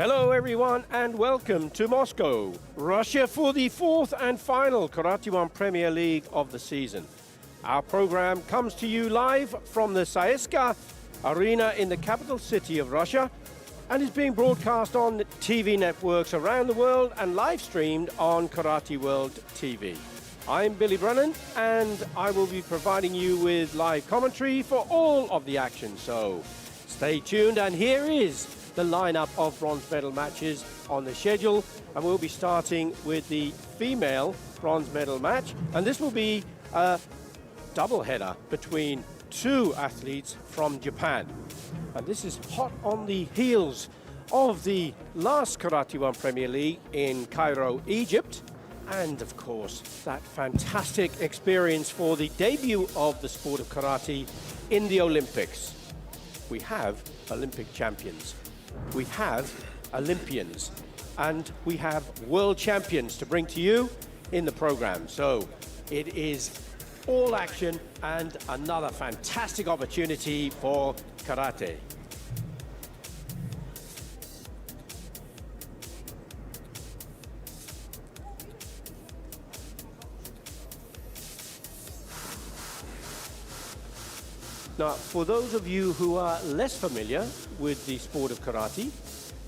Hello everyone and welcome to Moscow, Russia for the fourth and final Karate1 Premier League of the season. Our program comes to you live from the CSKA Arena in the capital city of Russia and is being broadcast on TV networks around the world and live streamed on Karate World TV. I'm Billy Brennan and I will be providing you with live commentary for all of the action, so stay tuned. And here is the lineup of bronze medal matches on the schedule, and we'll be starting with the female bronze medal match, and this will be a double header between two athletes from Japan, and this is hot on the heels of the last Karate1 Premier League in Cairo, Egypt, and of course that fantastic experience for the debut of the sport of karate in the Olympics. We have Olympic champions, we have Olympians, and we have world champions to bring to you in the program. So it is all action and another fantastic opportunity for karate. Now, for those of you who are less familiar with the sport of karate,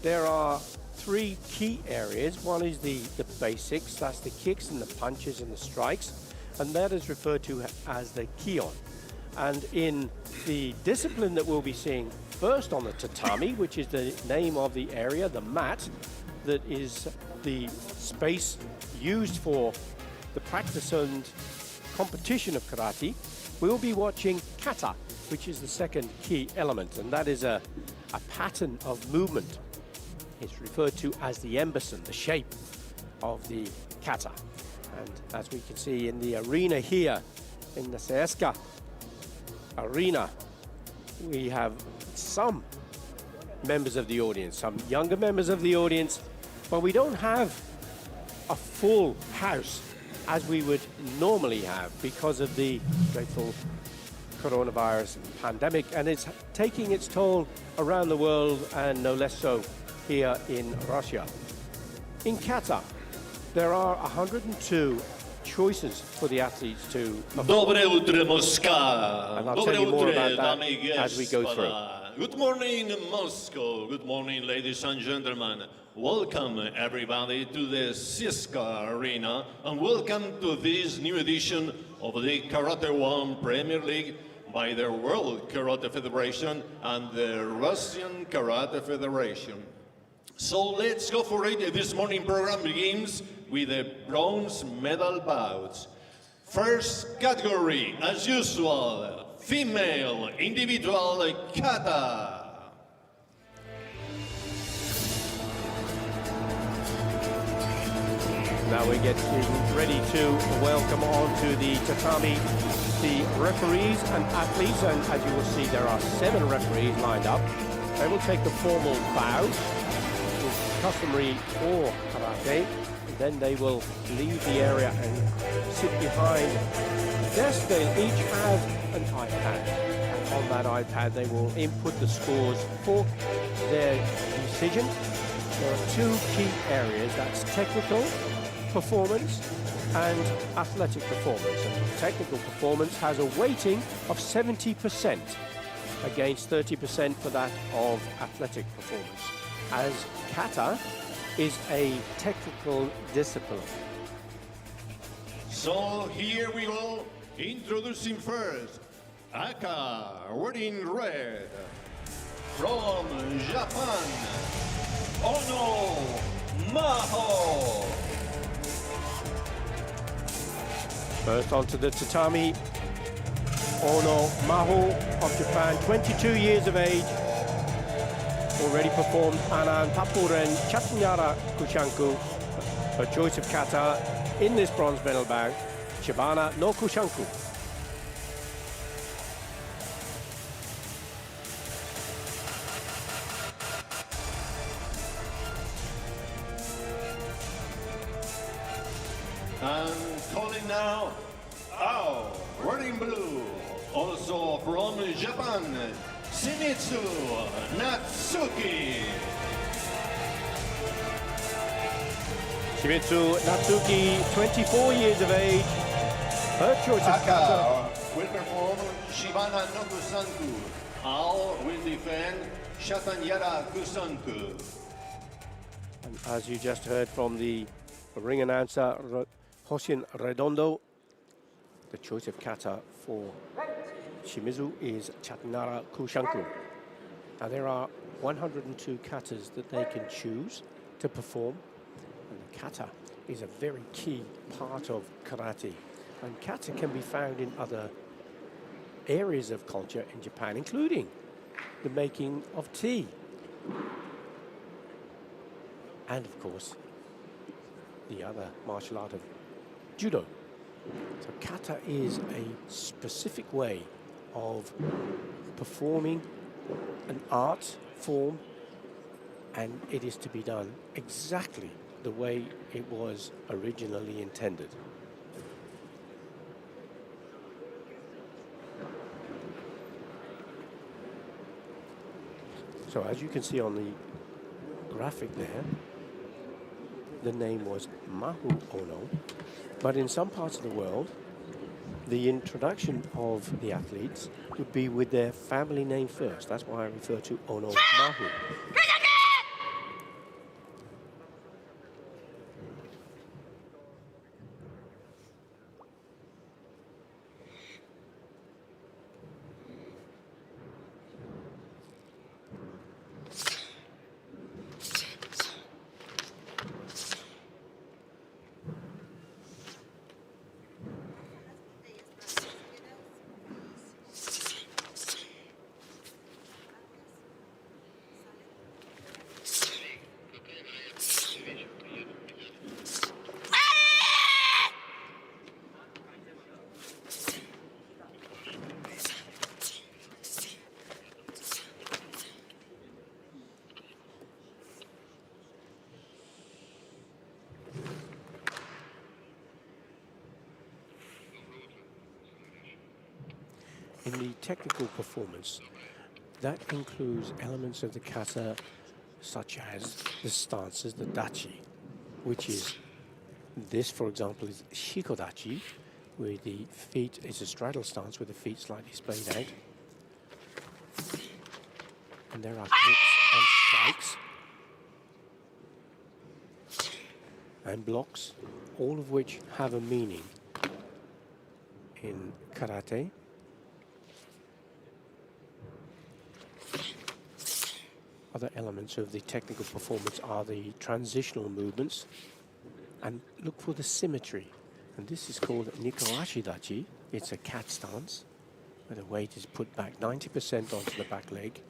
there are three key areas. One is the basics, that's the kicks and the punches and the strikes, and that is referred to as the kion. And in the discipline that we'll be seeing first on the tatami, which is the name of the area, the mat, that is the space used for the practice and competition of karate, we'll be watching kata, which is the second key element, and that is a pattern of movement. It's referred to as the embassy, the shape of the kata. And as we can see in the arena here, in the CSKA Arena, we have some members of the audience, some younger members of the audience, but we don't have a full house as we would normally have because of the dreadful coronavirus pandemic, and it's taking its toll around the world and no less so here in Russia. In kata, there are 102 choices for the athletes to perform. And I'll tell you more about that as we go through. Good morning, Moscow. Good morning, ladies and gentlemen. Welcome, everybody, to the CSKA Arena, and welcome to this new edition of the Karate1 Premier League by the World Karate Federation and the Russian Karate Federation. So let's go for it. This morning program begins with the bronze medal bouts. First category, as usual, female individual kata. Now we're getting ready to welcome on to the tatami the referees and athletes, and as you will see there are 7 referees lined up. They will take the formal bow, which is customary for karate, and then they will leave the area and sit behind the desk. They'll each have an iPad, and on that iPad they will input the scores for their decision. There are 2 key areas, that's technical performance and athletic performance. And technical performance has a weighting of 70% against 30% for that of athletic performance, as kata is a technical discipline. So here we go, introducing first Aka, wearing red, from Japan, Ono Maho. First onto the tatami, Ono Maho of Japan, 22 years of age, already performed Anan Tapuren Chatnyara Kushanku, her choice of kata in this bronze medal bout, Shibana no Kushanku. And calling now, wearing blue, also from Japan, Shinichi Natsuki. Shimizu Natsuki, 24 years of age. Her choice of kata. Will perform Shibana no Kusanku. Ao will defend Shatanyara Kusanku. And as you just heard from the ring announcer, Hoshin Redondo, the choice of kata for Shimizu is Chatanara Kushanku. Now there are 102 katas that they can choose to perform. And the kata is a very key part of karate. And kata can be found in other areas of culture in Japan, including the making of tea. And of course, the other martial art of judo. So kata is a specific way of performing an art form, and it is to be done exactly the way it was originally intended. So as you can see on the graphic there, the name was Mahu Ono, but in some parts of the world, the introduction of the athletes would be with their family name first. That's why I refer to Ono Mahu. In the technical performance, that includes elements of the kata such as the stances, the dachi, which is this, for example, is shikodachi, where the feet is a straddle stance with the feet slightly splayed out. And there are kicks and strikes and blocks, all of which have a meaning in karate. Other elements of the technical performance are the transitional movements, and look for the symmetry. And this is called Nikoashi Dachi. It's a cat stance, where the weight is put back 90% onto the back leg.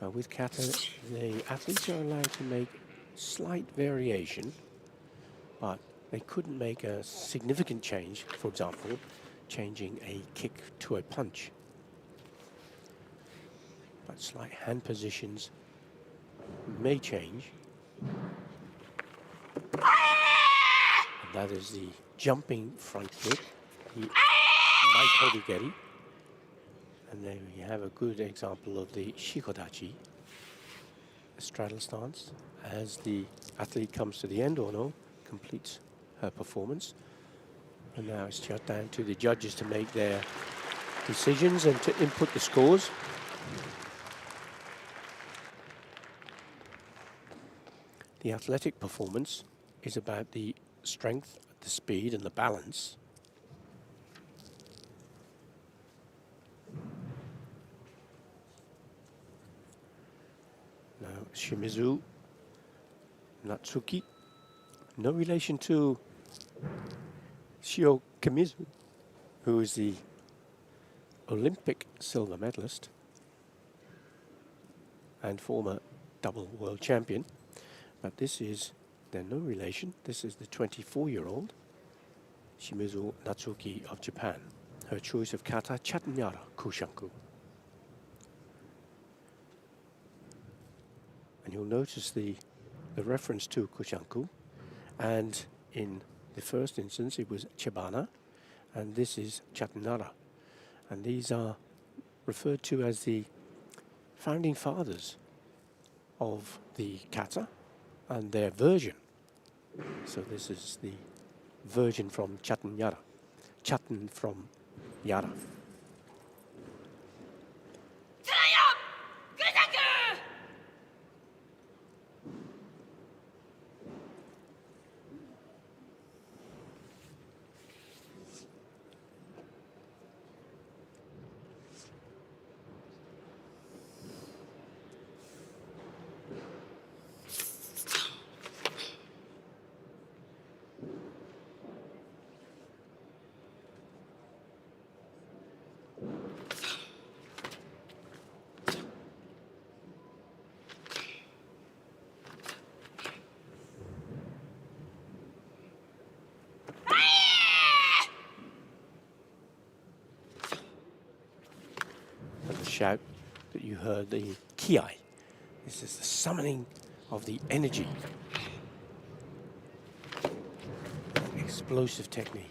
With kata, the athletes are allowed to make slight variation, but they couldn't make a significant change, for example, changing a kick to a punch. But slight hand positions may change. And that is the jumping front kick, the Mai Horigeri. And there we have a good example of the shikodachi, a straddle stance, as the athlete comes to the end, Ono completes her performance. And now it's just down to the judges to make their decisions and to input the scores. The athletic performance is about the strength, the speed, and the balance. Now, Shimizu Natsuki, no relation to Shio Kamizu, who is the Olympic silver medalist and former double world champion. But they're no relation. This is the 24-year-old Shimizu Natsuki of Japan. Her choice of kata, Chatanyara Kushanku. And you'll notice the reference to Kushanku, and in the first instance, it was Chibana, and this is Chattanara. And these are referred to as the founding fathers of the kata and their version. So this is the version from Chattanara, Chatan from Yara. The shout that you heard, the kiai. This is the summoning of the energy. Explosive technique.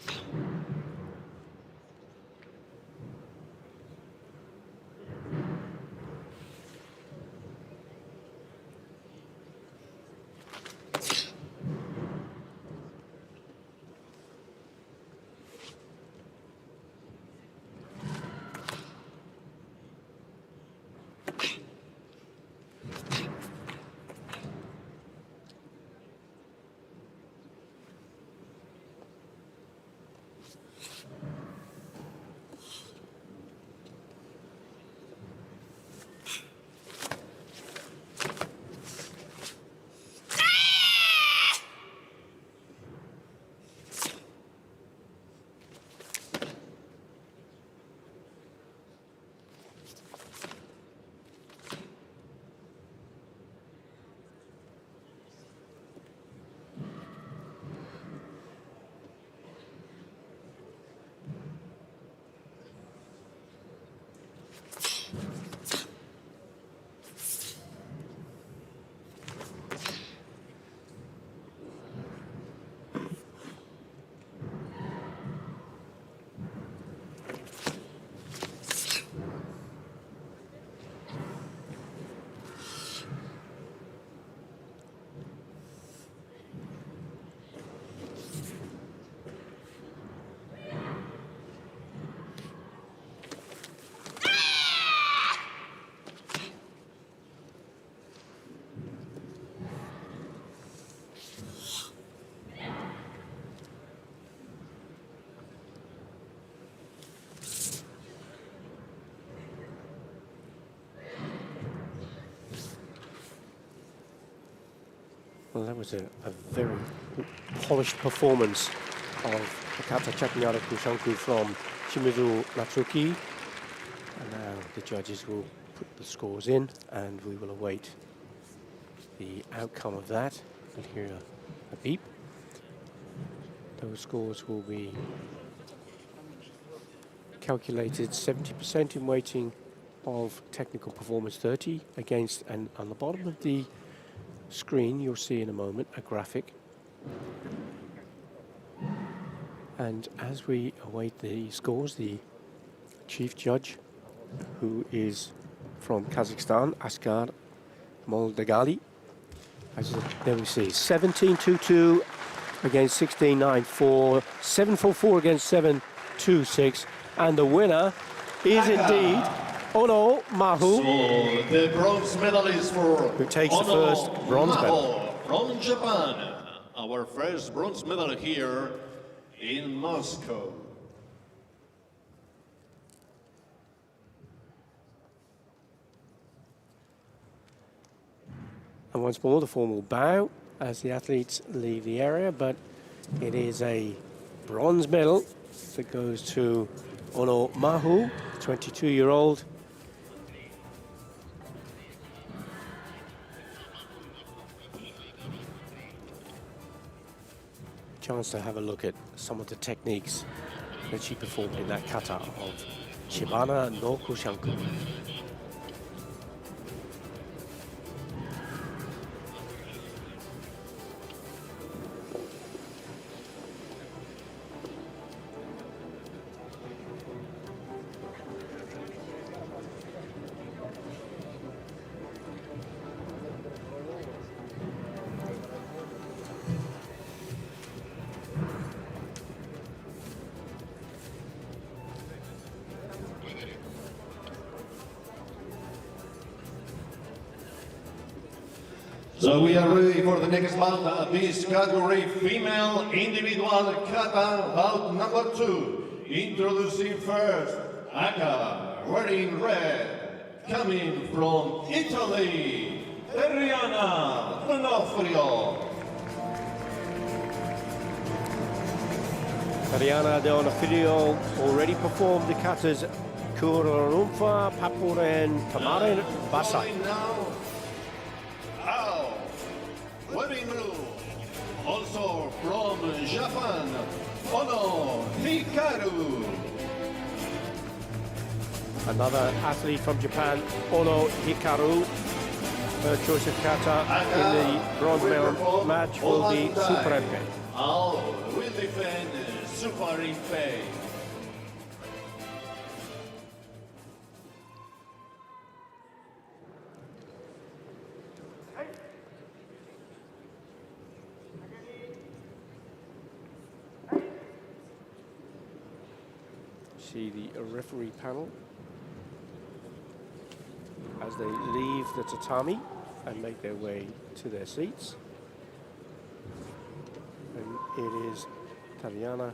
Well, that was a very polished performance of the Kata Chattanara Kushanku from Shimizu Natsuki. And now the judges will put the scores in and we will await the outcome of that. We'll hear a beep. Those scores will be calculated 70% in weighting of technical performance 30 against, and on the bottom of the screen you'll see in a moment a graphic, and as we await the scores, the chief judge, who is from Kazakhstan, Askar Moldagali, as there we see 17-2-2 against 16-9-4, 7-4-4 against 7-2-6, and the winner is indeed Ono Mahu, So the bronze medalist who takes the first bronze medal from Japan. Our first bronze medal here in Moscow. And once more the formal bow as the athletes leave the area, but it is a bronze medal that goes to Ono Mahu, 22-year-old. Chance to have a look at some of the techniques that she performed in that kata of Chibana no Kushanku. So we are ready for the next bout. This category, female individual kata, bout number 2. Introducing first, Aka, wearing red, coming from Italy, Adriana D'Onofrio. Karate1 D'Onofrio already performed the katas Kurorumfa, Papuren, Tamaren, Basai. Now, wearing blue, also from Japan, Ono Hikaru. Another athlete from Japan, Ono Hikaru. Her choice of kata in the bronze medal match will be Super Ippei. Al will defend Super Ippei. See the referee panel as they leave the tatami and make their way to their seats. And it is Karate1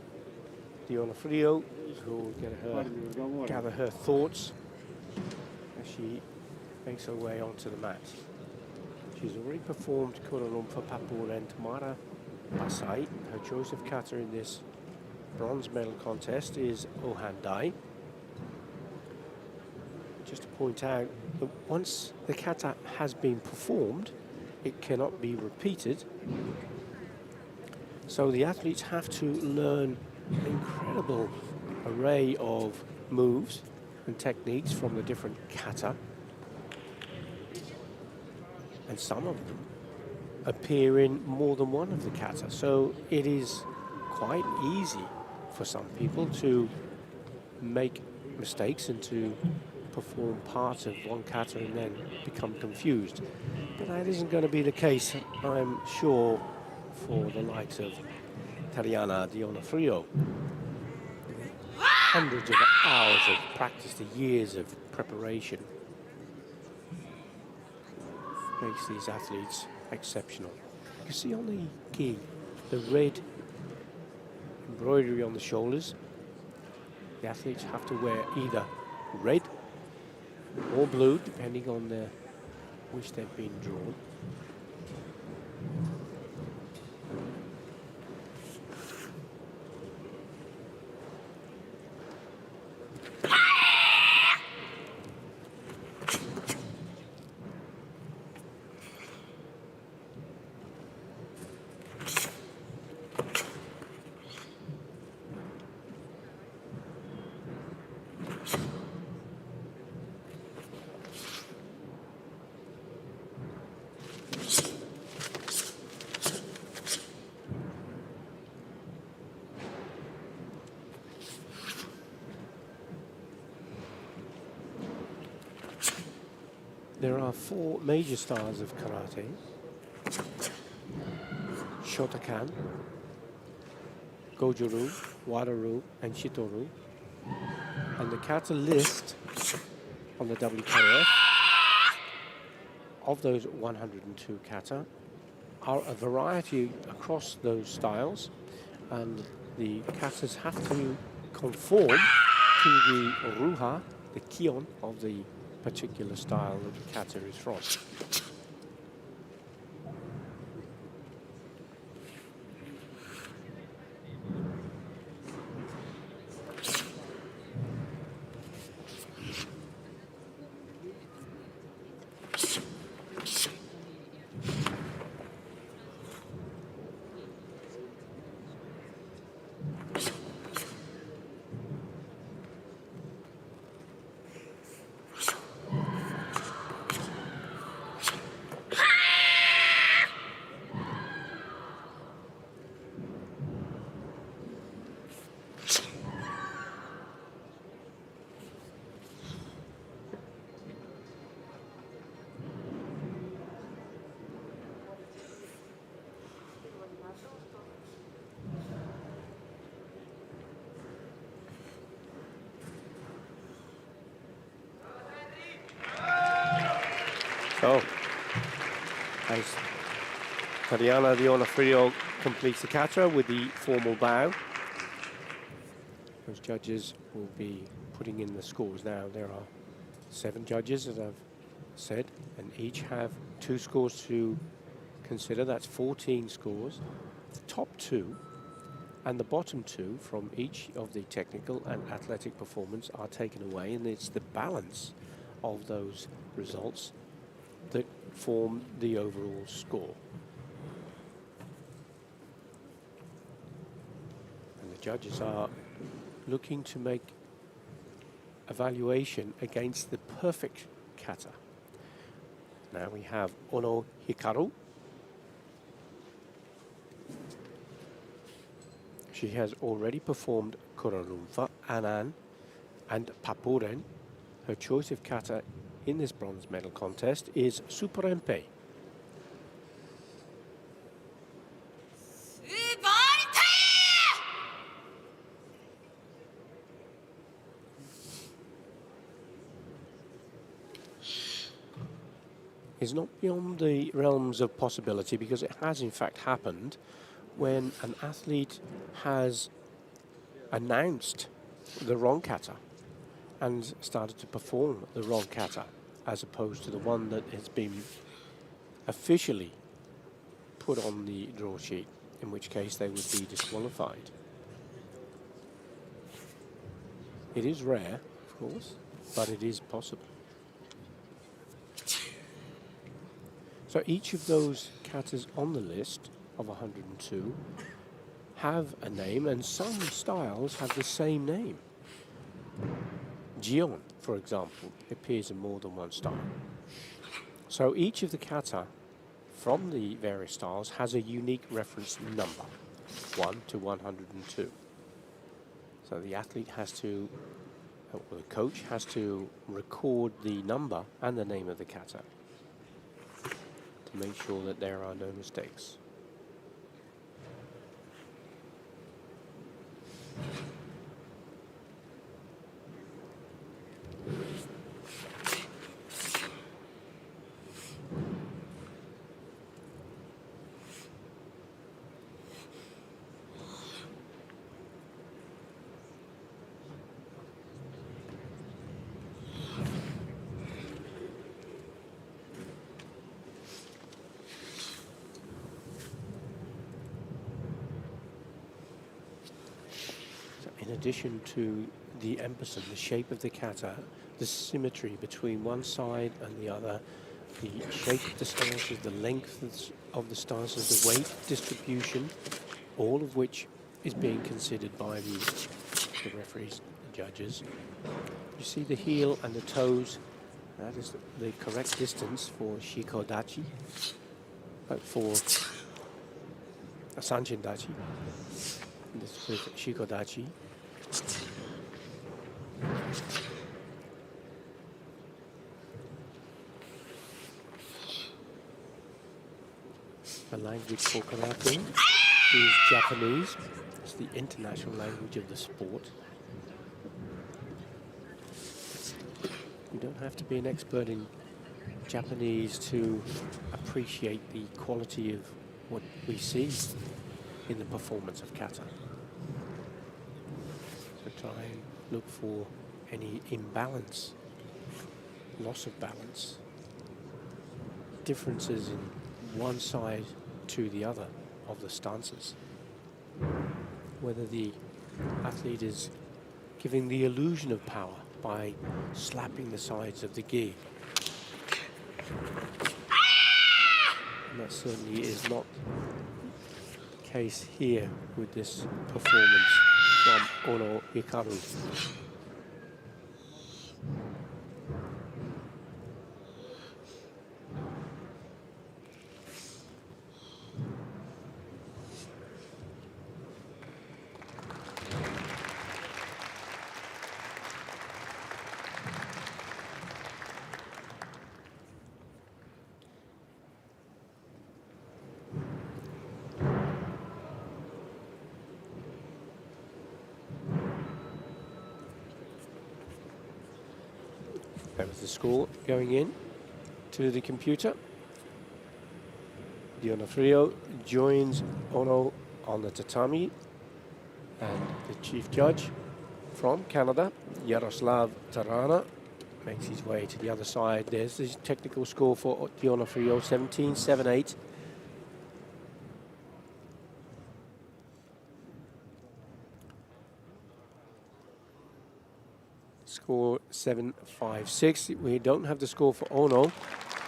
D'Onofrio who will gather her thoughts as she makes her way onto the mat. She's already performed Kurorumfa, Papuren, Tamara, Basai. Her choice of kata in this bronze medal contest is Ohandai. Just to point out that once the kata has been performed, it cannot be repeated. So the athletes have to learn an incredible array of moves and techniques from the different kata. And some of them appear in more than one of the kata. So it is quite easy for some people to make mistakes and to perform part of one kata and then become confused. But that isn't going to be the case, I'm sure, for the likes of Karate1 D'Onofrio. Hundreds of hours of practice, the years of preparation makes these athletes exceptional. You see on the gi, the red embroidery on the shoulders. The athletes have to wear either red or blue, depending on which they've been drawn. There are 4 major styles of karate: Shotokan, Goju-ryu, Wada-ryu, and Shito-ryu. And the kata list on the WKF of those 102 kata are a variety across those styles, and the katas have to conform to the ruha, the kion of the particular style that the kata is from. Tariana de Onofrio completes the kata with the formal bow. Those judges will be putting in the scores now. There are 7 judges, as I've said, and each have 2 scores to consider. That's 14 scores. The top 2 and the bottom 2 from each of the technical and athletic performance are taken away, and it's the balance of those results that form the overall score. And the judges are looking to make evaluation against the perfect kata. Now we have Ono Hikaru. She has already performed Kurarumfa, Anan, and Papuren. Her choice of kata in this bronze medal contest is Superempe. Is not beyond the realms of possibility, because it has in fact happened when an athlete has announced the wrong kata and started to perform the wrong kata as opposed to the one that has been officially put on the draw sheet, in which case they would be disqualified. It is rare, of course, but it is possible. So each of those katas on the list of 102 have a name, and some styles have the same name. Jion, for example, appears in more than one style. So each of the kata from the various styles has a unique reference number, 1 to 102. So the athlete has to, or the coach has to record the number and the name of the kata to make sure that there are no mistakes. In addition to the emphasis, the shape of the kata, the symmetry between one side and the other, the shape of the stances, the length of the stances, the weight distribution, all of which is being considered by the referees and judges. You see the heel and the toes, that is the correct distance for shikodachi, but for sanchin-dachi. This is shikodachi. The language for karate is Japanese. It's the international language of the sport. You don't have to be an expert in Japanese to appreciate the quality of what we see in the performance of kata. So try and look for any imbalance, loss of balance, differences in one side to the other of the stances. Whether the athlete is giving the illusion of power by slapping the sides of the gi. And that certainly is not the case here with this performance from Ono Hikaru. That was the score going in to the computer. D'Onofrio joins Ono on the tatami, and the chief judge from Canada, Yaroslav Tarana, makes his way to the other side. There's his technical score for D'Onofrio, 17.78. Score 7.56. We don't have the score for Ono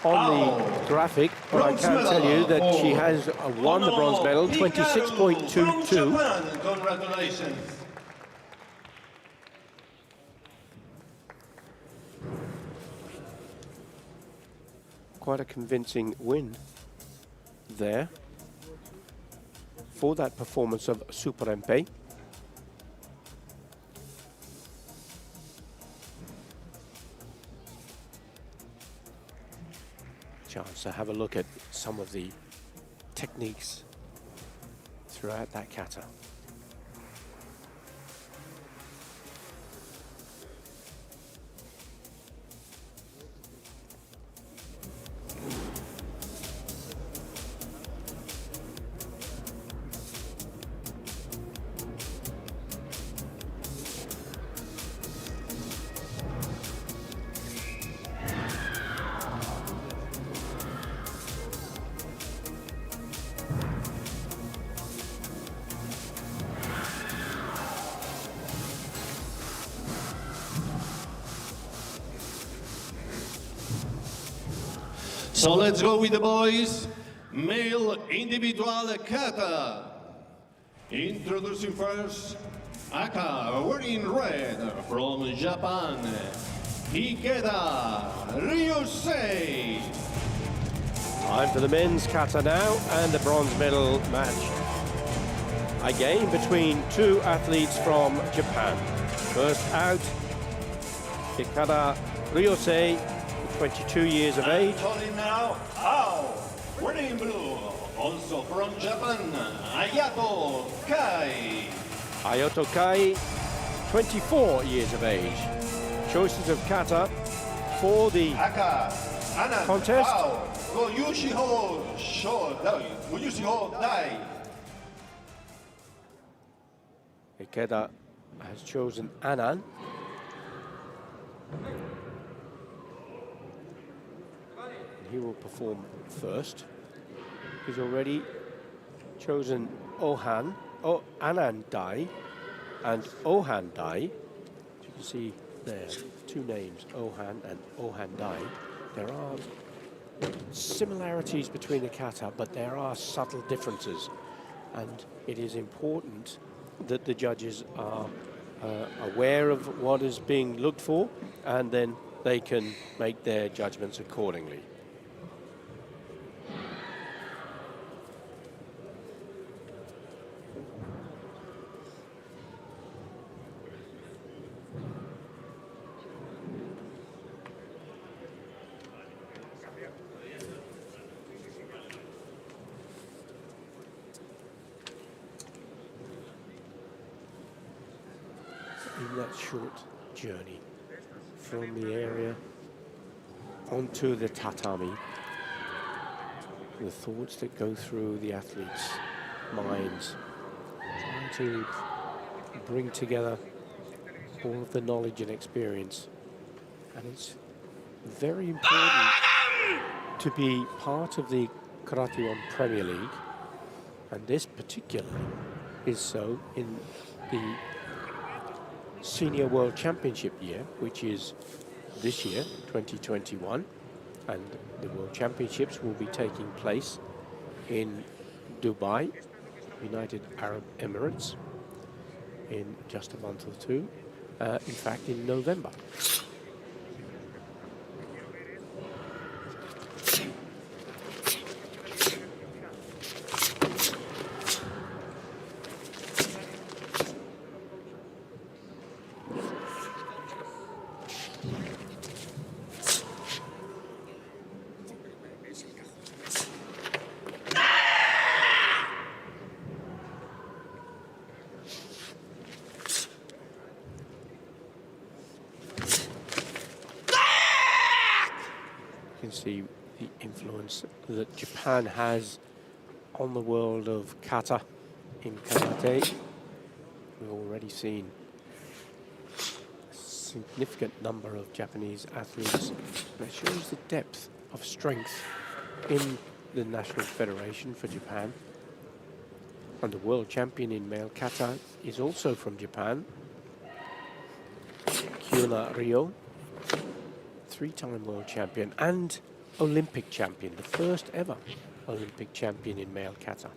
on the graphic, but I can tell you that she has won the bronze medal, 26.22. Congratulations. Quite a convincing win there for that performance of Superempe. Chance to have a look at some of the techniques throughout that kata. So let's go with the boys. Male individual kata. Introducing first, Aka, wearing red from Japan, Ikeda Ryusei. Time for the men's kata now, and the bronze medal match. A game between two athletes from Japan. First out, Ikeda Ryusei, 22 years of age. Calling now, wearing blue, also from Japan, Ayato Kai. Ayato Kai, 24 years of age. Choices of kata for the Aka, Anan, contest. Go Yushiho Shodai. Yushiho Dai. Ikeda has chosen Anan. He will perform first. He's already chosen Anan Dai and Ohan Dai. As you can see there, two names, Ohan and Ohan Dai. There are similarities between the kata, but there are subtle differences. And it is important that the judges are aware of what is being looked for, and then they can make their judgments accordingly. In that short journey from the area onto the tatami, the thoughts that go through the athletes' minds, trying to bring together all of the knowledge and experience. And it's very important to be part of the Karate1 Premier League, and this particularly is so in the Senior World Championship year, which is this year, 2021, and the World Championships will be taking place in Dubai, United Arab Emirates, in just a month or two, in fact in November. You can see the influence that Japan has on the world of kata in karate. We've already seen a significant number of Japanese athletes. That shows the depth of strength in the National Federation for Japan. And the world champion in male kata is also from Japan. Kyuna Ryo, 3-time world champion and Olympic champion, the first ever Olympic champion in male kata.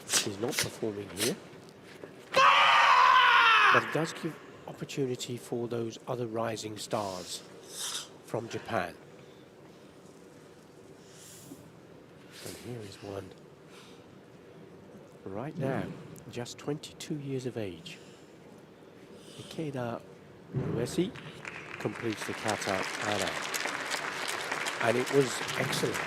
He's not performing here, but it does give opportunity for those other rising stars from Japan. And here is one right now, just 22 years of age. Ikeda Uesi completes the kata ara, and it was excellent.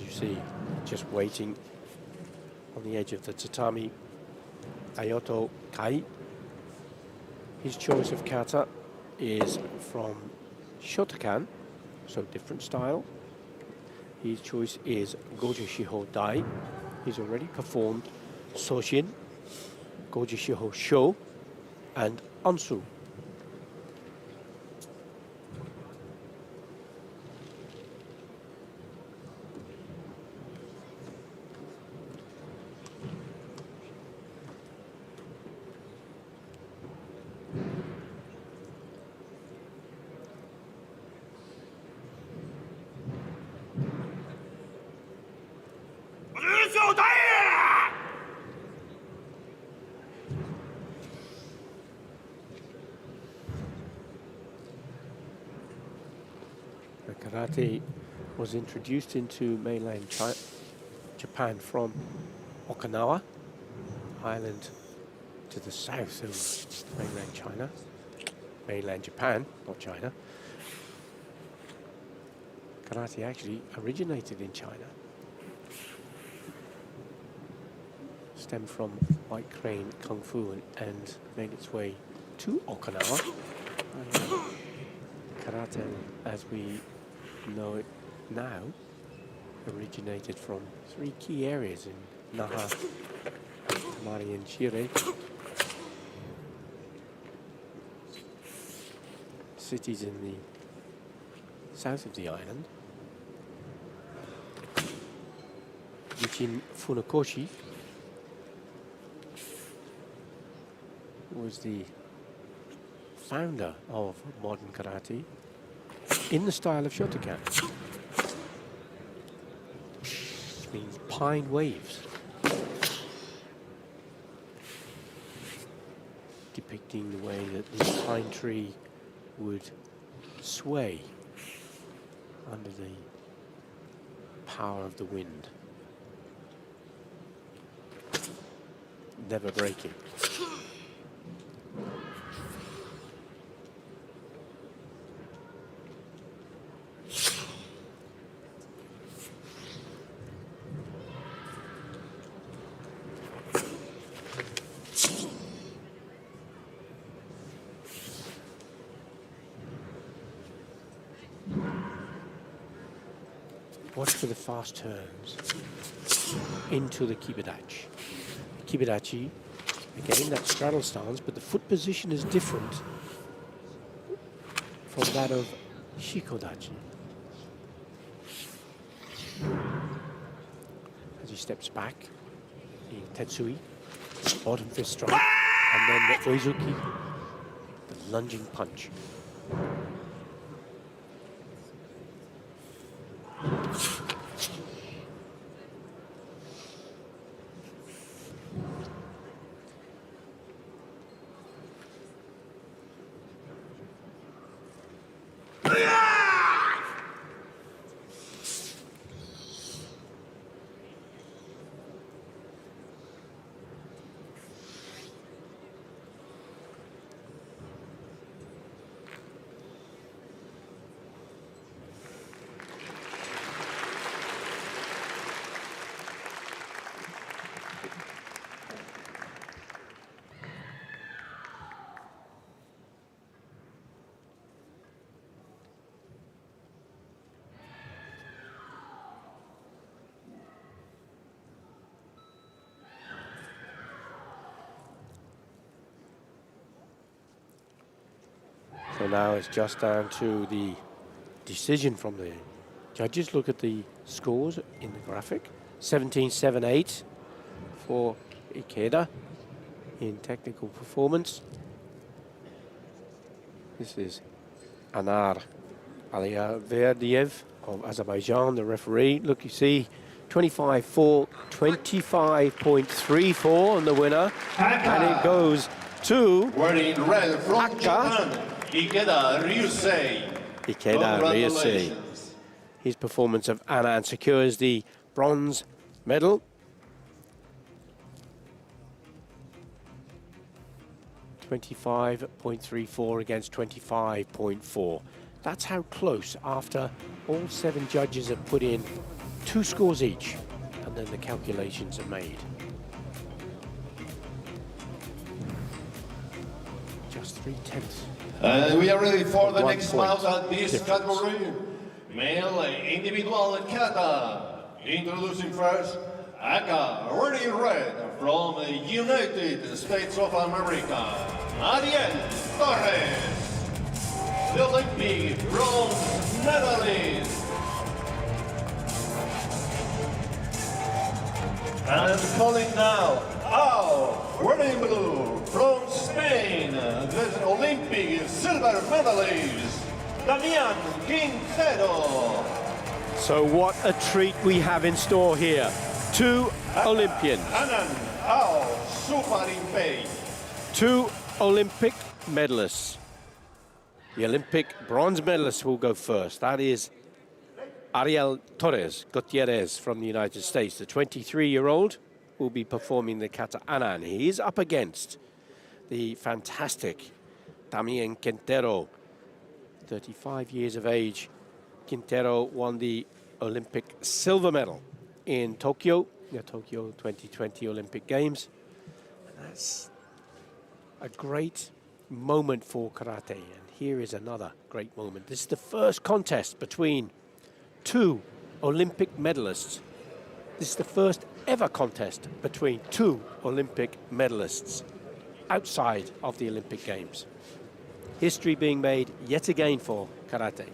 See, just waiting on the edge of the tatami, Ayoto Kai. His choice of kata is from Shotokan, so different style. His choice is Goju Shiho Dai. He's already performed Soshin, Goju Shiho Sho, and Ansu. Karate was introduced into mainland Japan from Okinawa island to the south of mainland China, mainland Japan, not China. Karate actually originated in China, stemmed from White Crane Kung Fu and made its way to Okinawa. Karate, as we know it now, originated from 3 key areas in Naha, Tamari, and Shire, cities in the south of the island, Yichin Funakoshi was the founder of modern karate in the style of Shotokan, which means pine waves, depicting the way that the pine tree would sway under the power of the wind, never breaking. Watch for the fast turns into the kibidachi. Kibidachi, again, that straddle stance, but the foot position is different from that of shikodachi. As he steps back, the tetsui, bottom fist strike, and then the oizuki, the lunging punch. So now it's just down to the decision from the judges. Look at the scores in the graphic. 17-7-8 for Ikeda in technical performance. This is Anar Aliyaverdiev of Azerbaijan, the referee. Look, you see 25-4, 25.34 on the winner. And it goes to Wearing red from Aka. Japan, Ikeda Ryusei. Ikeda Ryusei. His performance of Anan secures the bronze medal. 25.34 against 25.4. That's how close, after all 7 judges have put in 2 scores each, and then the calculations are made. Just 3/10. And we are ready for the next bout at this difference. category. Male individual kata. Introducing first, Aka, wearing red from the United States of America, Ariel Torres, the Olympic bronze medalist. And calling now, wearing blue from Spain, the Olympic silver medalist, Damian Quintero. So what a treat we have in store here. 2 Olympians. Anan Ao Suparimpei. 2 Olympic medalists. The Olympic bronze medalist will go first. That is Ariel Torres Gutierrez from the United States. The 23-year-old will be performing the kata Anan. He is up against the fantastic Damien Quintero, 35 years of age. Quintero won the Olympic silver medal in Tokyo, the Tokyo 2020 Olympic Games. And that's a great moment for karate. And here is another great moment. This is the first contest between 2 Olympic medalists. This is the first ever contest between 2 Olympic medalists outside of the Olympic Games. History being made yet again for karate.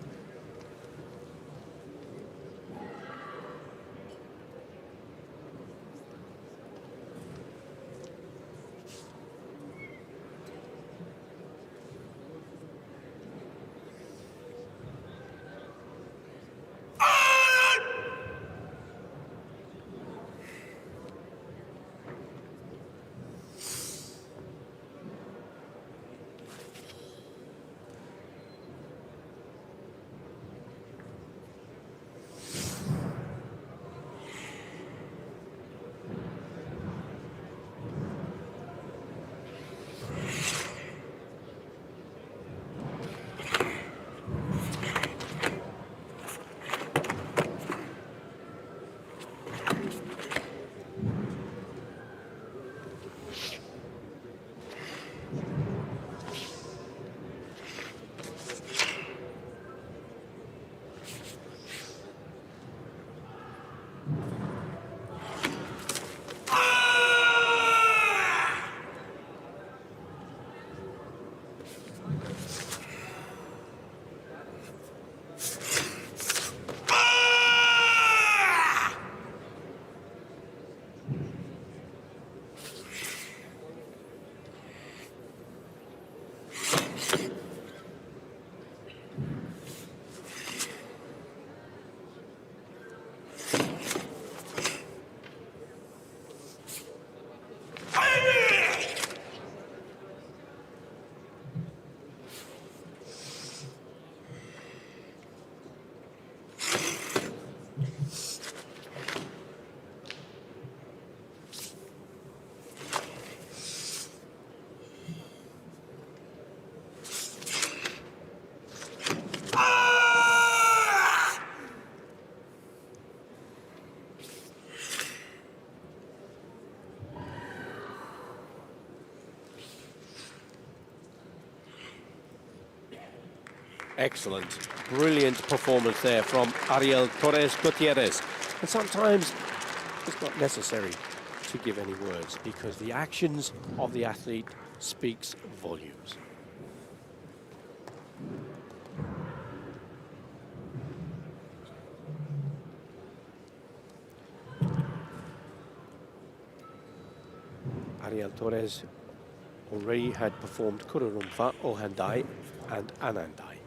Excellent, brilliant performance there from Ariel Torres Gutierrez. And sometimes it's not necessary to give any words because the actions of the athlete speaks volumes. Ariel Torres already had performed Kururumfa, Ohandai and Anandai.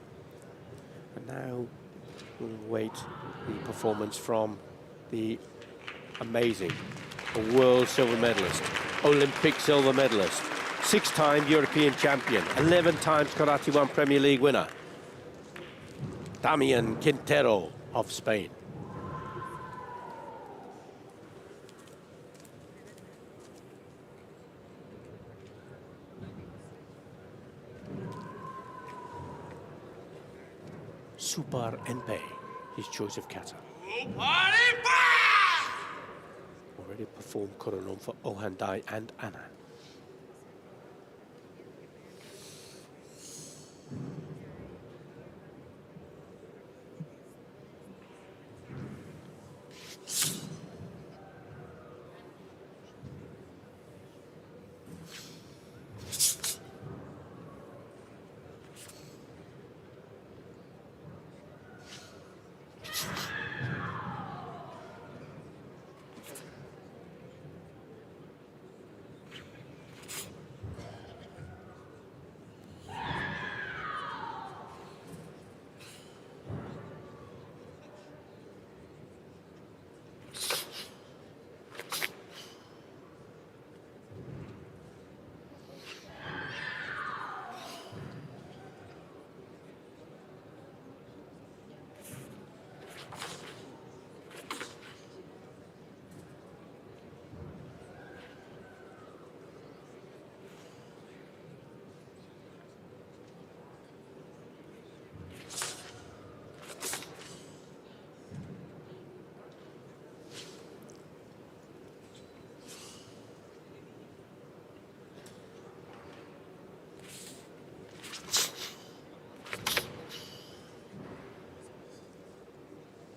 And now we'll wait the performance from the amazing world silver medalist, Olympic silver medalist, 6-time European champion, 11 times Karate1 Premier League winner, Damian Quintero of Spain. Super Enpe, his choice of kata. Already performed Kururumfa for Ohandai and Anna.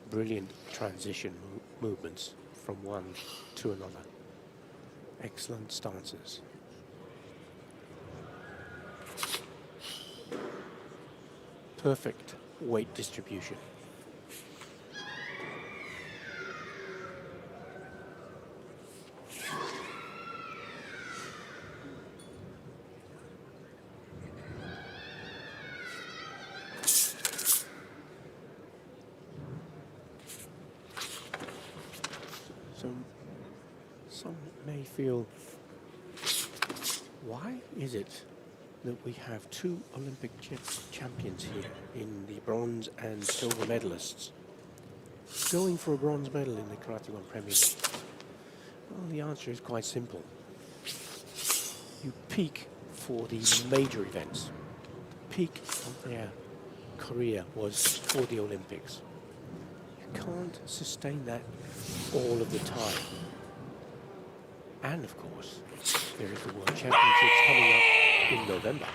Brilliant transition movements from one to another. Excellent stances. Perfect weight distribution. So some may feel, why is it that we have two Olympic champions here in the bronze and silver medalists going for a bronze medal in the Karate1 Premier League? Well, the answer is quite simple. You peak for the major events. The peak of their career was for the Olympics. You can't sustain that all of the time. And of course, there is the World Championships coming up in November.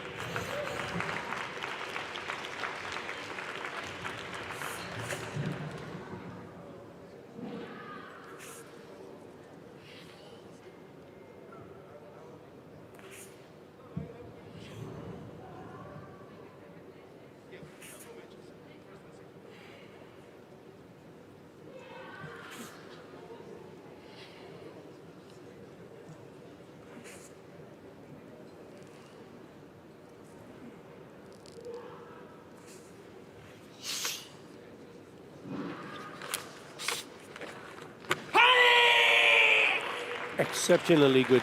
Exceptionally good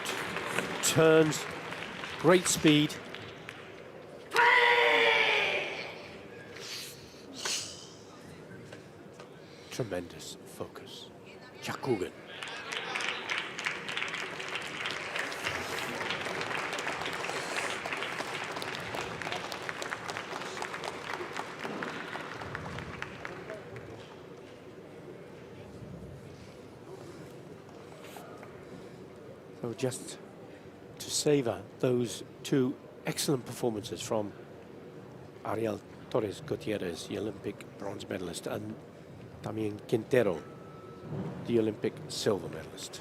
turns, great speed. Tremendous focus. Jakugan. So just to savor those two excellent performances from Ariel Torres Gutierrez, the Olympic bronze medalist, and Damian Quintero, the Olympic silver medalist.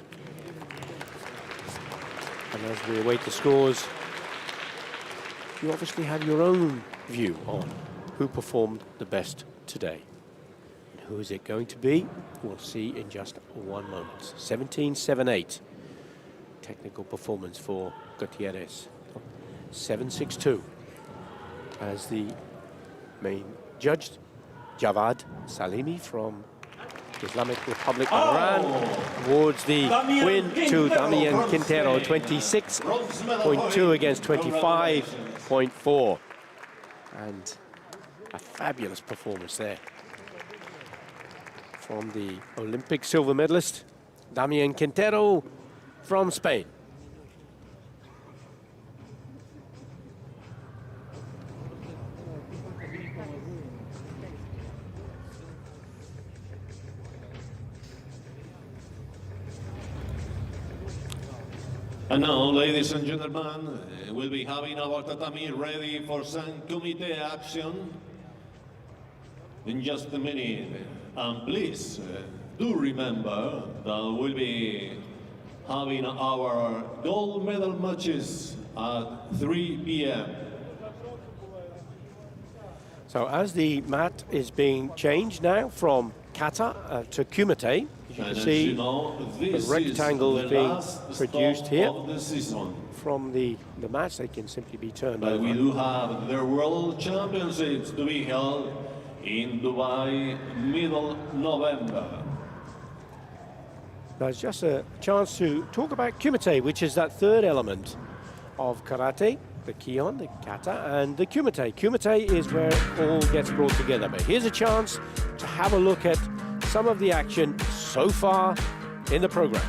And as we await the scores, you obviously have your own view on who performed the best today. And who is it going to be? We'll see in just one moment. 17.78. Technical performance for Gutierrez. 7.62. As the main judge, Javad Salimi from Islamic Republic of Iran, awards the win to Damian Quintero, 26.2 against 25.4. And a fabulous performance there from the Olympic silver medalist, Damian Quintero from Spain. And now, ladies and gentlemen, we'll be having our tatami ready for some committee action in just a minute. And please, do remember that we'll be having our gold medal matches at 3 p.m. So as the mat is being changed now from kata to kumite, you can see the rectangles being produced here from the mats. They can simply be turned over. We do have the World Championships to be held in Dubai, middle November. Now it's just a chance to talk about kumite, which is that third element of karate, the kion, the kata, and the kumite. Kumite is where it all gets brought together. But here's a chance to have a look at some of the action so far in the program.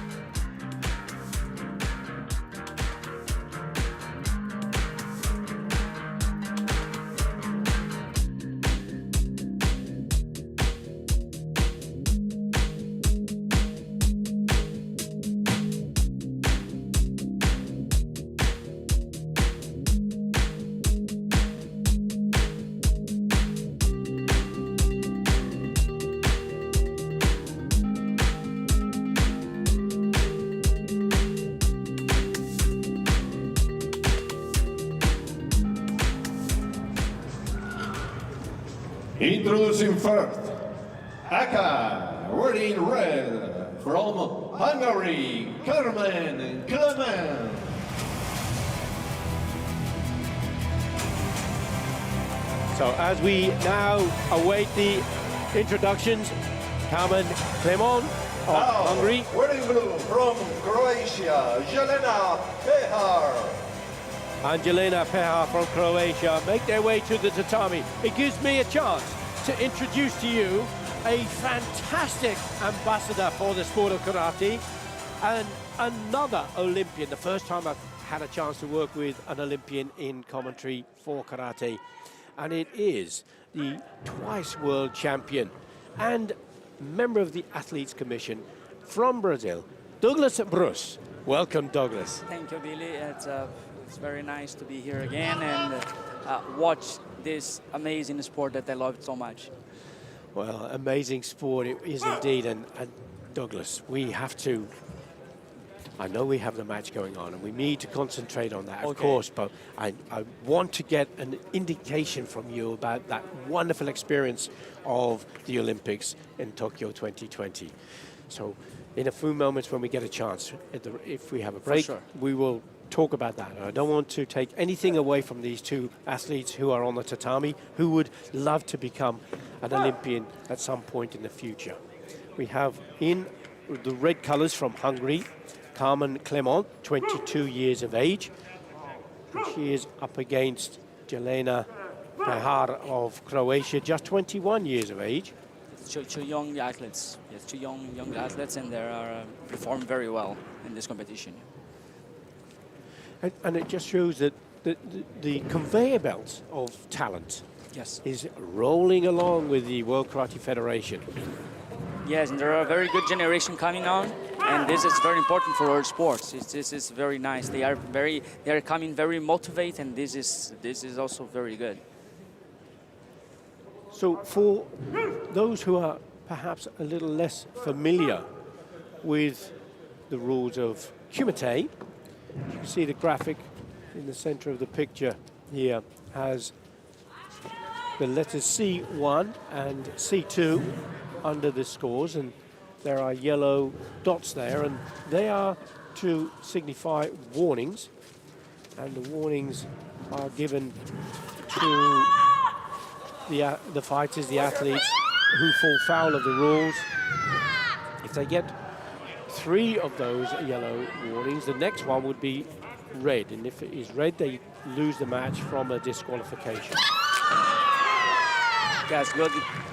Introducing first, Aka, wearing red, from Hungary, Carmen Clement. So as we now await the introductions, Carmen Clement of Hungary. Wearing blue from Croatia, Jelena Pehar. Angelina Pehar from Croatia make their way to the tatami. It gives me a chance to introduce to you a fantastic ambassador for the sport of karate and another Olympian. The first time I've had a chance to work with an Olympian in commentary for karate. And it is the twice world champion and member of the Athletes Commission from Brazil, Douglas Bruce. Welcome, Douglas. Thank you, Billy. It's very nice to be here again and watch this amazing sport that I love so much. Well, amazing sport it is indeed. And Douglas, we have to, I know we have the match going on and we need to concentrate on that, of course, but I want to get an indication from you about that wonderful experience of the Olympics in Tokyo 2020. So in a few moments when we get a chance, if we have a break, we will talk about that. I don't want to take anything away from these two athletes who are on the tatami, who would love to become an Olympian at some point in the future. We have in the red colors from Hungary, Carmen Clement, 22 years of age. She is up against Jelena Pehar of Croatia, just 21 years of age. Two young athletes. Yes, two young athletes, and they are perform very well in this competition. And it just shows that the conveyor belt of talent is rolling along with the World Karate Federation. Yes, and there are a very good generation coming on, and this is very important for our sports. This is very nice. They are coming very motivated, and this is also very good. So for those who are perhaps a little less familiar with the rules of kumite, you can see the graphic in the center of the picture here has the letters C1 and C2 under the scores, and there are yellow dots there, and they are to signify warnings, and the warnings are given to the fighters, the athletes who fall foul of the rules. If they get 3 of those yellow warnings, the next one would be red, and if it is red, they lose the match from a disqualification. Yes, good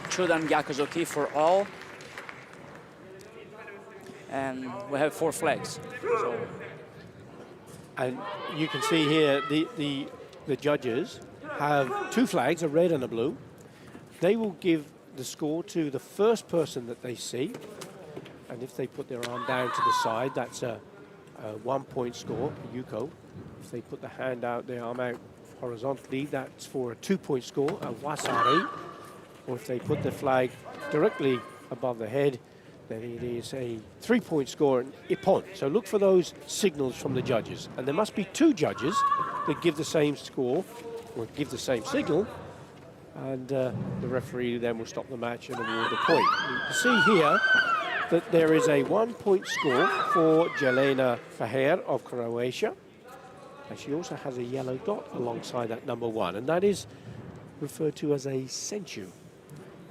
Chudan Gyakuzuki for all. And we have 4 flags. So. And you can see here the judges have 2 flags, a red and a blue. They will give the score to the first person that they see. And if they put their arm down to the side, that's a 1-point score, Yuko. If they put the hand out, their arm out horizontally, that's for a 2-point score, a wasari. Or if they put the flag directly above the head, then it is a 3-point score, an ippon. So look for those signals from the judges. And there must be 2 judges that give the same score, or give the same signal, and the referee then will stop the match and award the point. You can see here that there is a 1-point score for Jelena Faher of Croatia. And she also has a yellow dot alongside that number 1, and that is referred to as a senchu.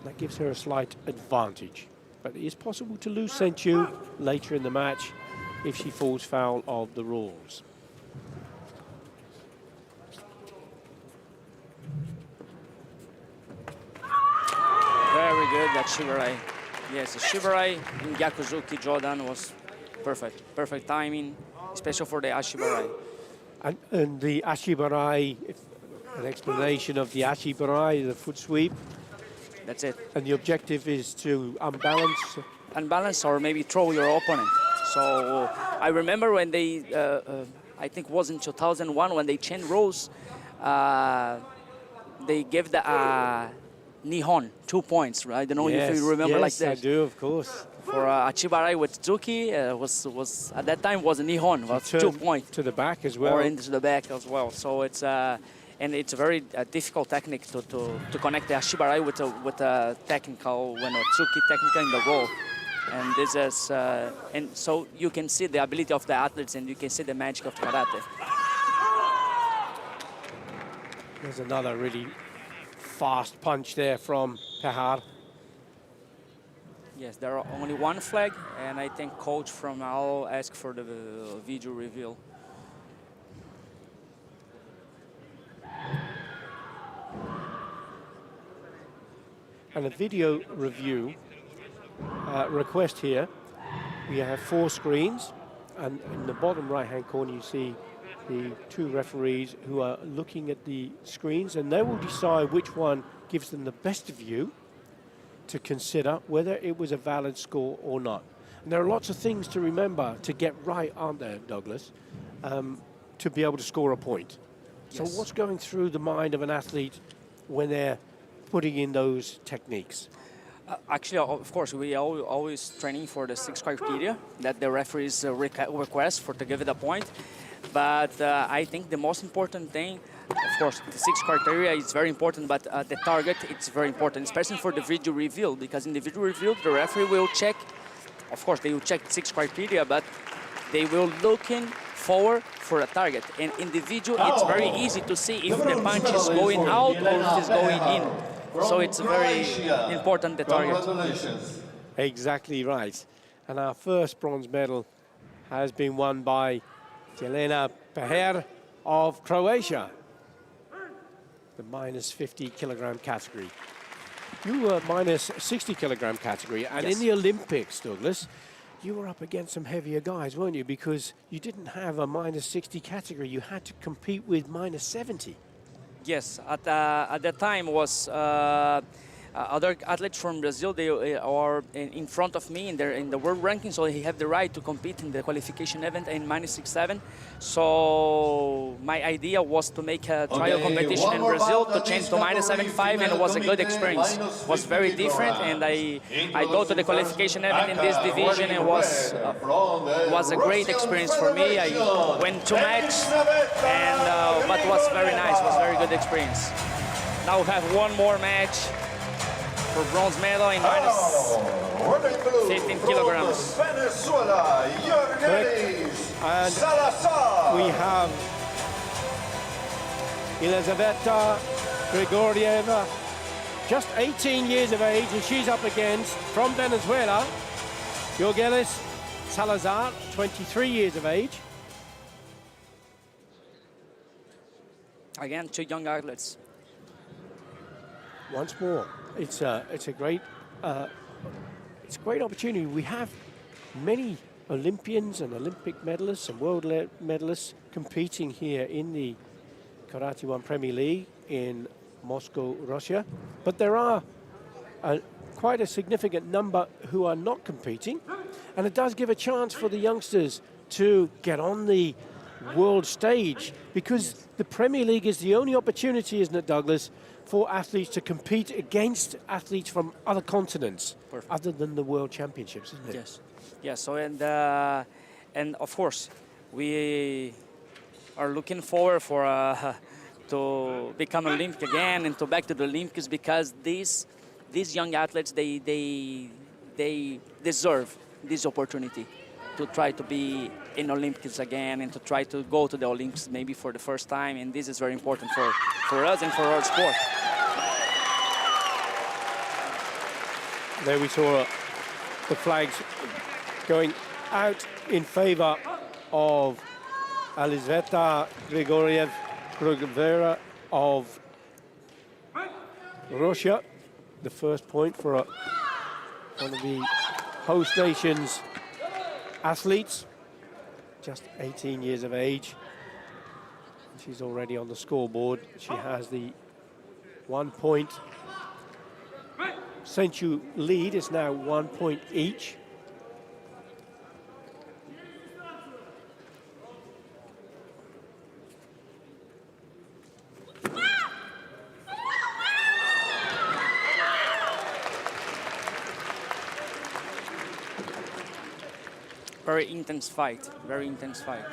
That gives her a slight advantage. But it is possible to lose senchu later in the match if she falls foul of the rules. Very good, that shibarai. Yes, the shibarai in Gyakuzuki Jordan was perfect. Perfect timing, especially for the ashibarai. And the ashibarai, an explanation of the ashibarai, the foot sweep. That's it. And the objective is to unbalance. Unbalance or maybe throw your opponent. So I remember when they, I think it was in 2001, when they changed rules, they gave the Nihon 2 points, right? I don't know if you remember like that. Yes, I do, of course. For Achibarai with Tsuki, was at that time was Nihon, was 2 points. To the back as well. Or into the back as well. So it's and it's a very difficult technique to connect the Ashibarai with a technical, when a Tsuki technical in the roll. And this is and so you can see the ability of the athletes, and you can see the magic of karate. There's another really fast punch there from Pehar. Yes, there are only 1 flag, and I think coach from I'll ask for the video reveal. And a video review request here. We have 4 screens, and in the bottom right-hand corner you see the 2 referees who are looking at the screens, and they will decide which one gives them the best view to consider whether it was a valid score or not. And there are lots of things to remember to get right, aren't there, Douglas, to be able to score a point. Yes. So what's going through the mind of an athlete when they're putting in those techniques? Actually, of course, we are always training for the 6 criteria that the referees request for to give it a point. But I think the most important thing, of course, the 6 criteria is very important, but the target, it's very important, especially for the video reveal, because in the video reveal, the referee will check, of course, they will check 6 criteria, but they will looking forward for a target. And in the video, it's very easy to see if the punch is going out or if it's going in. So it's very important, the target. Exactly right. And our first bronze medal has been won by Jelena Peher of Croatia, the minus 50 kilogram category. You were minus 60 kilogram category, and Yes. in the Olympics, Douglas, you were up against some heavier guys, weren't you? Because you didn't have a minus 60 category, you had to compete with minus 70. Yes, at that time was other athletes from Brazil. They are in front of me in the world ranking, so they have the right to compete in the qualification event in -6'7". So my idea was to make a trial competition in Brazil to change to -7'5", and it was a good experience. It was very different, and I go to the qualification event in this division, and was a great experience for me. I went 2 matches, and but it was very nice. It was a very good experience. Now we have one more match for bronze medal in minus Running blue 15 from kilograms. Venezuela, Yergenis And Salazar. we have Elizaveta Grigorieva, just 18 years of age, and she's up against, from Venezuela, Yergenis Salazar, 23 years of age. Again, two young athletes. Once more, it's a great opportunity. We have many Olympians and Olympic medalists and world medalists competing here in the Karate1 Premier League in Moscow, Russia. But there are quite a significant number who are not competing, and it does give a chance for the youngsters to get on the world stage, because the Premier League is the only opportunity, isn't it, Douglas, for athletes to compete against athletes from other continents, other than the World Championships, isn't it? Yes, yes. So and of course, we are looking forward for to become Olympic again and to back to the Olympics, because these young athletes they deserve this opportunity to try to be in Olympics again and to try to go to the Olympics maybe for the first time, and this is very important for us and for our sport. There we saw the flags going out in favor of Elizaveta Grigorieva of Russia. The first point for one of the host nation's athletes, just 18 years of age. She's already on the scoreboard. She has the 1 point. Century lead is now 1 point each. Very intense fight, very intense fight.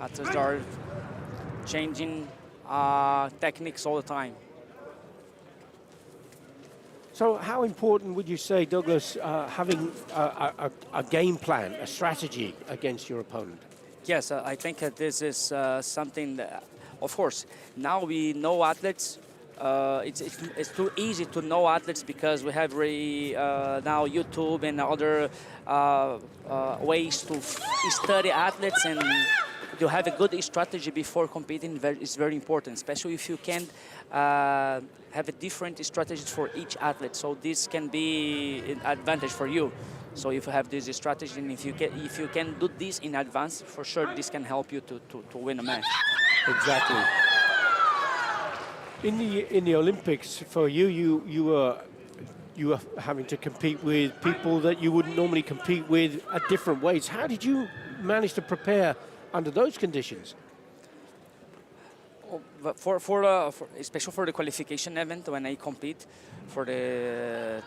Athletes are changing techniques all the time. So how important would you say, Douglas, having a game plan, a strategy against your opponent? Yes, I think that this is something that, of course, now we know athletes. It's too easy to know athletes because we have now YouTube and other ways to study athletes, and to have a good strategy before competing is very important, especially if you can have a different strategies for each athlete. So this can be an advantage for you. So if you have this strategy, and if you can do this in advance, for sure this can help you to win a match. Exactly. In the Olympics, for you were having to compete with people that you wouldn't normally compete with at different weights. How did you manage to prepare under those conditions? But especially for the qualification event, when I compete to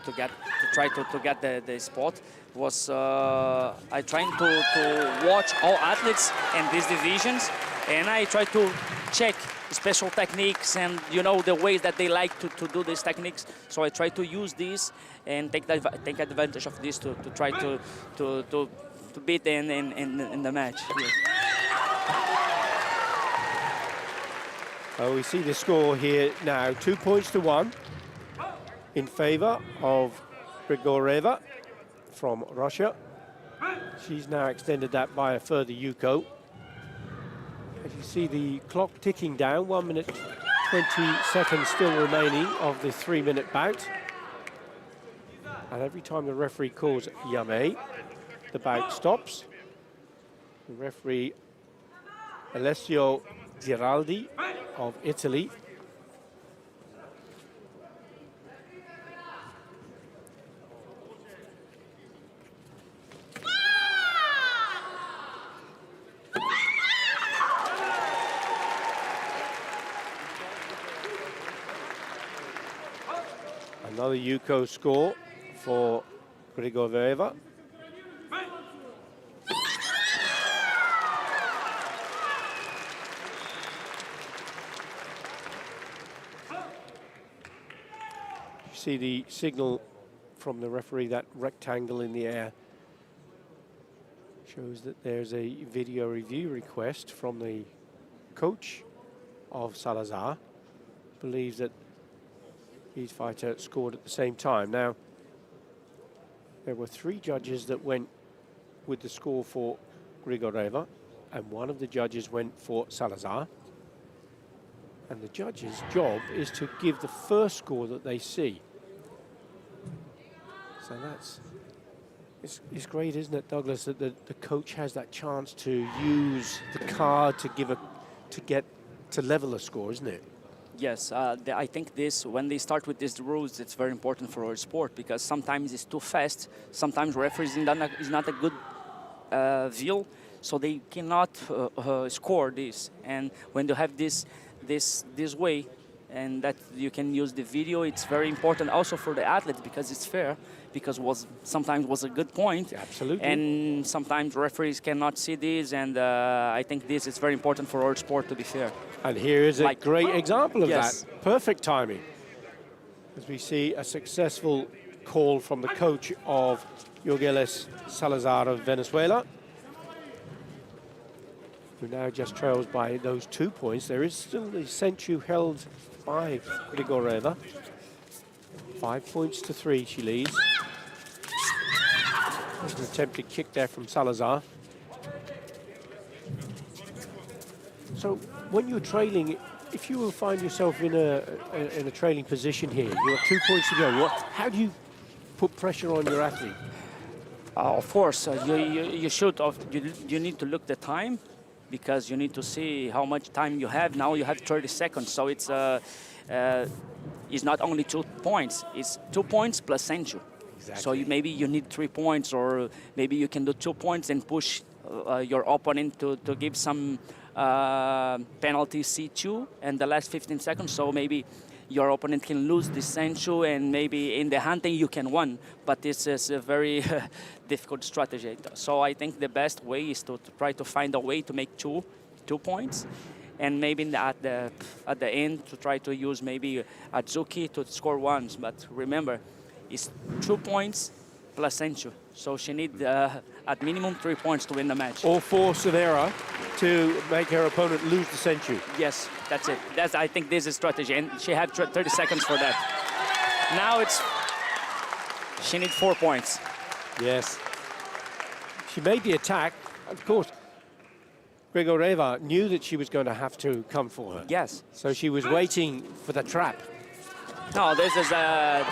try to get the spot, was I trying to watch all athletes in these divisions, and I try to check special techniques and the ways that they like to do these techniques. So I try to use this and take advantage of this to try to beat in the match. Yes. We see the score here now, 2 points to 1 in favor of Grigorieva from Russia. She's now extended that by a further Yuko. As you see the clock ticking down, 1 minute 20 seconds still remaining of the 3-minute bout. And every time the referee calls Yame, the bout stops. The referee Alessio Giraldi of Italy. Another Yuko score for Grigorieva. see the signal from the referee, that rectangle in the air shows that there's a video review request from the coach of Salazar. Believes that each fighter scored at the same time. Now, there were 3 judges that went with the score for Grigoreva, and one of the judges went for Salazar. And the judge's job is to give the first score that they see. So it's great, isn't it, Douglas, that the coach has that chance to use the card to level a score, isn't it? Yes, I think when they start with these rules, it's very important for our sport, because sometimes it's too fast. Sometimes referees is not a good view, so they cannot score this. And when you have this way, and that you can use the video, it's very important also for the athletes, because it's fair, because sometimes was a good point. Absolutely. And sometimes referees cannot see this, and I think this is very important for our sport to be fair. And here is a great example of Yes. that. Perfect timing. As we see a successful call from the coach of Jorgeles Salazar of Venezuela, who now just trails by those 2 points. There is still the Senchu held by Grigoreva. 5 points to 3 she leads. There's an attempted kick there from Salazar. So when you're trailing, if you will find yourself in a trailing position here, you have 2 points to go, how do you put pressure on your athlete? Of course, you need to look the time, because you need to see how much time you have. Now you have 30 seconds, so it's not only 2 points, it's 2 points plus Senchu. Exactly. So maybe you need 3 points, or maybe you can do 2 points and push your opponent to give some penalty C2 and the last 15 seconds, so maybe your opponent can lose the Senchu, and maybe in the hunting you can win, but this is a very difficult strategy. So I think the best way is to try to find a way to make two points, and maybe at the end to try to use maybe Atsuki to score ones. But remember, it's 2 points plus Senchu, so she needs at minimum 3 points to win the match. Or force an error to make her opponent lose the Senchu. Yes, that's it. I think this is strategy, and she had 30 seconds for that. Now she needs 4 points. Yes. She made the attack. Of course, Grigoreva knew that she was going to have to come for her. Yes. So she was waiting for the trap. No, this is a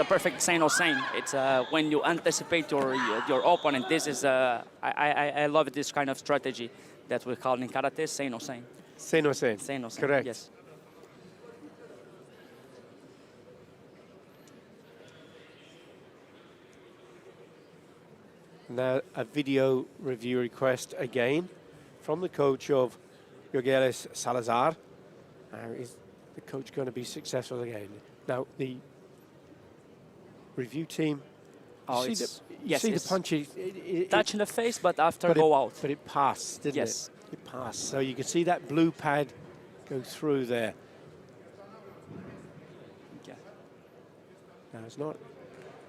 perfect Seino saying. It's when you anticipate your opponent. This is I love this kind of strategy that we call in karate Seino saying. Seino sen. Seino saying. Correct. Yes. Now a video review request again from the coach of Jorgeles Salazar. Is the coach going to be successful again? Now the review team. You see the punches. Touch in the face, but after go out. But it passed, didn't Yes. it? It passed. So you can see that blue pad go through there. Yeah. Now it's not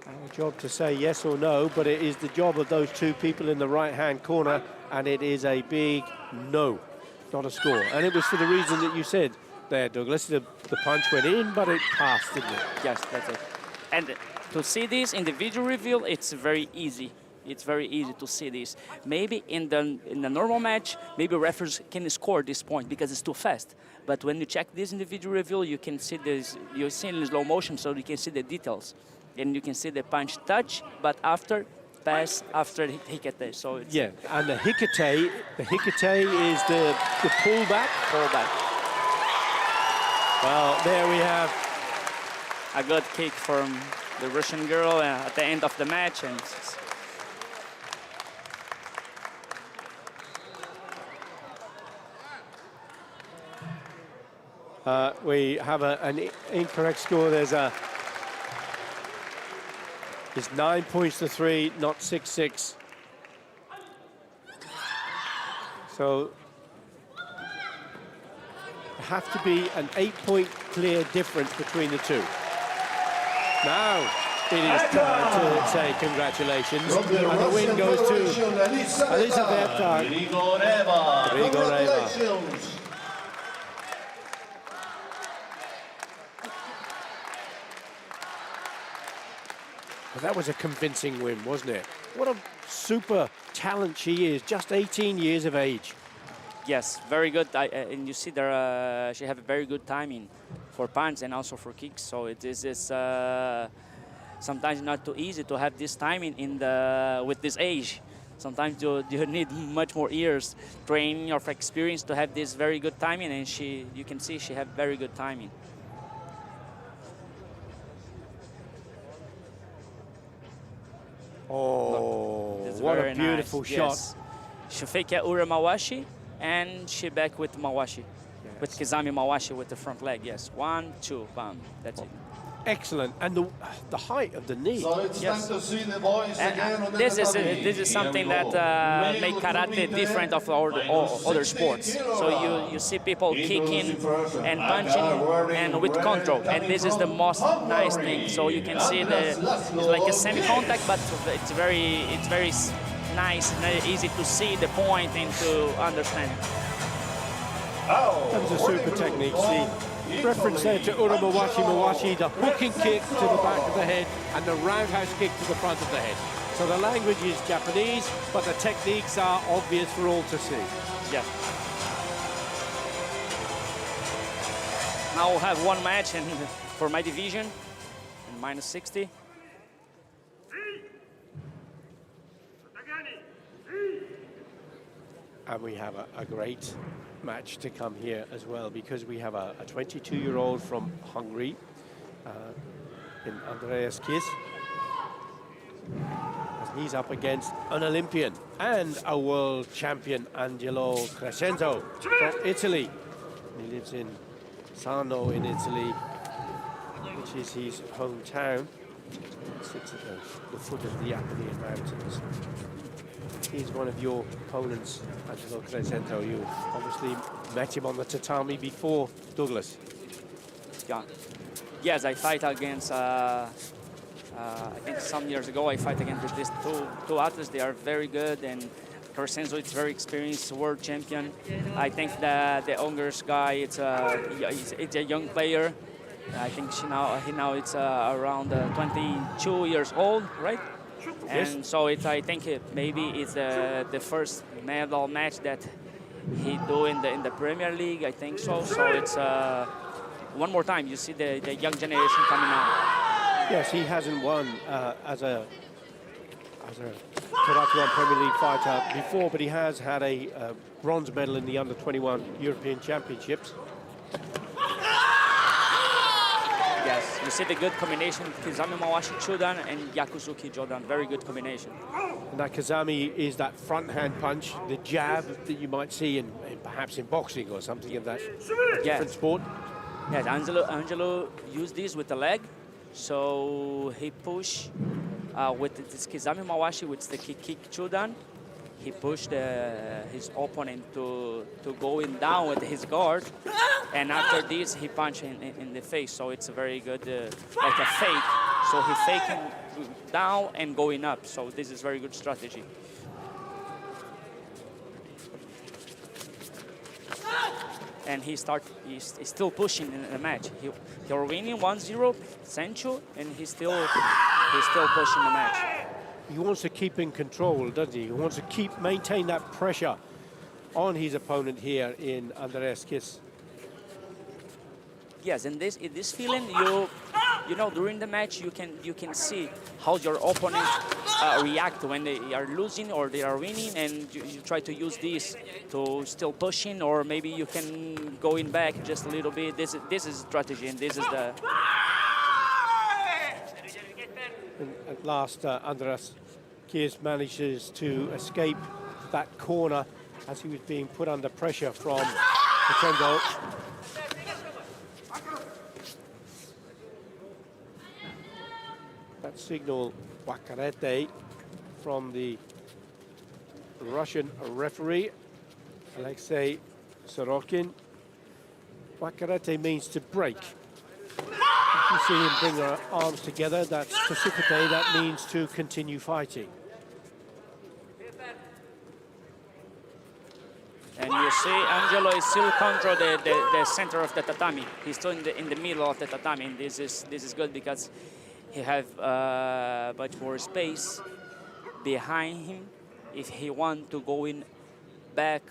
our job to say yes or no, but it is the job of those 2 people in the right-hand corner, and it is a big no, not a score. And it was for the reason that you said there, Douglas. The punch went in, but it passed, didn't it? Yes, that's it. And to see this in the video reveal, it's very easy. It's very easy to see this. Maybe in the normal match, maybe referees can score this point because it's too fast. But when you check this in the video reveal, you can see this. You see in slow motion, so you can see the details, and you can see the punch touch, but after pass, after hikate. So it's and the hikate is the pullback. Well, there we have a good kick from the Russian girl at the end of the match, and we have an incorrect score. It's 9 points to 3, not 6-6. So there have to be an 8-point clear difference between the two. Now it is time to say congratulations. And the win goes to Elisabetta Grigoreva. Grigoreva. Congratulations. Well, that was a convincing win, wasn't it? What a super talent she is, just 18 years of age. Yes, very good. And you see there, she have a very good timing for punch and also for kicks. So it is sometimes not too easy to have this timing with this age. Sometimes you need much more years training or experience to have this very good timing. And you can see she have very good timing. Oh, Look, what a very beautiful nice. shot. Yes. She fake a ura mawashi and she back with mawashi. Yes. With kizami mawashi with the front leg. Yes, 1, 2, bam. That's it. Excellent. And the height of the knee. So it's Yes. time to see the boys again on the This tatami. is something that make karate different of all other sports. So you see people kicking and punching and with control, and this is the most nice thing. So you can see it's like a semi-contact, but it's very nice and very easy to see the point and to understand. That was a super technique. See, reference there to Mawashi, the hooking kick to the back of the head and the roundhouse kick to the front of the head. So the language is Japanese, but the techniques are obvious for all to see. Yeah. Now we'll have one match for my division, in minus 60. And we have a great match to come here as well, because we have a 22-year-old from Hungary, in Andreas Kiss. And he's up against an Olympian and a world champion, Angelo Crescenzo from Italy. He lives in Sarno in Italy, which is his hometown. Sits at the foot of the Apennine Mountains. He's one of your opponents, Angelo Crescenzo. You obviously met him on the tatami before, Douglas. Yeah. Yes, I fight against, I think some years ago, I fight against these two athletes. They are very good, and Crescenzo is very experienced world champion. I think that the Ungar's guy, it's a young player. I think he now it's around 22 years old, right? Yes. And so I think maybe it's the first medal match that he do in the Premier League. I think so. So it's one more time. You see the young generation coming out. Yes, he hasn't won as a Karate1 Premier League fighter before, but he has had a bronze medal in the under-21 European Championships. Yes, you see the good combination, Kizami Mawashi Chudan and Yakuzuki Jodan, very good combination. And that Kazami is that front hand punch, the jab that you might see in perhaps in boxing or something of that different sport. Yes, Angelo used this with the leg, so he push with this Kizami Mawashi with the kick Chudan. He pushed his opponent to going down with his guard, and after this he punched in the face. So it's a very good, like a fake. So he faking down and going up. So this is very good strategy. And he's still pushing in the match. He's winning 1-0, Senchu, and he's still pushing the match. He wants to keep in control, doesn't he? He wants to maintain that pressure on his opponent here in Andreas Kiss. Yes, and this feeling, you know, during the match you can see how your opponent react when they are losing or they are winning, and you try to use this to still pushing, or maybe you can go in back just a little bit. This is strategy, and this is the. And at last, Andreas Kiss manages to escape that corner as he was being put under pressure from Crescenzo. That signal, Wakarete, from the Russian referee, Alexei Sorokin. Wakarete means to break. You see him bring her arms together. That's precipitate. That means to continue fighting. And you see Angelo is still control the center of the tatami. He's still in the middle of the tatami, and this is good because he have much more space behind him if he want to go in back,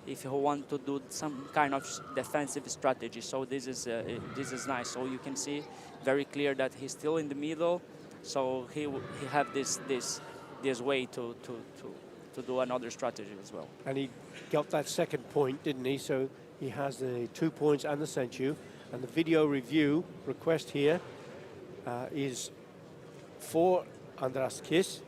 if he want to do some kind of defensive strategy. So this is nice. So you can see very clear that he's still in the middle. So he have this way to do another strategy as well. And he got that second point, didn't he? So he has the 2 points and the senchu. And the video review request here is for Andras Kiss.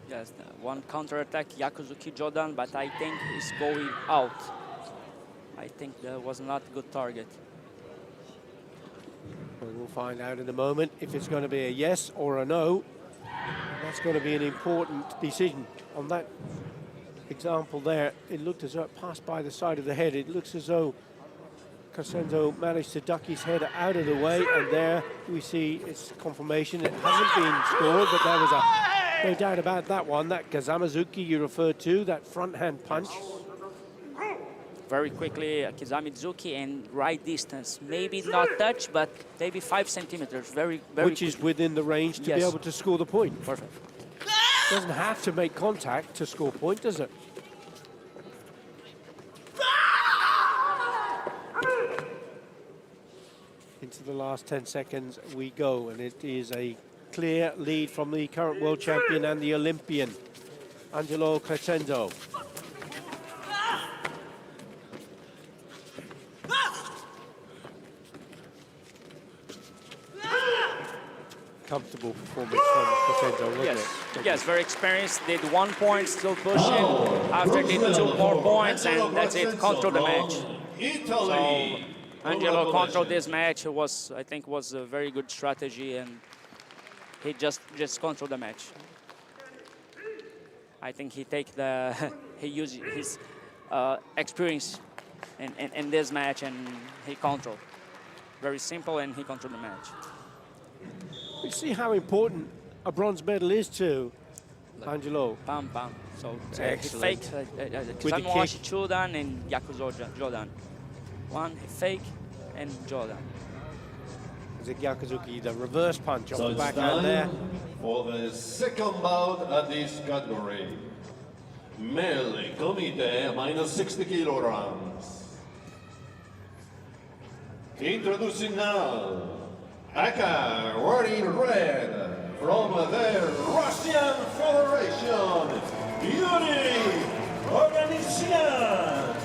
Yes, one counter-attack, Yakuzuki Jodan, but I think he's going out. I think that was not a good target. Well, we'll find out in a moment if it's going to be a yes or a no. And that's going to be an important decision. On that example there, it looked as though it passed by the side of the head. It looks as though Crescenzo managed to duck his head out of the way, and there we see its confirmation. It hasn't been scored, but there was no doubt about that one. That Kazamazuki you referred to, that front hand punch. Very quickly, Kizamizuki and right distance. Maybe not touch, but maybe 5 centimeters. Very Which is within the range to be able to score the point. Perfect. Doesn't have to make contact to score point, does it? Into the last 10 seconds we go, and it is a clear lead from the current world champion and the Olympian, Angelo Crescenzo. Comfortable performance from Crescenzo, wasn't it? Yes, very experienced. Did 1 point, still pushing. After did 2 more points, and that's it. Control the match. So Angelo controlled this match. It was, I think, was a very good strategy, and he just controlled the match. I think he he used his experience in this match, and he controlled. Very simple, and he controlled the match. You see how important a bronze medal is to Angelo. Pam pam. So excellent. he faked Kizamiwashi Chudan and Yakuzo Jodan. One he fake and Jodan. Is it Yakuzuki, the reverse punch off So the it's backhand there? time for the second bout at this category. Male Comité minus 60 kilograms. Introducing now, Aka wearing red from the Russian Federation, Yuri Organisian.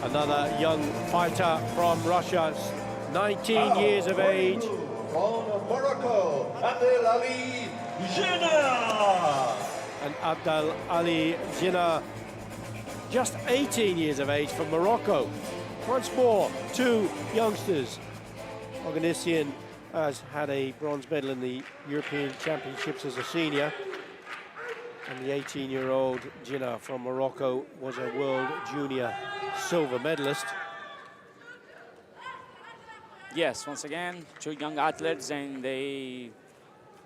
Another young fighter from Russia, 19 years of age. From Morocco, Abdel Ali Jinnah. And Abdel Ali Jinnah, just 18 years of age from Morocco. Once more, 2 youngsters. Organisian has had a bronze medal in the European Championships as a senior. And the 18-year-old Jinnah from Morocco was a World Junior silver medalist. Yes, once again, 2 young athletes, and they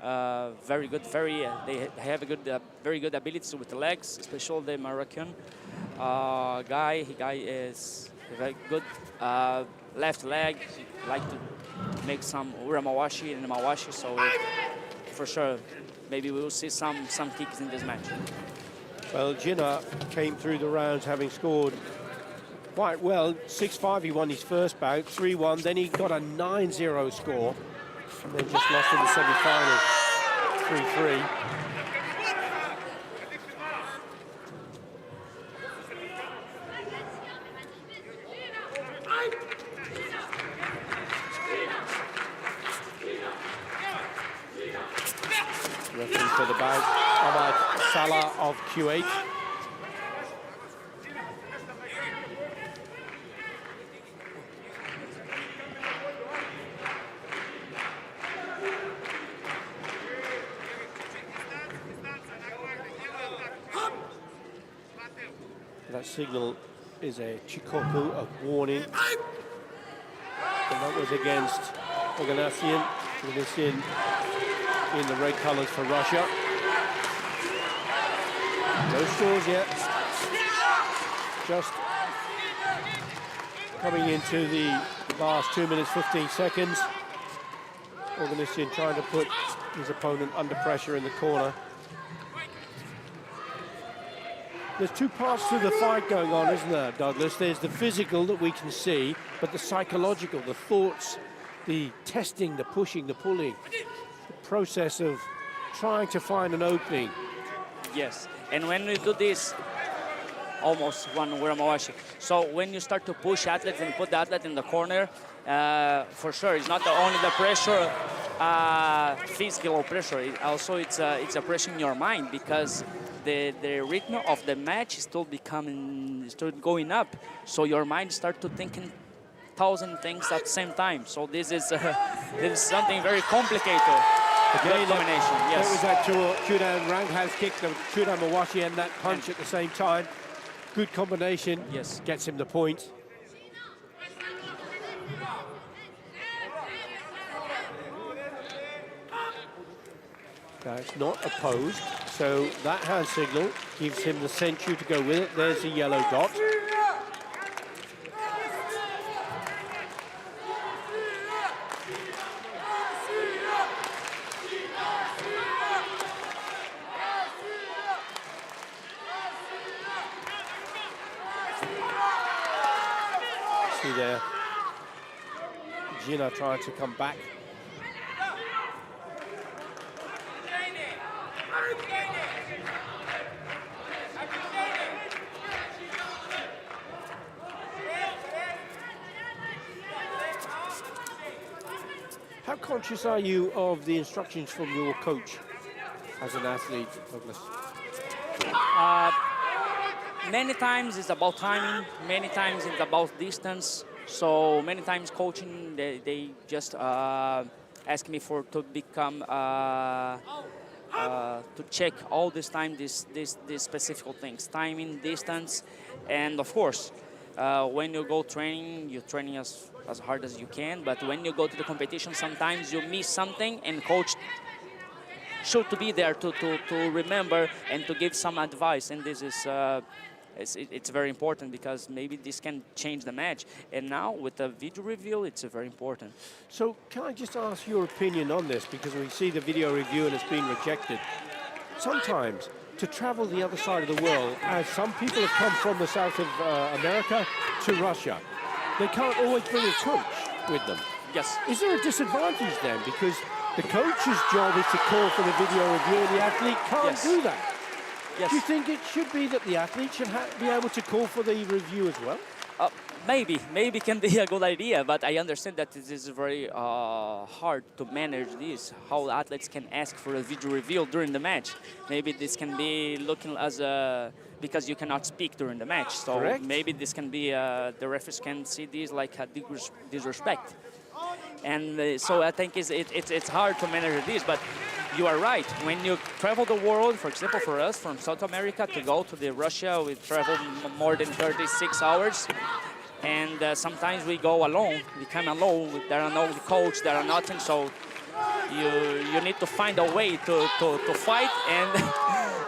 very good. They have a good, very good abilities with the legs, especially the Moroccan guy. He is very good left leg. Like to make some uramawashi and mawashi. So for sure, maybe we will see some kicks in this match. Well, Jinnah came through the rounds having scored quite well. 6-5, he won his first bout, 3-1, then he got a 9-0 score, and then just lost in the semi-final, 3-3. Referee for the bout, Ahmad Salah of Kuwait. That signal is a chikoku, a warning. And that was against Oganessian in the red colors for Russia. No scores yet. Just coming into the last 2 minutes, 15 seconds. Oganessian trying to put his opponent under pressure in the corner. There's two parts to the fight going on, isn't there, Douglas? There's the physical that we can see, but the psychological, the thoughts, the testing, the pushing, the pulling, the process of trying to find an opening. Yes, and when we do this, almost one Wiramawashi. So when you start to push athletes and put the athlete in the corner, for sure, it's not only the pressure, physical pressure. It's a pressure in your mind, because the rhythm of the match is still going up. So your mind starts to thinking 1,000 things at the same time. So this is something very complicated. Again, combination. Yes. There was that Chudan roundhouse kick, the Chudan Mawashi, and that punch at the same time. Good combination. Yes. Gets him the point. That's not opposed, so that hand signal gives him the century to go with it. There's the yellow dot. See there, Gina trying to come back. How conscious are you of the instructions from your coach as an athlete, Douglas? Many times it's about timing, many times it's about distance. So many times coaching, they just ask me to become, to check all this time, these specific things, timing, distance, and of course, when you go training, you're training as hard as you can, but when you go to the competition, sometimes you miss something, and coach should to be there to remember and to give some advice, and this is it's very important, because maybe this can change the match. And now with the video review, it's very important. So can I just ask your opinion on this, because we see the video review and it's been rejected. Sometimes to travel the other side of the world, as some people have come from the south of America to Russia, they can't always bring a coach with them. Yes. Is there a disadvantage then? Because the coach's job is to call for the video review and the athlete can't do that. Yes. Do you think it should be that the athlete should be able to call for the review as well? Maybe can be a good idea, but I understand that it is very hard to manage this, how athletes can ask for a video review during the match. Maybe this can be looking as because you cannot speak during the match. So Correct. maybe this can be, the referees can see this like a disrespect. And so I think it's hard to manage this, but you are right. When you travel the world, for example, for us from South America to go to Russia, we travel more than 36 hours. And sometimes we go alone, we come alone, there are no coach, there are nothing, so you need to find a way to fight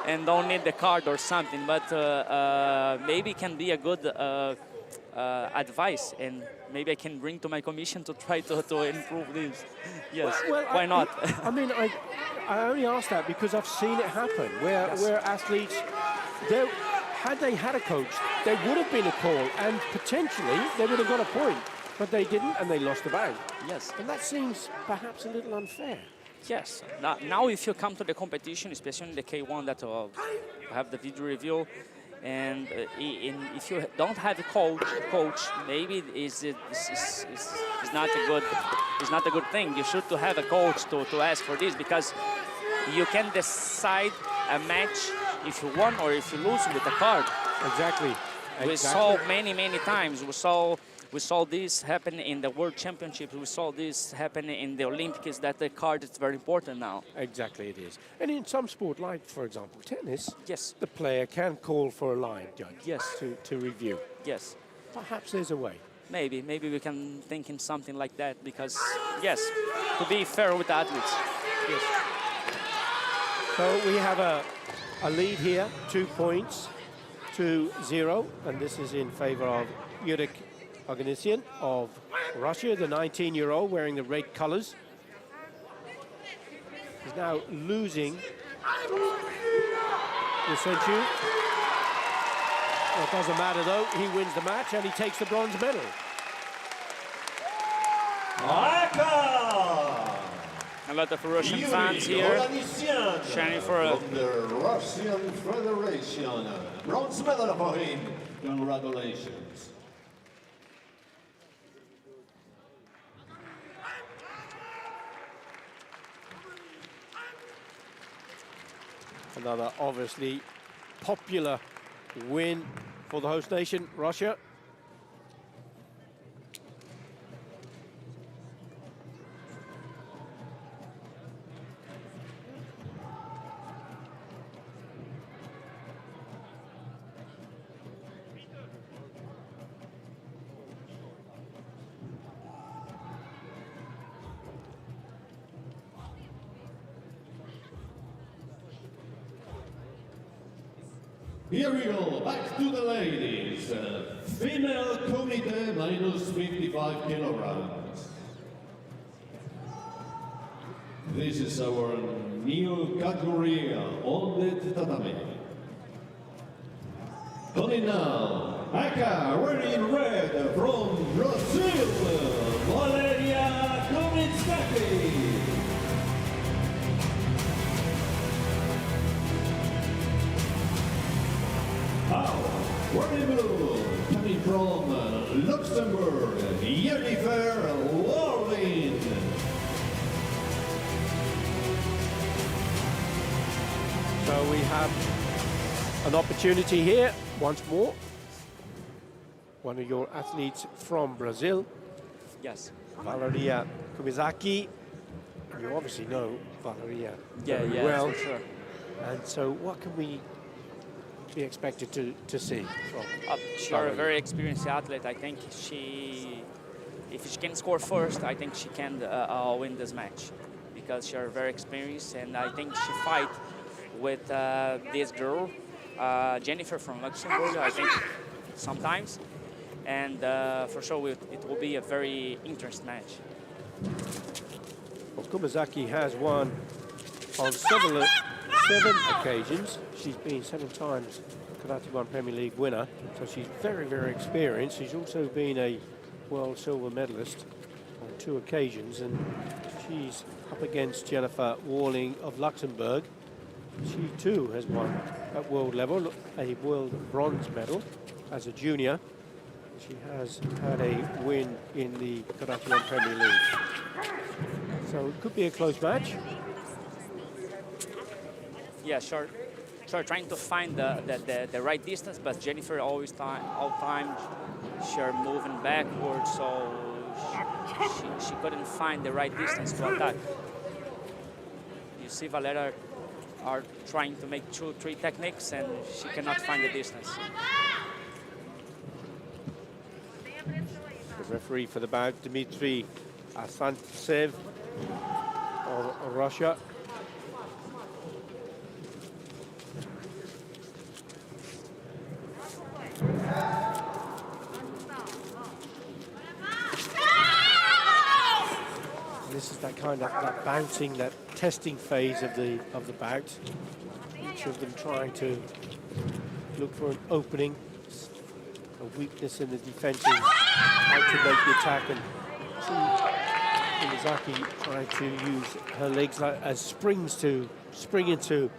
and don't need the card or something, but maybe it can be a good advice, and maybe I can bring to my commission to try to improve this. Yes, well, why not? I mean, I only ask that because I've seen it happen, where athletes, had they had a coach, there would have been a call, and potentially they would have got a point, but they didn't, and they lost the bout. Yes. And that seems perhaps a little unfair. Yes. Now if you come to the competition, especially in the K1 that have the video review, and if you don't have a coach, maybe it's not a good thing. You should to have a coach to ask for this, because you can decide a match if you won or if you lose with a card. Exactly. We saw many times. We saw this happen in the World Championships. We saw this happen in the Olympics, that the card is very important now. Exactly, it is. And in some sport, like, for example, tennis, Yes. the player can call for a line judge Yes. to review. Yes. Perhaps there's a way. Maybe we can think in something like that because, yes, to be fair with the athletes. Yes. So we have a lead here, 2 points to 0, and this is in favor of Yurik Oganessian of Russia, the 19-year-old wearing the red colors. He's now losing the Senchu. It doesn't matter though, he wins the match and he takes the bronze medal. A lot of Russian fans here cheering for from the Russian Federation. Bronze medal for him. Congratulations. Another obviously popular win for the host nation, Russia. Here we go, back to the ladies. Female committee minus 55 kilograms. This is our new category on the tatami. Coming now, Aka wearing red from Brazil, Valeria Komitskaki. Wearing blue, coming from Luxembourg, Jennifer Warling. So we have an opportunity here once more. One of your athletes from Brazil, yes. Valeria Kumizaki. You obviously know Valeria very well. For sure. And so what can we be expected to see from She's a very experienced athlete. I think if she can score first, I think she can win this match because she's very experienced, and I think she fight with this girl, Jennifer from Luxembourg. I think sometimes, and for sure it will be a very interesting match. Well, Kumizaki has won on 7 occasions. She's been 7 times Karate1 Premier League winner, so she's very, very experienced. She's also been a world silver medalist on 2 occasions, and she's up against Jennifer Warling of Luxembourg. She too has won at world level a world bronze medal as a junior. She has had a win in the Karate1 Premier League. So it could be a close match. Yeah, sure. Trying to find the right distance, but Jennifer all time she's moving backwards, so she couldn't find the right distance to attack. You see Valeria are trying to make 2-3 techniques, and she cannot find the distance. The referee for the bout, Dmitry Asantsev of Russia. This is that kind of that bouncing, that testing phase of the bout. Each of them trying to look for an opening, a weakness in the defensive, how to make the attack, and Kumizaki trying to use her legs as springs to spring into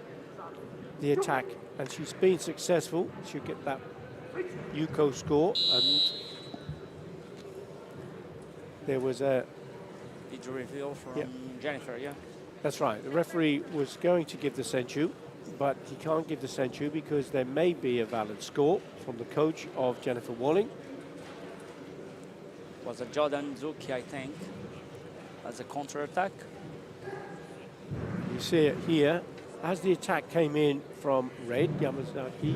the attack, and she's been successful. She'll get that Yuko score, and there was a reveal from Jennifer, yeah. That's right. The referee was going to give the senchu, but he can't give the senchu because there may be a valid score from the coach of Jennifer Warling. Was a Jordan Zuki, I think, as a counter-attack. You see it here. As the attack came in from red, Kumizaki,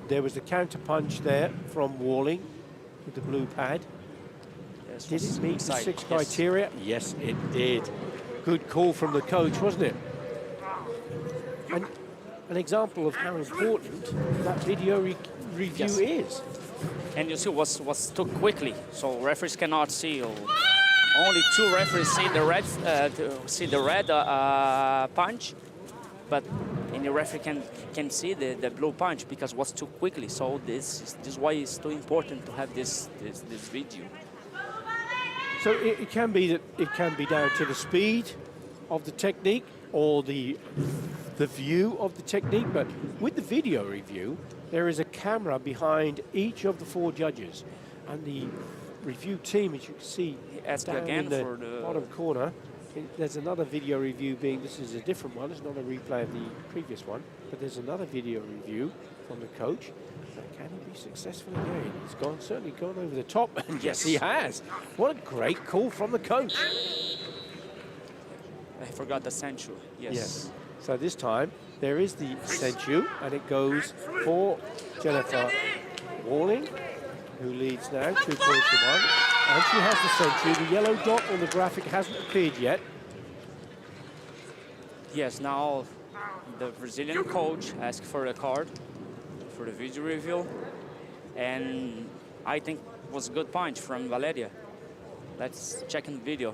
there was the counter punch there from Warling, with the blue pad. Yes, Did it was meet the inside. 6 Yes. criteria? Yes, it did. Good call from the coach, wasn't it? And an example of how important that video review Yes. is. And you see was too quickly, so referees cannot see. Only 2 referees see the red punch, but any referee can see the blue punch because it was too quickly. So this is why it's too important to have this video. So it can be that it can be down to the speed of the technique or the view of the technique, but with the video review, there is a camera behind each of the 4 judges, and the review team, as you can see, Ask down again in the for the bottom corner. There's another video review being. This is a different one. It's not a replay of the previous one, but there's another video review from the coach. Can he be successful again? He's certainly gone over the top, and yes, he has. What a great call from the coach. I forgot the sensu. Yes. Yes. So this time there is the sensu, and it goes for Jennifer Walling, who leads now 2 points to 1. And she has the sensu. The yellow dot on the graphic hasn't appeared yet. Yes. Now the Brazilian coach asked for a card for the video review, and I think it was a good punch from Valeria. Let's check in the video.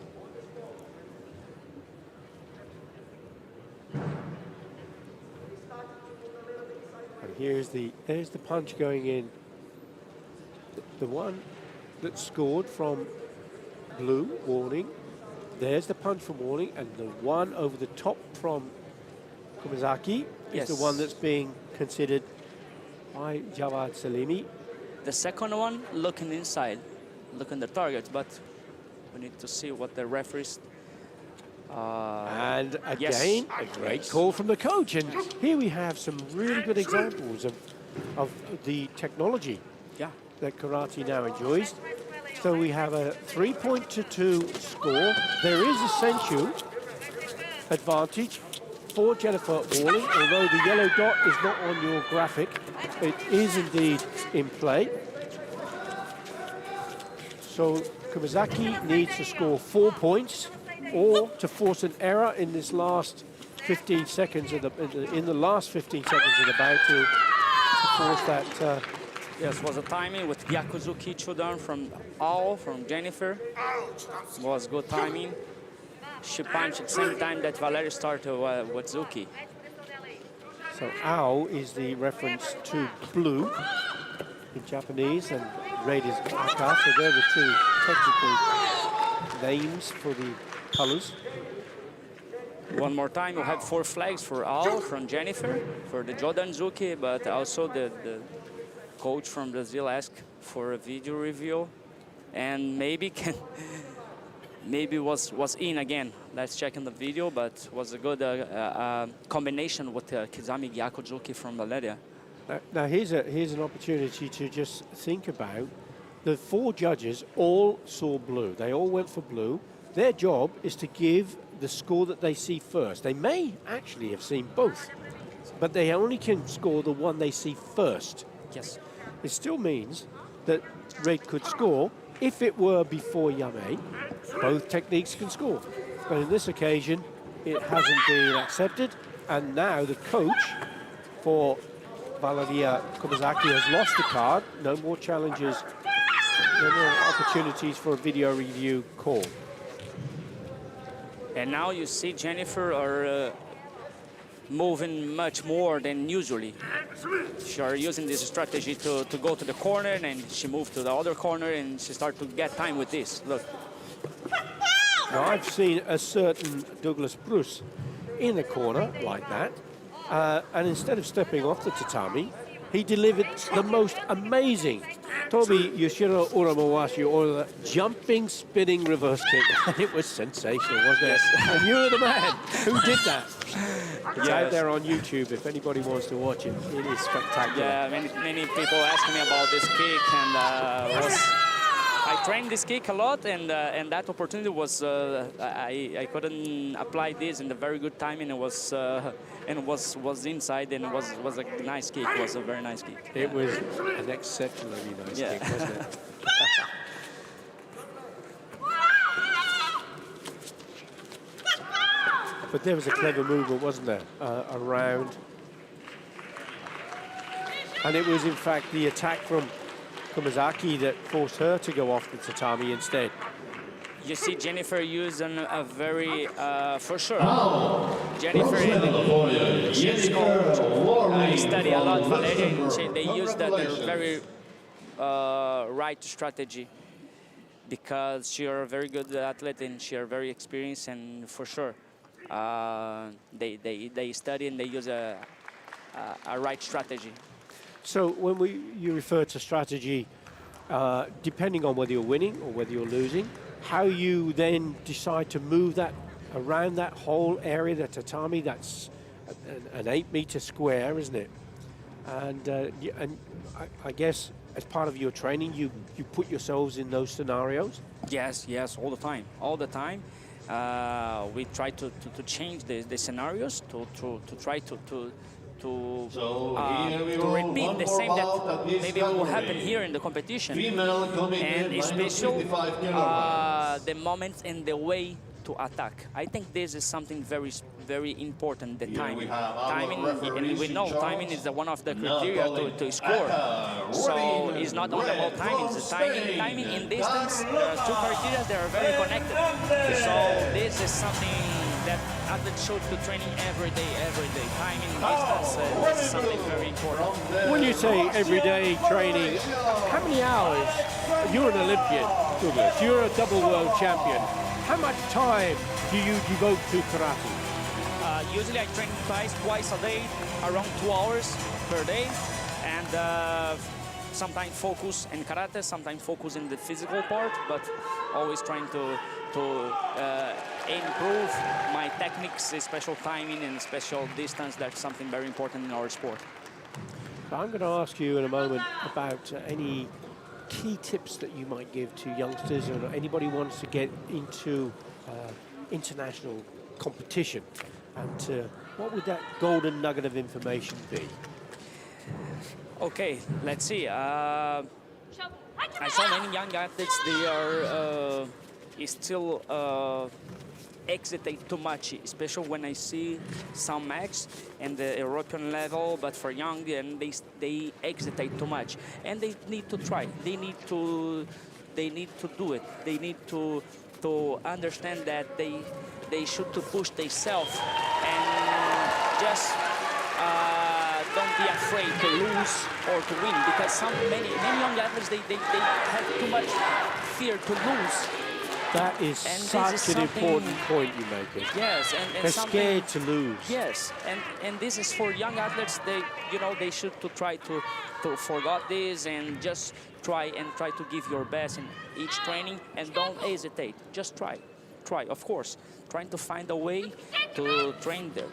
And there's the punch going in. The one that scored from blue, Warning. There's the punch from Warning, and the one over the top from Kumazaki is the one that's being considered by Jawad Salimi. The second one looking inside, looking the target, but we need to see what the referees. And again, yes. a great call from the coach. And here we have some really good examples of the technology that karate now enjoys. So we have a 3-2 score. There is a sensu advantage for Jennifer Walling, although the yellow dot is not on your graphic. It is indeed in play. So Kumazaki needs to score 4 points or to force an error in this last 15 seconds of in the last 15 seconds of the bout to force that. Yes, was a timing with Gyakuzuki Chudan from Jennifer. Was good timing. She punched at the same time that Valeria started with Zuki. So Ao is the reference to blue in Japanese, and red is Aka, so they're the 2 technical names for the colors. One more time, we'll have 4 flags for Al from Jennifer, for the Jodan Zuki, but also the coach from Brazil asked for a video review, and maybe was in again. Let's check in the video, but was a good combination with Kizami Gyakuzuki from Valeria. Now here's an opportunity to just think about the 4 judges all saw blue. They all went for blue. Their job is to give the score that they see first. They may actually have seen both, but they only can score the one they see first. Yes. It still means that red could score. If it were before Yame, both techniques can score. But in this occasion, it hasn't been accepted. And now the coach for Valeria Kumazaki has lost the card. No more challenges, no more opportunities for a video review call. And now you see Jennifer are moving much more than usually. She are using this strategy to go to the corner, and she moved to the other corner, and she started to get time with this. Look. Now I've seen a certain Douglas Bruce in the corner like that, and instead of stepping off the tatami, he delivered the most amazing Tobi Yoshiro Uramawashi, or the jumping, spinning reverse kick. And it was sensational, wasn't it? And you were the man who did that. It's out there on YouTube if anybody wants to watch it. It is spectacular. Yeah, many people ask me about this kick, and I trained this kick a lot, and that opportunity was I couldn't apply this in a very good time, and it was inside, and it was a nice kick. It was a very nice kick. It was an exceptionally nice kick, wasn't it? But there was a clever movement, wasn't there, around. And it was, in fact, the attack from Kumazaki that forced her to go off the tatami instead. You see Jennifer using a very, for sure, Jennifer and she's called, I study a lot Valeria, and they use that very right strategy because she's a very good athlete and she's very experienced, and for sure, they study and they use a right strategy. So when you refer to strategy, depending on whether you're winning or whether you're losing, how you then decide to move that around that whole area, the tatami, that's an 8-meter square, isn't it? And I guess as part of your training, you put yourselves in those scenarios? Yes, all the time, we try to change the scenarios, to try to repeat the same that maybe will happen here in the competition, and especially the moments and the way to attack. I think this is something very important, the timing. And we know timing is one of the criteria to score. So it's not only about timing, it's the timing and distance. There are two criteria that are very connected. So this is something that athletes should be training every day. Timing, distance, is something very important. When you say everyday training, how many hours? You're an Olympian, Douglas. You're a double world champion. How much time do you devote to karate? Usually I train twice a day, around 2 hours per day, and sometimes focus in karate, sometimes focus in the physical part, but always trying to improve my techniques, special timing and special distance. That's something very important in our sport. I'm going to ask you in a moment about any key tips that you might give to youngsters or anybody who wants to get into international competition, and what would that golden nugget of information be? Okay, let's see. I saw many young athletes, they are still hesitate too much, especially when I see some matches in the European level, but for young, and they hesitate too much, and they need to try. They need to do it. They need to understand that they should to push themselves and just don't be afraid to lose or to win, because many young athletes they have too much fear to lose. That is such an important point you make. Yes, and they're scared to lose. Yes, and this is for young athletes. They should to try to forget this and just try to give your best in each training and don't hesitate. Just try, of course, trying to find a way to train the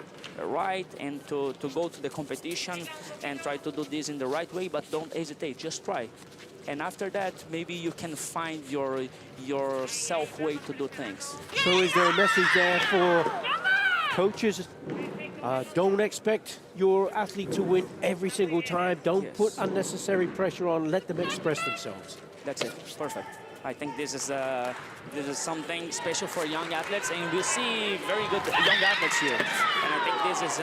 right and to go to the competition and try to do this in the right way, but don't hesitate. Just try. And after that, maybe you can find your self way to do things. So is there a message there for coaches? Don't expect your athlete to win every single time. Don't put unnecessary pressure on. Let them express themselves. That's it. Perfect. I think this is something special for young athletes, and we see very good young athletes here. And I think this is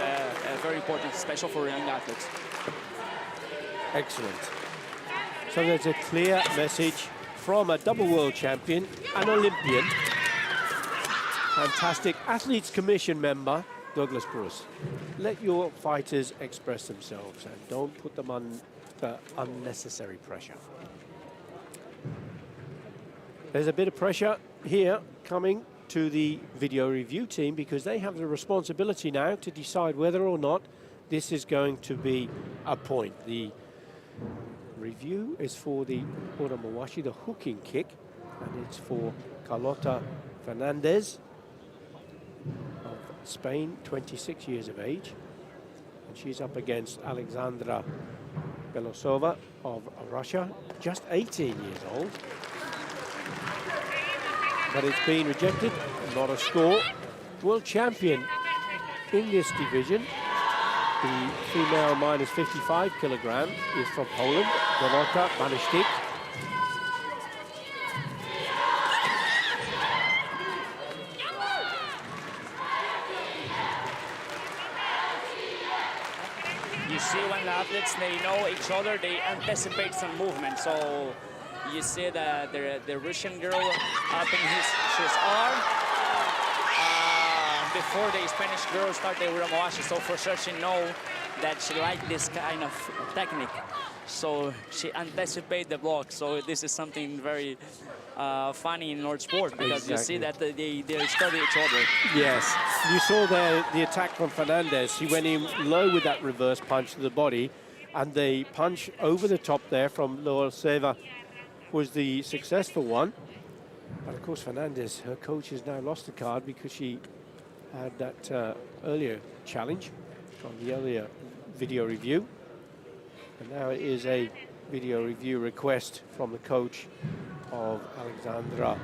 very important, special for young athletes. Excellent. So there's a clear message from a double world champion, an Olympian, fantastic Athletes Commission member, Douglas Bruce. Let your fighters express themselves and don't put them under unnecessary pressure. There's a bit of pressure here coming to the video review team because they have the responsibility now to decide whether or not this is going to be a point. The review is for the Uramawashi, the hooking kick, and it's for Carlota Fernandez of Spain, 26 years of age. And she's up against Alexandra Belosova of Russia, just 18 years old. But it's been rejected, not a score. World champion in this division, the female minus 55 kilogram, is from Poland, Dorota Banasztyk. you see when the athletes, they know each other, they anticipate some movement. So you see the Russian girl up in his arm before the Spanish girl started with Ramawashi. So for sure she know that she liked this kind of technique. So she anticipates the block. So this is something very funny in our sport, because you see that they study each other. Yes, you saw there the attack from Fernandez. He went in low with that reverse punch to the body, and the punch over the top there from Lorseva was the successful one. But of course, Fernandez, her coach, has now lost the card because she had that earlier challenge from the earlier video review. And now it is a video review request from the coach of Alexandra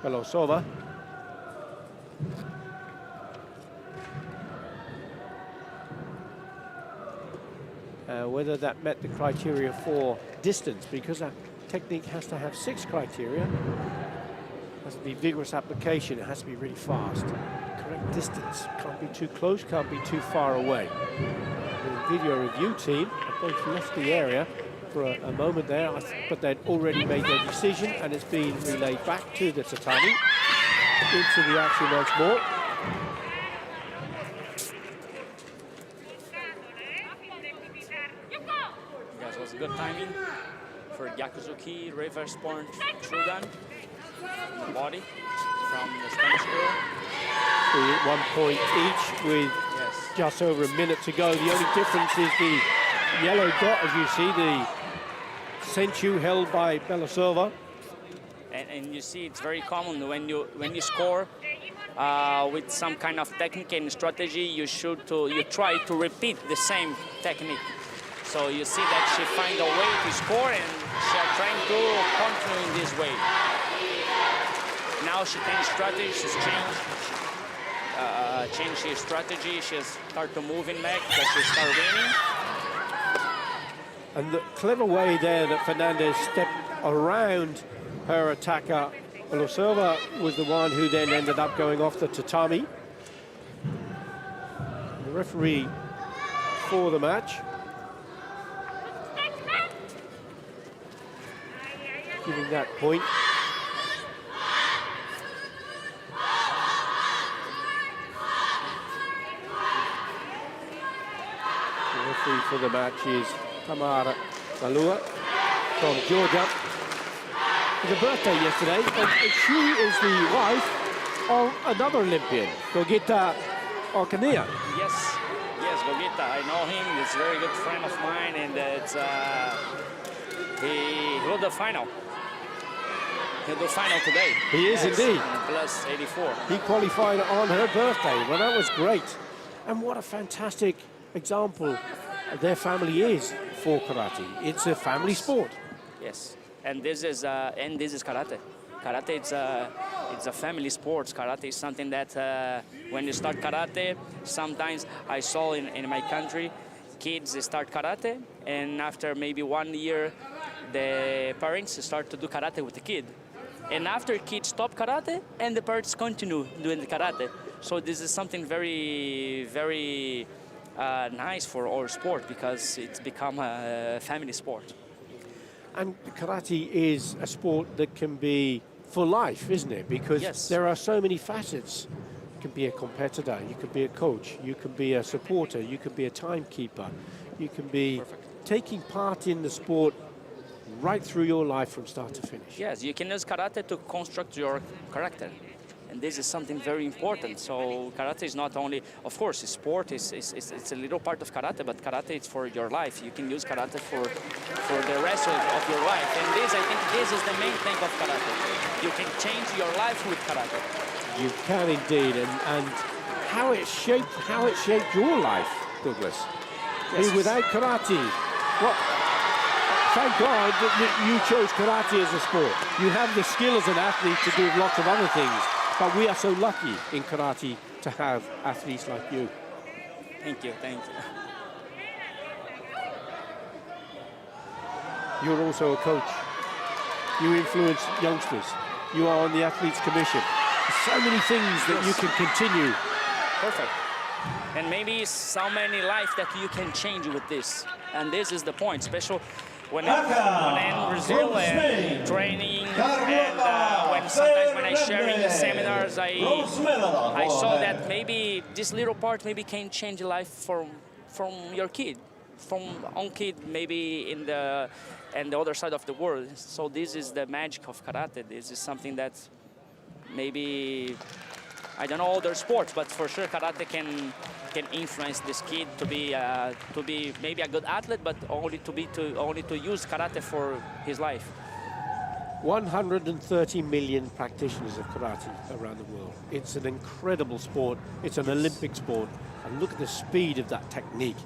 Belosova. Whether that met the criteria for distance, because that technique has to have 6 criteria. It has to be vigorous application, it has to be really fast. Correct distance, can't be too close, can't be too far away. The video review team have both left the area for a moment there, but they'd already made their decision, and it's been relayed back to the tatami, into the action once more. That was good timing for Yakuzuki, reverse punch, Trudan, the body from the Spanish girl. 1 point each with just over a minute to go. The only difference is the yellow dot, as you see, the Senchu held by Belosova. And you see, it's very common when you score with some kind of technique and strategy, you try to repeat the same technique. So you see that she finds a way to score, and she's trying to continue in this way. Now she changed strategy, she's changed her strategy, she's started to move in back because she started winning. And the clever way there that Fernandez stepped around her attacker, Belosova, was the one who then ended up going off the tatami. The referee for the match, giving that point. The referee for the match is Tamara Salua from Georgia. It was a birthday yesterday, and she is the wife of another Olympian, Gogita Okania. Yes, Gogita, I know him. He's a very good friend of mine, and he will the final. He'll do final today. He is indeed. Plus 84. He qualified on her birthday. Well, that was great. And what a fantastic example their family is for karate. It's a family sport. Yes, and this is karate. Karate, it's a family sport. Karate is something that when you start karate, sometimes I saw in my country, kids start karate, and after maybe 1 year, the parents start to do karate with the kid. And after kids stop karate, and the parents continue doing the karate. So this is something very, very nice for our sport, because it's become a family sport. And karate is a sport that can be for life, isn't it? Because there are so many facets. You can be a competitor, you can be a coach, you can be a supporter, you can be a timekeeper, you can be taking part in the sport right through your life from start to finish. Yes, you can use karate to construct your character. And this is something very important. So karate is not only, of course, sport is it's a little part of karate, but karate is for your life. You can use karate for the rest of your life. And this, I think, this is the main thing of karate. You can change your life with karate. You can indeed, and how it shaped your life, Douglas. I mean, without karate, thank God that you chose karate as a sport. You have the skill as an athlete to do lots of other things. But we are so lucky in karate to have athletes like you. Thank you, thank you. You're also a coach. You influence youngsters. You are on the Athletes Commission. There's so many things that you can continue. Perfect. And maybe so many lives that you can change with this. And this is the point, especially when I'm in Brazil and training, and when I sharing in seminars, I saw that maybe this little part maybe can change life from your kid, from own kid maybe in the other side of the world. So this is the magic of karate. This is something that maybe I don't know other sports, but for sure karate can influence this kid to be maybe a good athlete, but only to use karate for his life. 130 million practitioners of karate around the world. It's an incredible sport. It's an Olympic sport. And look at the speed of that technique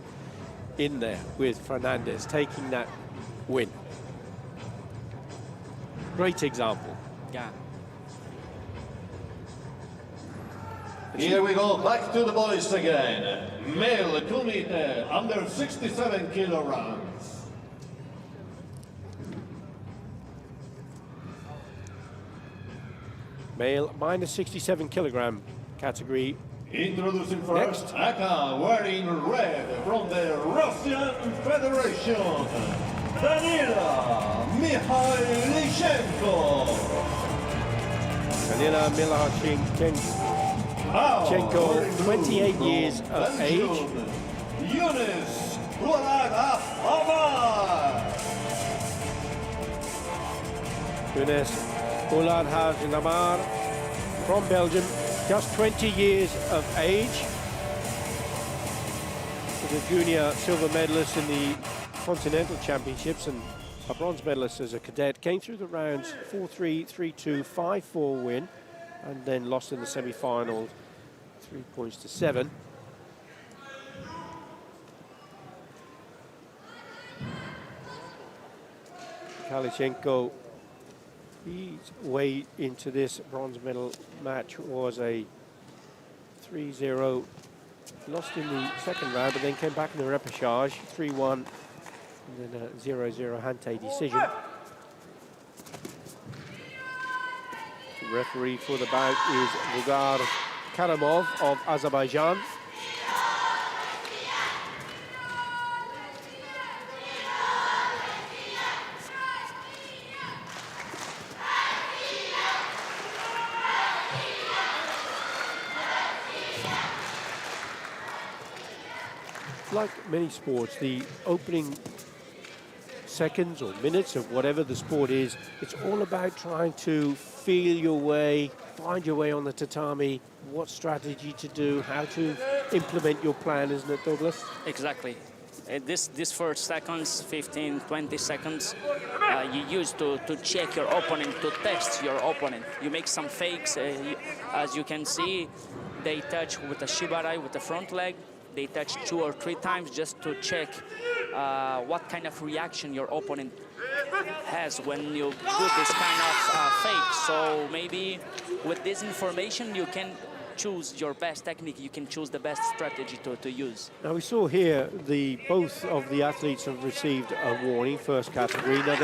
in there with Fernandez taking that win. Great example. Yeah. Here we go, back to the boys again. Male kumite, under 67 kilograms. Male minus 67 kilogram category. Introducing first, Aka, wearing red from the Russian Federation, Danila Mikhailichenko. Danila Mikhailichenko, 28 years of age. Yunus Amar. Yunus Amar from Belgium, just 20 years of age. Was a junior silver medalist in the Continental Championships and a bronze medalist as a cadet. Came through the rounds 4-3, 3-2, 5-4 win, and then lost in the semi-final 3 points to 7. Kalichenko, his way into this bronze medal match was a 3-0. Lost in the second round, but then came back in the repechage, 3-1, and then a 0-0 Hante decision. The referee for the bout is Vugar Karamov of Azerbaijan. Like many sports, the opening seconds or minutes of whatever the sport is, it's all about trying to feel your way, find your way on the tatami, what strategy to do, how to implement your plan, isn't it, Douglas? Exactly. This first seconds, 15, 20 seconds, you use to check your opponent, to test your opponent. You make some fakes. As you can see, they touch with the shibarai, with the front leg. They touch 2 or 3 times just to check what kind of reaction your opponent has when you do this kind of fake. So maybe with this information, you can choose your best technique. You can choose the best strategy to use. Now we saw here both of the athletes have received a warning, first category. Now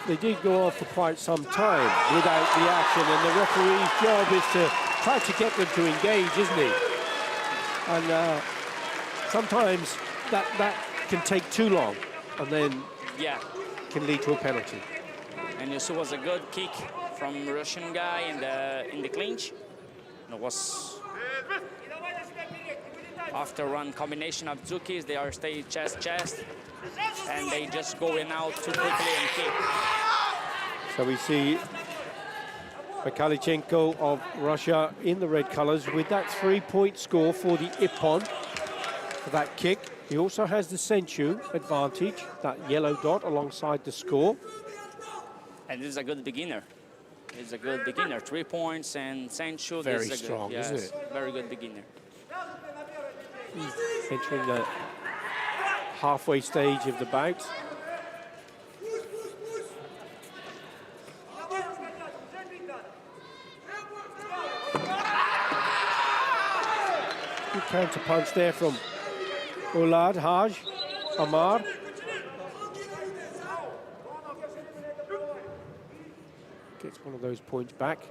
they did go off for quite some time without the action, and the referee's job is to try to get them to engage, isn't he? And sometimes that can take too long, and then can lead to a penalty. And you saw it was a good kick from Russian guy in the clinch. And it was after one combination of Zukis, they are stay chest, and they just going out too quickly and kick. So we see Mikhailichenko of Russia in the red colors with that 3-point score for the Ippon for that kick. He also has the Senchu advantage, that yellow dot alongside the score. And this is a good beginner. He's a good beginner. 3 points and Senchu. Very strong, isn't it? Very good beginner. Entering the halfway stage of the bout. Good counter punch there from Olad Haj Amar. Gets one of those points back.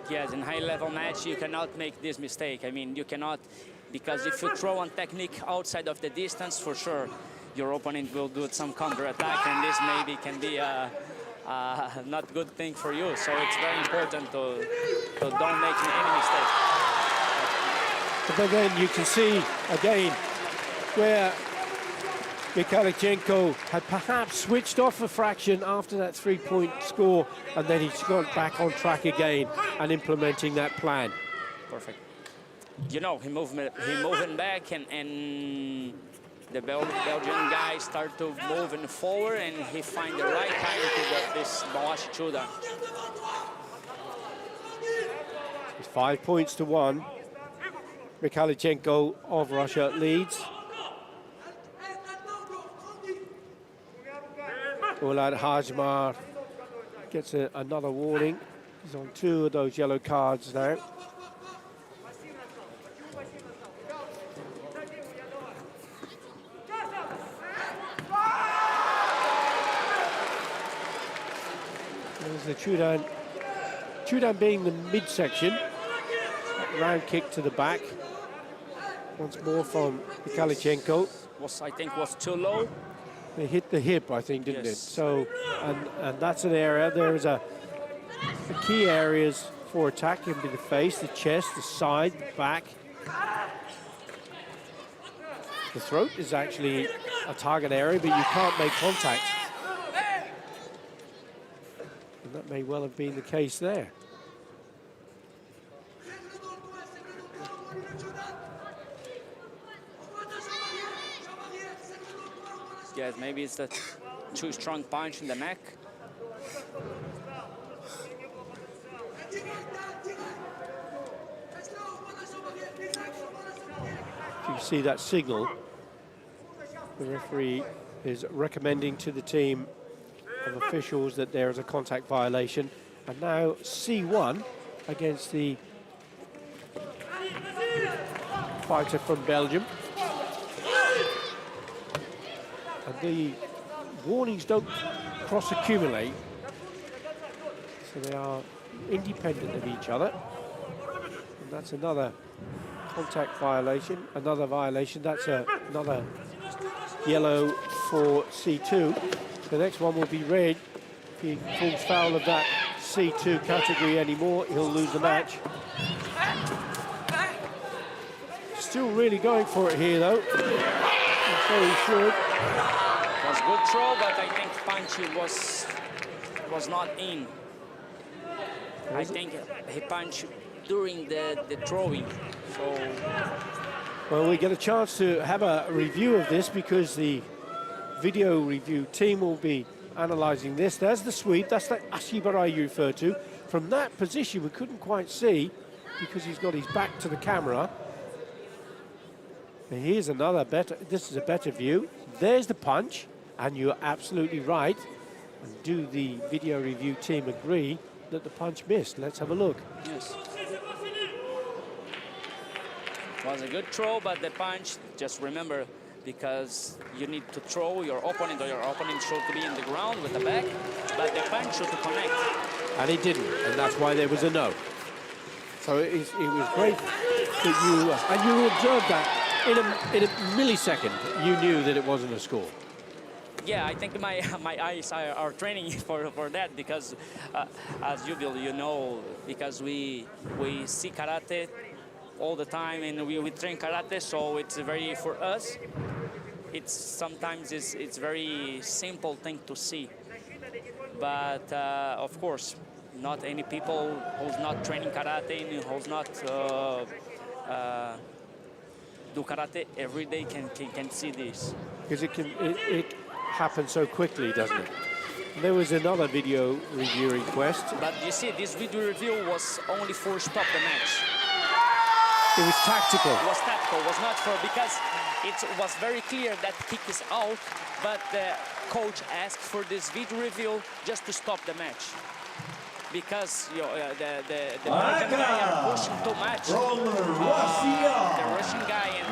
Yes, in high-level match, you cannot make this mistake. I mean, you cannot because if you throw one technique outside of the distance, for sure, your opponent will do some counter attack, and this maybe can be a not good thing for you. So it's very important to don't make any mistake. But then you can see again where Mikhailchenko had perhaps switched off a fraction after that 3-point score, and then he's got back on track again and implementing that plan. Perfect. You know, he moving back, and the Belgian guy start to moving forward, and he find the right time to get this bawashi chuda. It's 5 points to 1. Mikhailchenko of Russia leads. Ulad Hajmar gets another warning. He's on 2 of those yellow cards now. There's the Chudan. Chudan being the midsection. Round kick to the back. Once more from Mikhailchenko. I think was too low. They hit the hip, I think, didn't Yes. it? So, and that's an area. There is the key areas for attack can be the face, the chest, the side, the back. The throat is actually a target area, but you can't make contact. And that may well have been the case there. Yes, maybe it's the too strong punch in the neck. If you see that signal, the referee is recommending to the team of officials that there is a contact violation. And now C1 against the fighter from Belgium. And the warnings don't cross-accumulate, so they are independent of each other. And that's another contact violation, another violation. That's another yellow for C2. The next one will be red. If he falls foul of that C2 category anymore, he'll lose the match. Still really going for it here, though. I'm sure he should. Was good throw, but I think punch was not in. I think he punched during the throwing. So. Well, we get a chance to have a review of this because the video review team will be analysing this. There's the sweep. That's the Ashibarai you referred to. From that position, we couldn't quite see because he's got his back to the camera. And here's another better. This is a better view. There's the punch. And you're absolutely right. And do the video review team agree that the punch missed? Let's have a look. Yes. Was a good throw, but the punch, just remember, because you need to throw your opponent, or your opponent should be in the ground with the back, but the punch should connect. And it didn't, and that's why there was a no. So it was great that you observed that in a millisecond. You knew that it wasn't a score. Yeah, I think my eyes are training for that, because as you know, because we see karate all the time, and we train karate, so it's very, for us, it's sometimes it's very simple thing to see. But of course, not any people who's not training karate and who's not do karate every day can see this. Because it happens so quickly, doesn't it? And there was another video review request. But you see, this video review was only for stop the match. It was tactical. It was tactical, was not for, because it was very clear that kick is out, but the coach asked for this video review just to stop the match. Because the Belgian guy are pushing too much. The Russian guy, and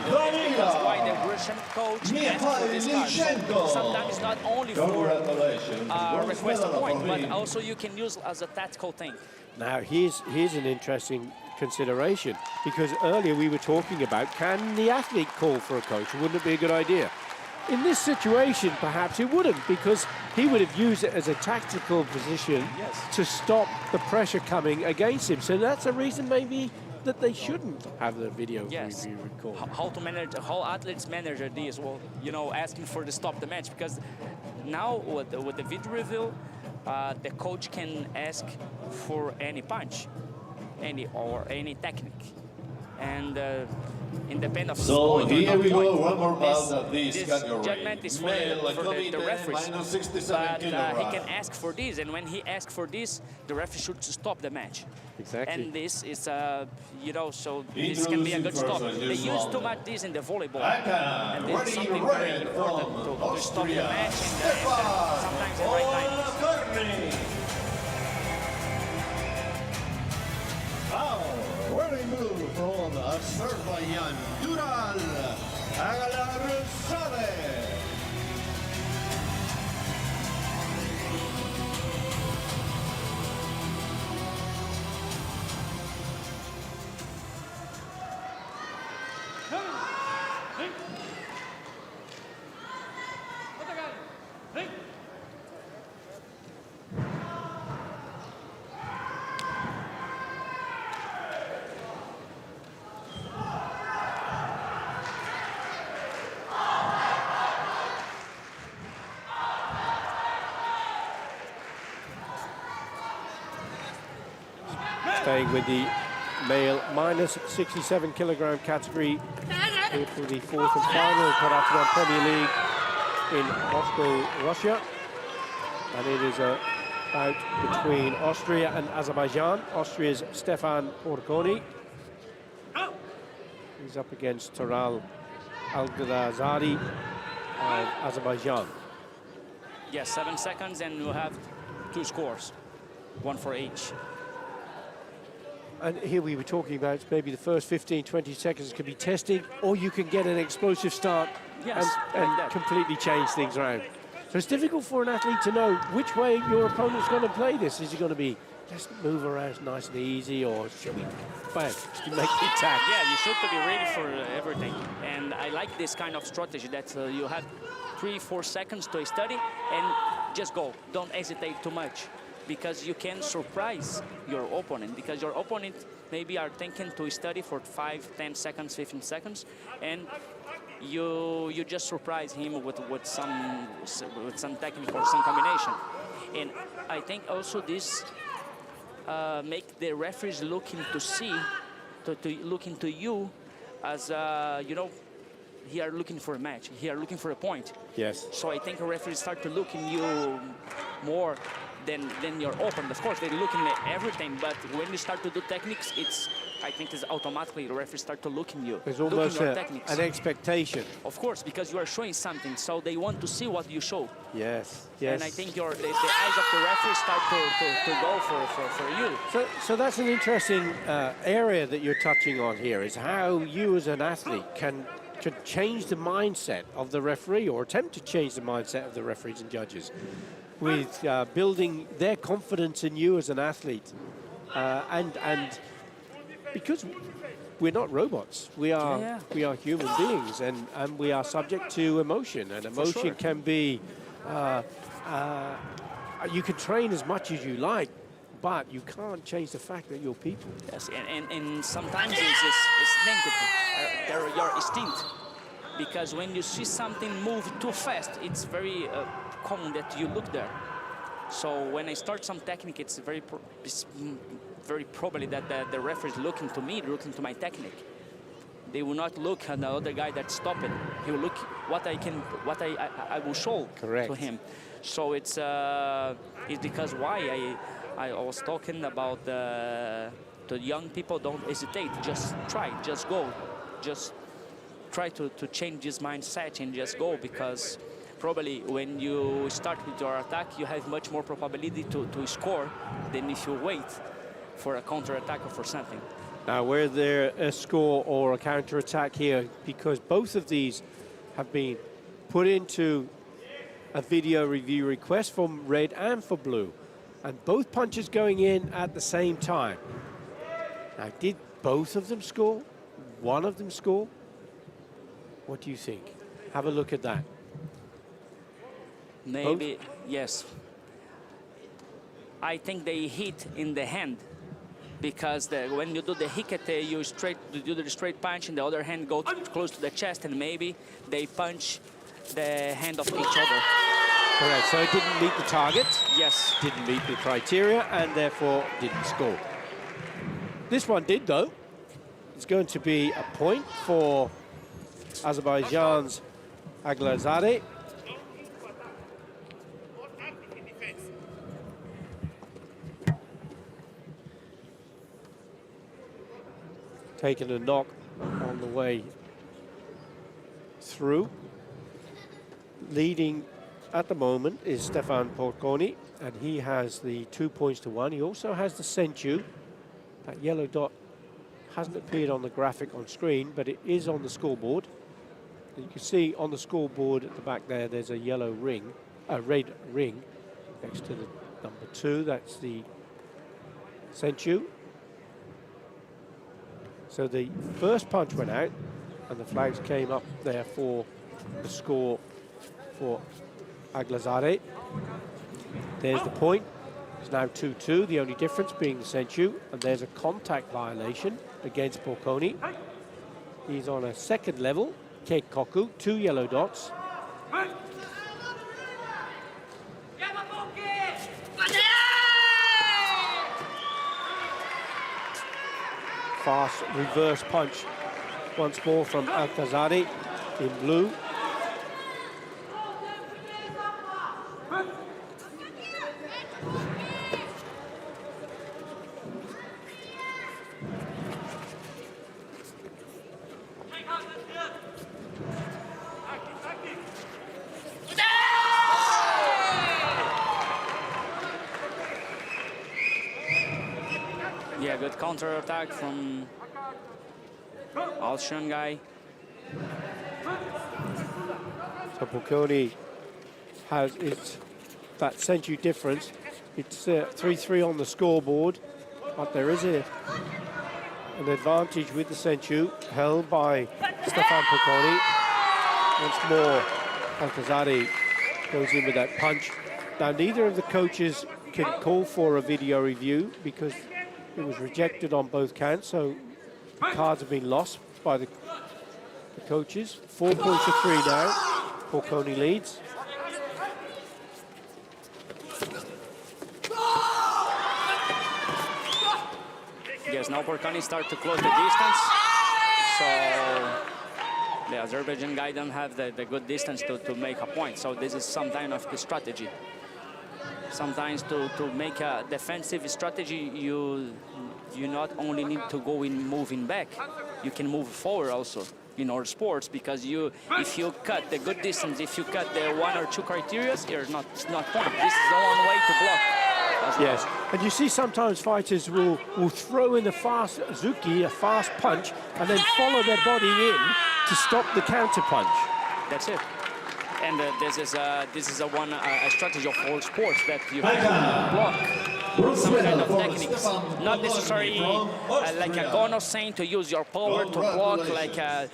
that's why the Russian coach asked for this card. So sometimes not only for request a point, but also you can use as a tactical thing. Now here's an interesting consideration, because earlier we were talking about, can the athlete call for a coach? Wouldn't it be a good idea? In this situation, perhaps it wouldn't, because he would have used it as a tactical position to stop the pressure coming against him. So that's a reason maybe that they shouldn't have the video review record. How to manage, how athletes manage this? Well, you know, asking for the stop the match, because now with the video review, the coach can ask for any punch, any technique, and independent of so point here or we not go, point, one more bout of this judgment category. is Male for the referees. minus 67 But he kilograms. can ask for this, and when he asks for this, the referee should stop the match. Exactly. And this is, you know, so this can be a good stop. They use too much this in the volleyball, and this is something very important to stop the match and sometimes the right timing. Running move from Azerbaijan, Dural, Agalarusade. Staying with the male minus 67 kilogram category here for the fourth and final Karate1 Premier League in Moscow, Russia. And it is a bout between Austria and Azerbaijan. Austria's Stefan Porconi. He's up against Taral Algazari of Azerbaijan. Yes, 7 seconds, and we'll have 2 scores, 1 for each. And here we were talking about maybe the first 15, 20 seconds could be testing, or you can get an explosive start Yes, and like that. completely change things around. So it's difficult for an athlete to know which way your opponent's going to play this. Is he going to be just move around nice and easy, or should we bang, make the attack? Yeah, you should be ready for everything. And I like this kind of strategy that you have 3-4 seconds to study and just go. Don't hesitate too much, because you can surprise your opponent, because your opponent maybe are thinking to study for 5, 10 seconds, 15 seconds, and you just surprise him with some technique or some combination. And I think also this make the referees looking to see, to look into you as you know, he are looking for a match, he are looking for a point. Yes. So I think a referee start to look in you more than your opponent. Of course, they're looking at everything, but when you start to do techniques, I think it's automatically the referee start to look in you. There's almost your techniques. an expectation. Of course, because you are showing something, so they want to see what you show. Yes, yes. And I think the eyes of the referee start to go for you. So that's an interesting area that you're touching on here, is how you as an athlete can change the mindset of the referee, or attempt to change the mindset of the referees and judges, with building their confidence in you as an athlete. And because we're not robots, we are human beings, and we are subject to emotion, and emotion can be, you can train as much as you like, but you can't change the fact that you're people. Yes, and sometimes it's negative, your instinct. Because when you see something move too fast, it's very common that you look there. So when I start some technique, it's very probably that the referee is looking to me, looking to my technique. They will not look at the other guy that stopped it. He will look what I will show to him. So it's because why I was talking about the young people. Don't hesitate. Just try. Just go. Just try to change this mindset and just go, because probably when you start with your attack, you have much more probability to score than if you wait for a counter-attack or for something. Now, were there a score or a counter-attack here? Because both of these have been put into a video review request from red and for blue, and both punches going in at the same time. Now, did both of them score? One of them score? What do you think? Have a look at that. Maybe, yes. I think they hit in the hand because when you do the hikete, you do the straight punch, and the other hand goes close to the chest, and maybe they punch the hand of each other. Correct. So it didn't meet the target. Yes. Didn't meet the criteria, and therefore didn't score. This one did, though. It's going to be a point for Azerbaijan's Aglazadeh. Taking a knock on the way through. Leading at the moment is Stefan Porconi, and he has the 2 points to 1. He also has the Senchu. That yellow dot hasn't appeared on the graphic on screen, but it is on the scoreboard. And you can see on the scoreboard at the back there, there's a yellow ring, a red ring next to the number 2. That's the Senchu. So the first punch went out, and the flags came up there for the score for Aglazadeh. There's the point. It's now 2-2, the only difference being the Senchu, and there's a contact violation against Porconi. He's on a second level, Keikoku, 2 yellow dots. Fast reverse punch once more from Aglazadeh in blue. Yeah, good counter attack from Austrian guy. So Porconi has that Senchu difference. It's 3-3 on the scoreboard, but there is an advantage with the Senchu held by Stefan Porconi. Once more, Aglazadeh goes in with that punch. Now, neither of the coaches can call for a video review because it was rejected on both counts, so cards have been lost by the coaches. 4 points to 3 now. Porconi leads. Yes, now Porconi start to close the distance. So the Azerbaijan guy don't have the good distance to make a point. So this is some kind of the strategy. Sometimes to make a defensive strategy, you not only need to go in moving back, you can move forward also in our sports, because if you cut the good distance, if you cut the 1 or 2 criteria, it's not point. This is the one way to block. Yes, and you see sometimes fighters will throw in a fast zuki, a fast punch, and then follow their body in to stop the counter punch. That's it. And this is a strategy of all sports, that you can block some kind of techniques. Not necessarily like a Gono saying to use your power to block like a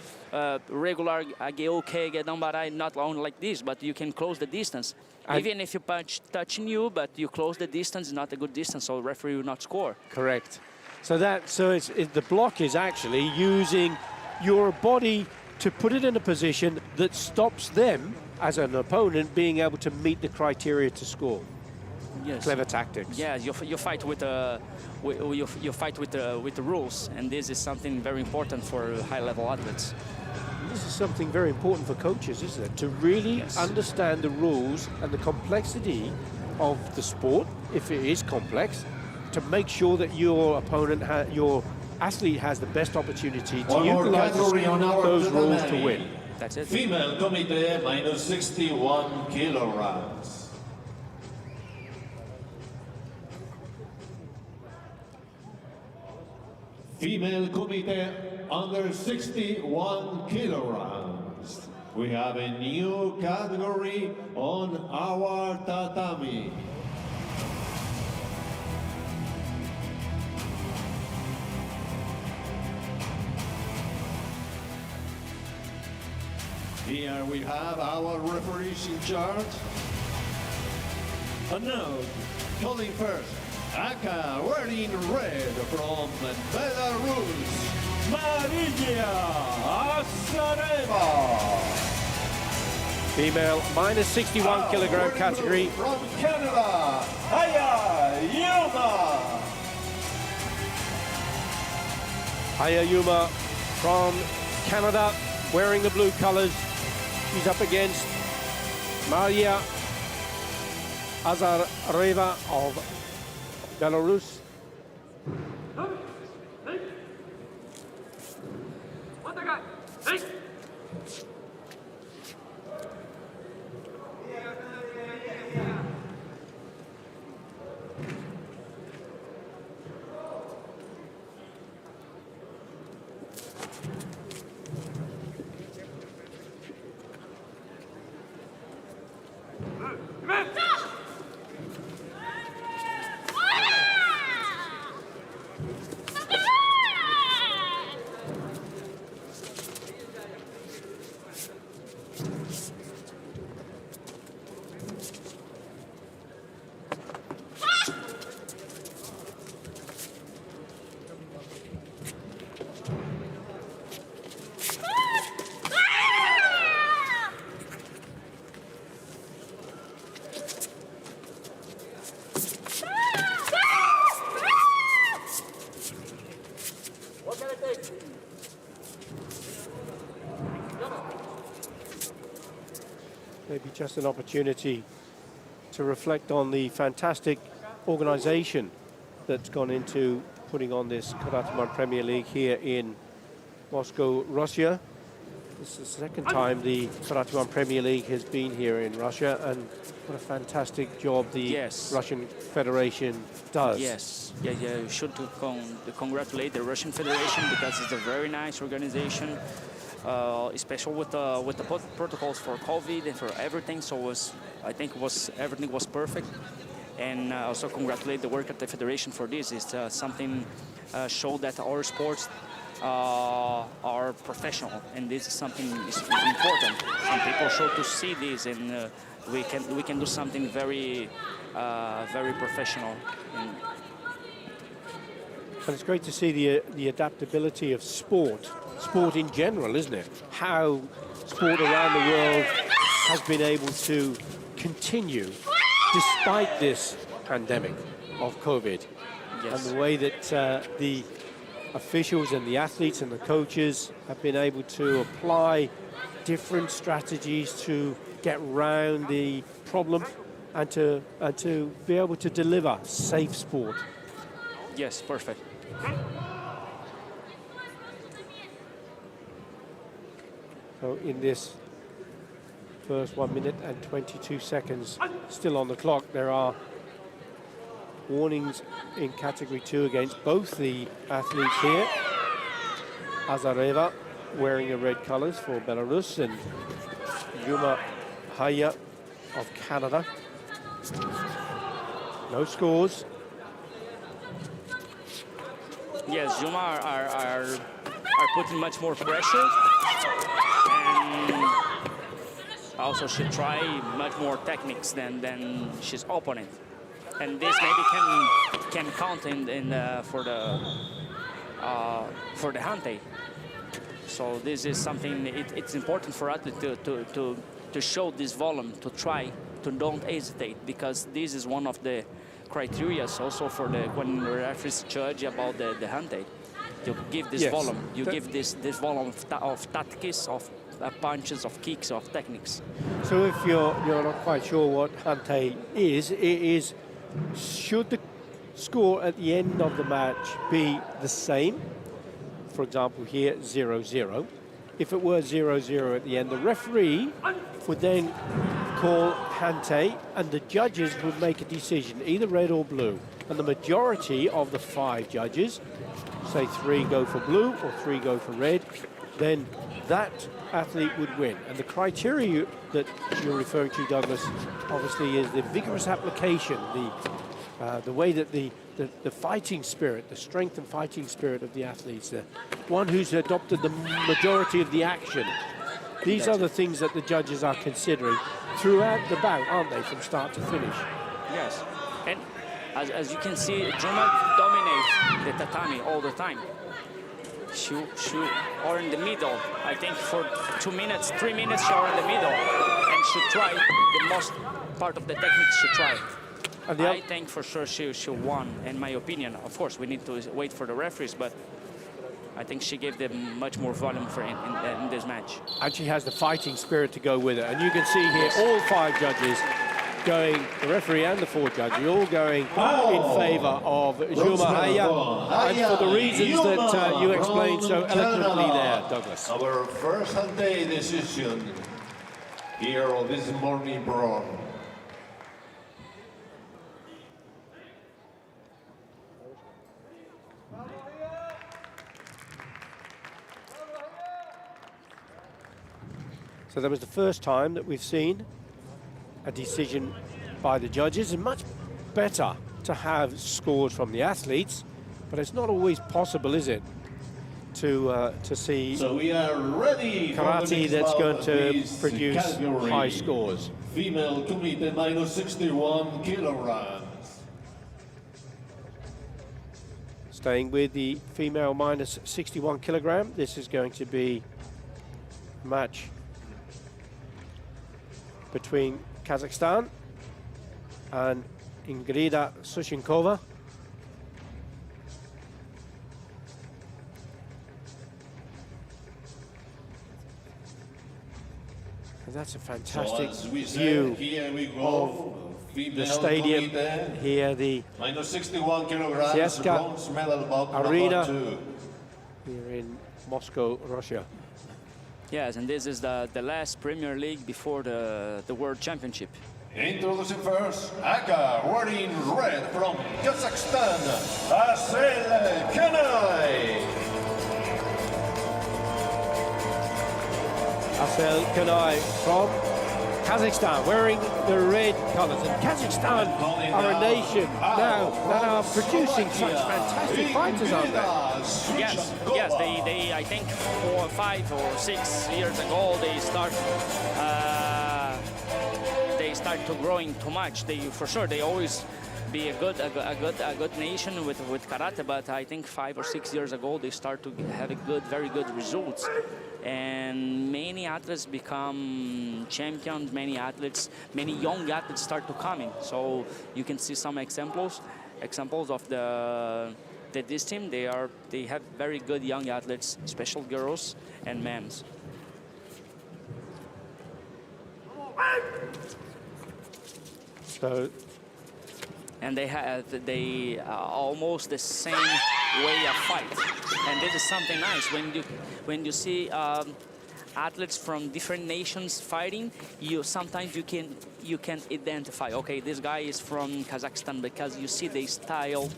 regular Ageoke, Gedambarai, not only like this, but you can close the distance. Even if you punch touching you, but you close the distance, not a good distance, so the referee will not score. Correct. So the block is actually using your body to put it in a position that stops them as an opponent being able to meet the criteria to score. Yes. Clever tactics. Yeah, you fight with you fight with the rules, and this is something very important for high-level athletes. This is something very important for coaches, isn't it? To really understand the rules and the complexity of the sport, if it is complex, to make sure that your opponent, your athlete has the best opportunity to utilize those rules to win. That's it. Female committee, minus 61 kilograms. Female committee, under 61 kilograms. We have a new category on our tatami. Here we have our referees in charge. And now, calling first, Aka wearing red from Belarus, Maria Azareva. Female minus 61 kilogram category. From Canada, Aya Yuma. Aya Yuma from Canada, wearing the blue colors. She's up against Maria Azareva of Belarus. Maybe just an opportunity to reflect on the fantastic organization that's gone into putting on this Karate1 Premier League here in Moscow, Russia. This is the second time the Karate1 Premier League has been here in Russia, and what a fantastic job the Russian Federation does. Yes, you should congratulate the Russian Federation because it's a very nice organization. Especially with the protocols for COVID and for everything. So I think everything was perfect. And also congratulate the work at the federation for this. It's something show that our sports are professional, and this is something is important. Some people show to see this, and we can do something very very professional. And it's great to see the adaptability of sport in general, isn't it? How sport around the world has been able to continue despite this pandemic of COVID. Yes. And the way that the officials and the athletes and the coaches have been able to apply different strategies to get around the problem and to be able to deliver safe sport. Yes, perfect. So in this first 1 minute and 22 seconds still on the clock, there are warnings in category 2 against both the athletes here. Azareva wearing the red colors for Belarus, and Yuma Haya of Canada. No scores. Yes, Yuma are putting much more pressure, and also she try much more techniques than she's opponent, and this maybe can count in for the Hante. So this is something it's important for athletes to show this volume, to try to don't hesitate, because this is one of the criteria also for when the referees judge about the Hante. You give this volume, you give this volume of tactics, of punches, of kicks, of techniques. So if you're not quite sure what Hante is, it is, should the score at the end of the match be the same? For example, here 0-0. If it were 0-0 at the end, the referee would then call Hante, and the judges would make a decision, either red or blue. And the majority of the 5 judges, say 3 go for blue or 3 go for red, then that athlete would win. And the criteria that you're referring to, Douglas, obviously is the vigorous application, the way that the fighting spirit, the strength and fighting spirit of the athletes, the one who's adopted the majority of the action. These are the things that the judges are considering throughout the bout, aren't they, from start to finish? Yes, and as you can see, Juma dominates the tatami all the time. She or in the middle. I think for 2 minutes, 3 minutes, she are in the middle, and she tried the most part of the technique. She tried. I think for sure she won, in my opinion. Of course, we need to wait for the referees, but I think she gave them much more volume in this match. And she has the fighting spirit to go with it. And you can see here all 5 judges going, the referee and the 4 judges, all going in favour of Juma Haya, and for the reasons that you explained so eloquently there, Douglas. Our first day decision here on this morning program. So that was the first time that we've seen a decision by the judges, and much better to have scores from the athletes, but it's not always possible, is it, to see so we are ready karate that's going to produce high scores. Female kumite minus 61 kilograms. Staying with the female minus 61 kilogram, this is going to be a match between Kazakhstan and Ingrida Sushinkova. And that's a fantastic view here we go. of the stadium. Here the minus 61 kilograms Sieska bronze medal bout Arena #2. here in Moscow, Russia. Yes, and this is the last Premier League before the World Championship. Introducing first, Aka, wearing red from Kazakhstan, Asel Kanai. Asel Kanai from Kazakhstan, wearing the red colours. And Kazakhstan are a nation now that are producing such fantastic fighters, aren't they? Yes, they I think 4, 5 or 6 years ago they start to growing too much. They always be a good nation with karate, but I think 5 or 6 years ago they start to have very good results, and many athletes become champions. Many young athletes start to come in. So you can see some examples of this team. They have very good young athletes, especially girls and men. So, and they have almost the same way of fight, and this is something nice when you see athletes from different nations fighting. Sometimes you can identify, okay, this guy is from Kazakhstan, because you see the style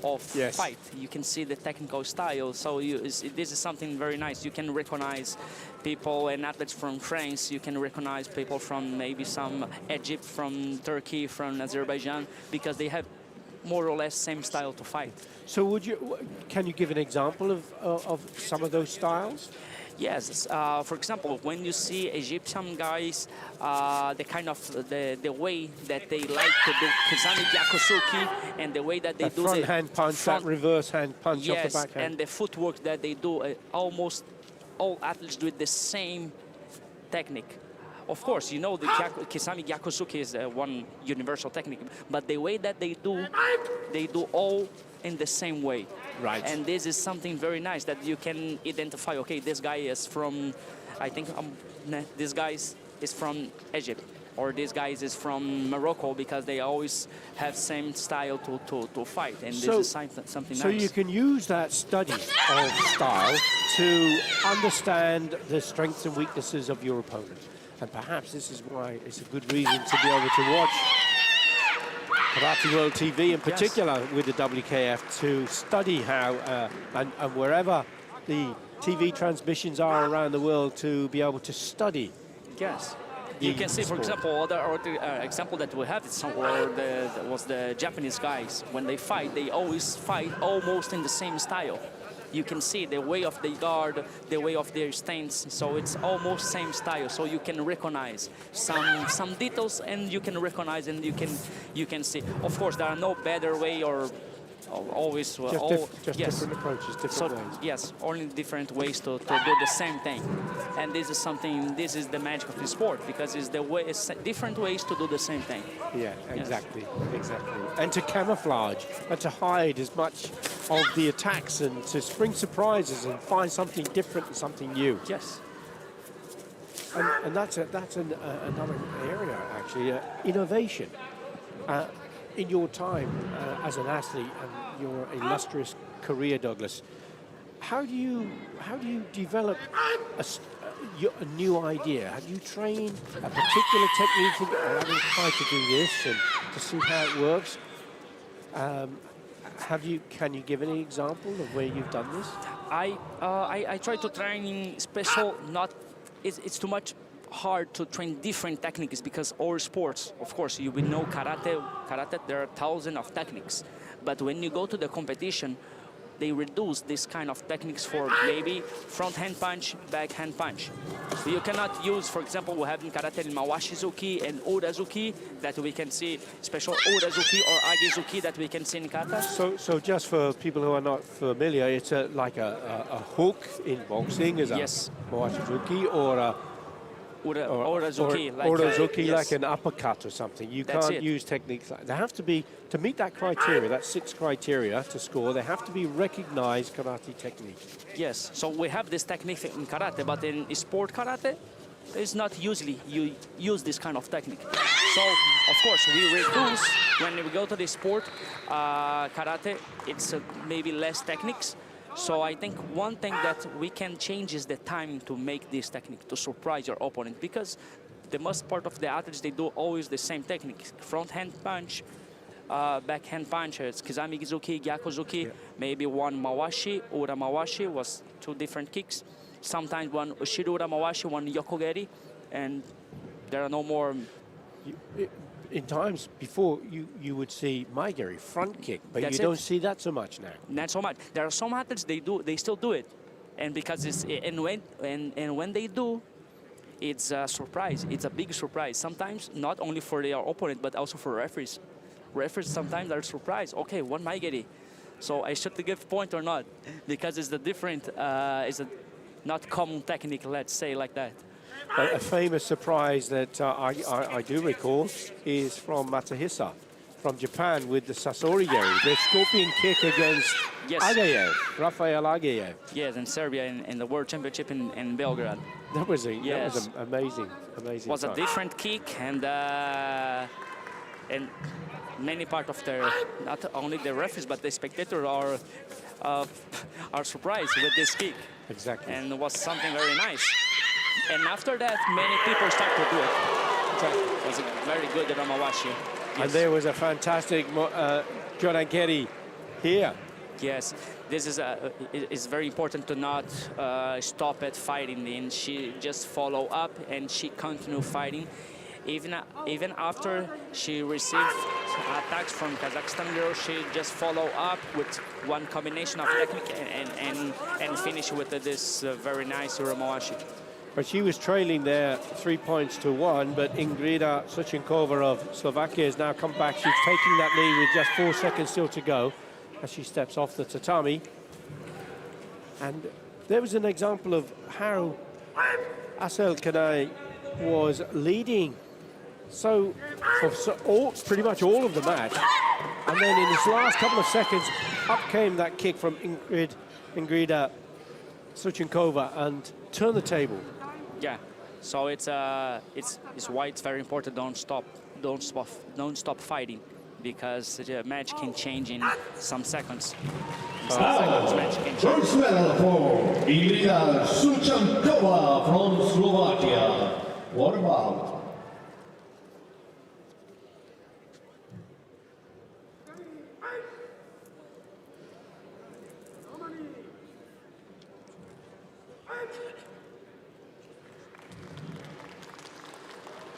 of fight. You can see the technical style. So this is something very nice. You can recognize people and athletes from France. You can recognize people from maybe some Egypt, from Turkey, from Azerbaijan, because they have more or less same style to fight. So can you give an example of some of those styles? Yes, for example, when you see Egyptian guys, the way that they like to do Kizami Gyakusuki, and the way that they do front hand punch, that reverse hand punch off the backhand. Yes, and the footwork that they do, almost all athletes do it the same technique. Of course, you know the Kisami Gyakusuki is one universal technique, but the way that they do all in the same way. Right. And this is something very nice that you can identify, okay, this guy is from, I think this guy is from Egypt, or this guy is from Morocco, because they always have same style to fight, and this is something nice. So you can use that study of style to understand the strengths and weaknesses of your opponent. And perhaps this is why it's a good reason to be able to watch Karate World TV, in particular with the WKF, to study how, and wherever the TV transmissions are around the world, to be able to study. Yes. You can see, for example, other example that we have was the Japanese guys. When they fight, they always fight almost in the same style. you can see the way of the guard, the way of their stance. So it's almost same style. So you can recognize some details, and you can recognize, and you can see. Of course, there are no better way or always Just yes. different approaches, different So ways. yes, only different ways to do the same thing, and this is something. This is the magic of the sport, because it's the way, it's different ways to do the same thing. Yeah, exactly, exactly. And to camouflage and to hide as much of the attacks and to spring surprises and find something different and something new. Yes. And that's another area, actually, innovation. In your time as an athlete and your illustrious career, Douglas, how do you develop a new idea? Have you trained a particular technique? I'm going to try to do this and to see how it works. Can you give any example of where you've done this? I try to train in special. It's too much hard to train different techniques, because all sports, of course, you will know karate. There are thousands of techniques, but when you go to the competition, they reduce this kind of techniques for maybe front hand punch, back hand punch. So you cannot use, for example, we have in karate Mawashi-zuki and Oda-zuki that we can see, special Oda-zuki or Age-zuki that we can see in kata. So just for people who are not familiar, it's like a hook in boxing, is a Yes. Mawashi-zuki, or a Oda-zuki, like an uppercut or something. You That's can't it. use techniques like. They have to be, to meet that criteria, that 6 criteria to score, they have to be recognized karate technique. Yes, so we have this technique in karate, but in sport karate, it's not usually you use this kind of technique. So, of course, we reduce, when we go to the sport karate, it's maybe less techniques. So I think one thing that we can change is the timing to make this technique, to surprise your opponent, because the most part of the athletes, they do always the same technique: front hand punch, back hand punch, it's Kizami-zuki, Gyako-zuki, maybe one Mawashi, Ura Mawashi was 2 different kicks, sometimes one Ushidura Mawashi, one Yokogeri, and there are no more. In times before, you would see Maigeri, front kick, but That's you don't see that so much now. Not so much. There are some athletes, they still do it, and because it's when they do, it's a surprise. It's a big surprise. Sometimes not only for their opponent, but also for referees. Referees sometimes are surprised. Okay, one Maigeri, so I should give point or not, because it's the different, it's a not common technique. Let's say like that. A famous surprise that I do recall is from Matsuhisa from Japan with the Sasorigeri, the scorpion kick against Ageyev, Rafael Ageyev. Yes, in Serbia, in the World Championship in Belgrade. That was an amazing. It was a different kick, and many part of their, not only the referees, but the spectators are surprised with this kick. Exactly. And it was something very nice. And after that, many people start to do it. It was a very good Ramawashi. Yes. And there was a fantastic Jorankeri here. Yes, this is it's very important to not stop at fighting, and she just follow up and she continue fighting. Even after she received attacks from Kazakhstan girl, she just follow up with one combination of technique and finish with this very nice Ramawashi. But she was trailing there 3 points to 1, but Ingrida Suchinkova of Slovakia has now come back. She's taking that lead with just 4 seconds still to go as she steps off the tatami. And there was an example of how Asel Kanai was leading pretty much all of the match. And then in his last couple of seconds, up came that kick from Ingrida Suchinkova and turned the table. Yeah, so it's why it's very important. Don't stop fighting, because the match can change in some seconds. Match can change. First medal for Ingrida Suchankova from Slovakia. What about?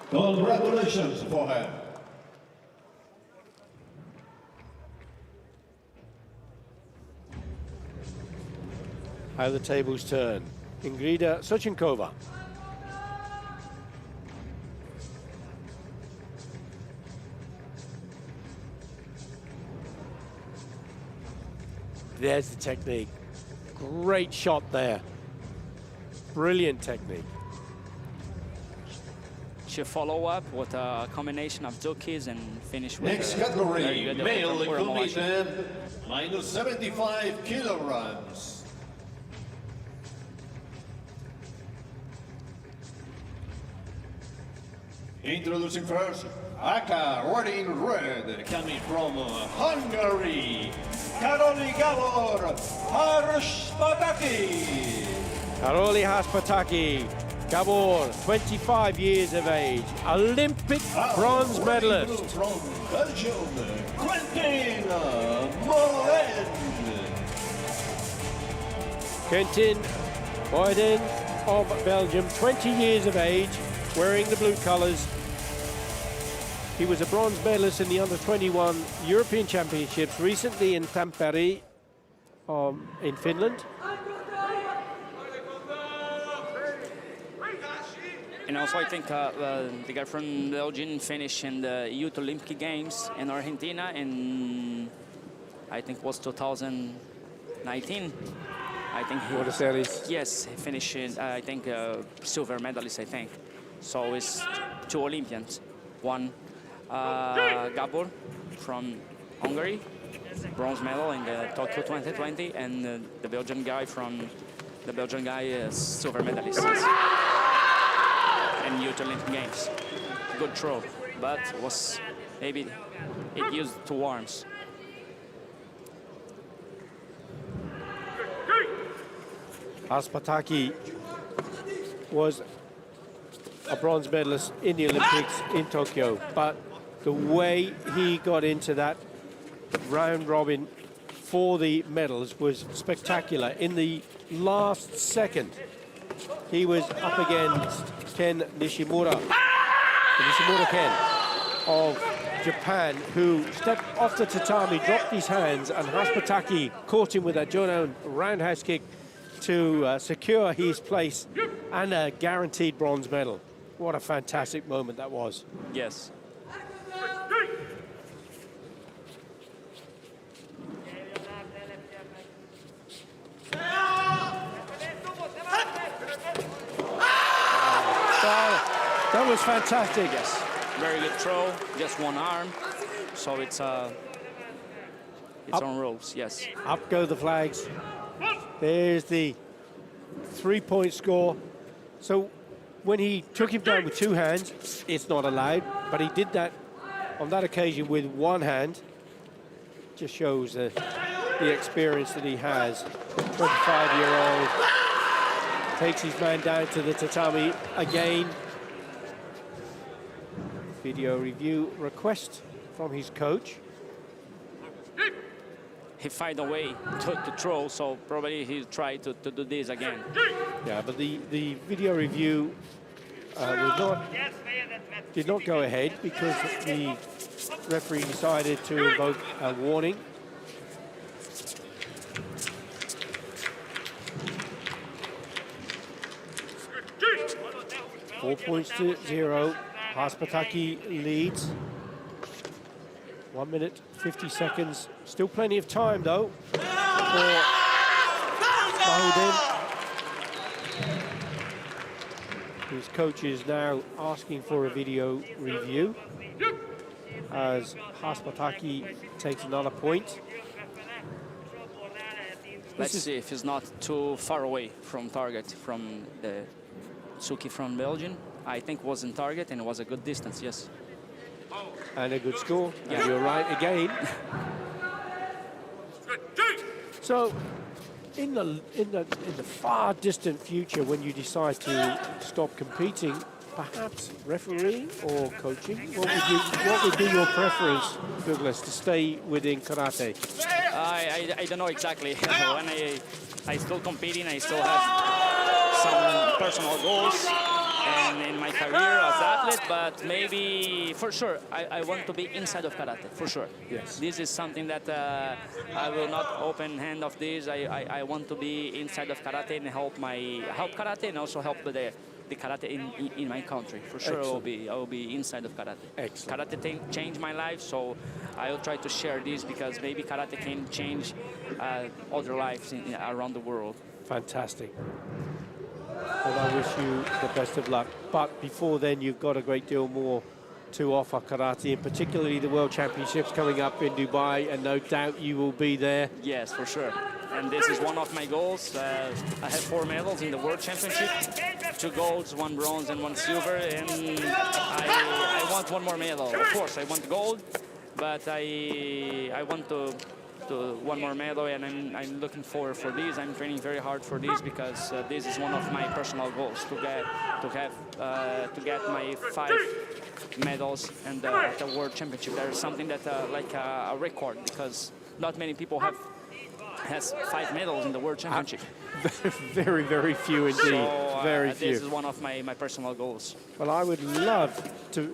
Congratulations for her. how the tables turn. Ingrida Sochinkova. There's the technique. Great shot there. Brilliant technique. She follow up with a combination of dukis and finish with Next very category, good male Uramalashi. committed, minus 75 kilograms. Introducing first, Aka wearing red, coming from Hungary, Karoli Gabor Harshpataki. Karoli Haspataki, Gabor, 25 years of age, Olympic bronze medalist. From Belgium, Quentin Molen. Quentin Boyden of Belgium, 20 years of age, wearing the blue colours. He was a bronze medalist in the under-21 European Championships recently in Tampere, in Finland. And also, I think the guy from Belgium finished in the Youth Olympic Games in Argentina in, I think, was 2019. I think he Buenos Aires. Yes, he finished in, I think, silver medalist, I think. So it's two Olympians. One, Gabor from Hungary, bronze medal in the Tokyo 2020, and the Belgian guy silver medalist in Youth Olympic Games. Good throw, but was maybe it used two arms. Haspataki was a bronze medalist in the Olympics in Tokyo, but the way he got into that round robin for the medals was spectacular. In the last second, he was up against Ken Nishimura, Nishimura Ken of Japan, who stepped off the tatami, dropped his hands, and Haspataki caught him with a Jonan roundhouse kick to secure his place and a guaranteed bronze medal. What a fantastic moment that was. Yes. That was fantastic. Yes. Very good throw, just one arm. So it's on ropes, yes. Up go the flags. There's the 3-point score. So when he took him down with two hands, it's not allowed, but he did that on that occasion with one hand. Just shows the experience that he has. 25-year-old takes his man down to the tatami again. Video review request from his coach. He find a way to throw, so probably he'll try to do this again. Yeah, but the video review did not go ahead because the referee decided to invoke a warning. Four points to 0. Haspataki leads. 1 minute, 50 seconds. Still plenty of time, though, for Mahudin. His coach is now asking for a video review as Haspataki takes another point. Let's see if he's not too far away from target from the Suki from Belgium. I think was in target and it was a good distance, yes. And a good score. Yeah. And you're right again. So, in the far distant future, when you decide to stop competing, perhaps refereeing or coaching, what would be your preference, Douglas, to stay within karate? I don't know exactly. When I still competing, I still have some personal goals. in my career as athlete, but maybe for sure I want to be inside of karate, for sure. Yes. This is something that I will not open hand of this. I want to be inside of karate and help karate and also help the karate in my country. For sure, I will be inside of karate. Excellent. Karate changed my life, so I will try to share this because maybe karate can change other lives around the world. Fantastic. Well, I wish you the best of luck. But before then, you've got a great deal more to offer karate, and particularly the World Championships coming up in Dubai, and no doubt you will be there. Yes, for sure. And this is one of my goals. I have 4 medals in the World Championship, 2 golds, 1 bronze, and 1 silver. And I want 1 more medal. Of course, I want gold, but I want to 1 more medal, and I'm looking forward for this. I'm training very hard for this because this is one of my personal goals to get my 5 medals and at the World Championship. There's something that like a record, because not many people has 5 medals in the World Championship. Very, very few indeed. So, very few. This is one of my personal goals. Well, I would love to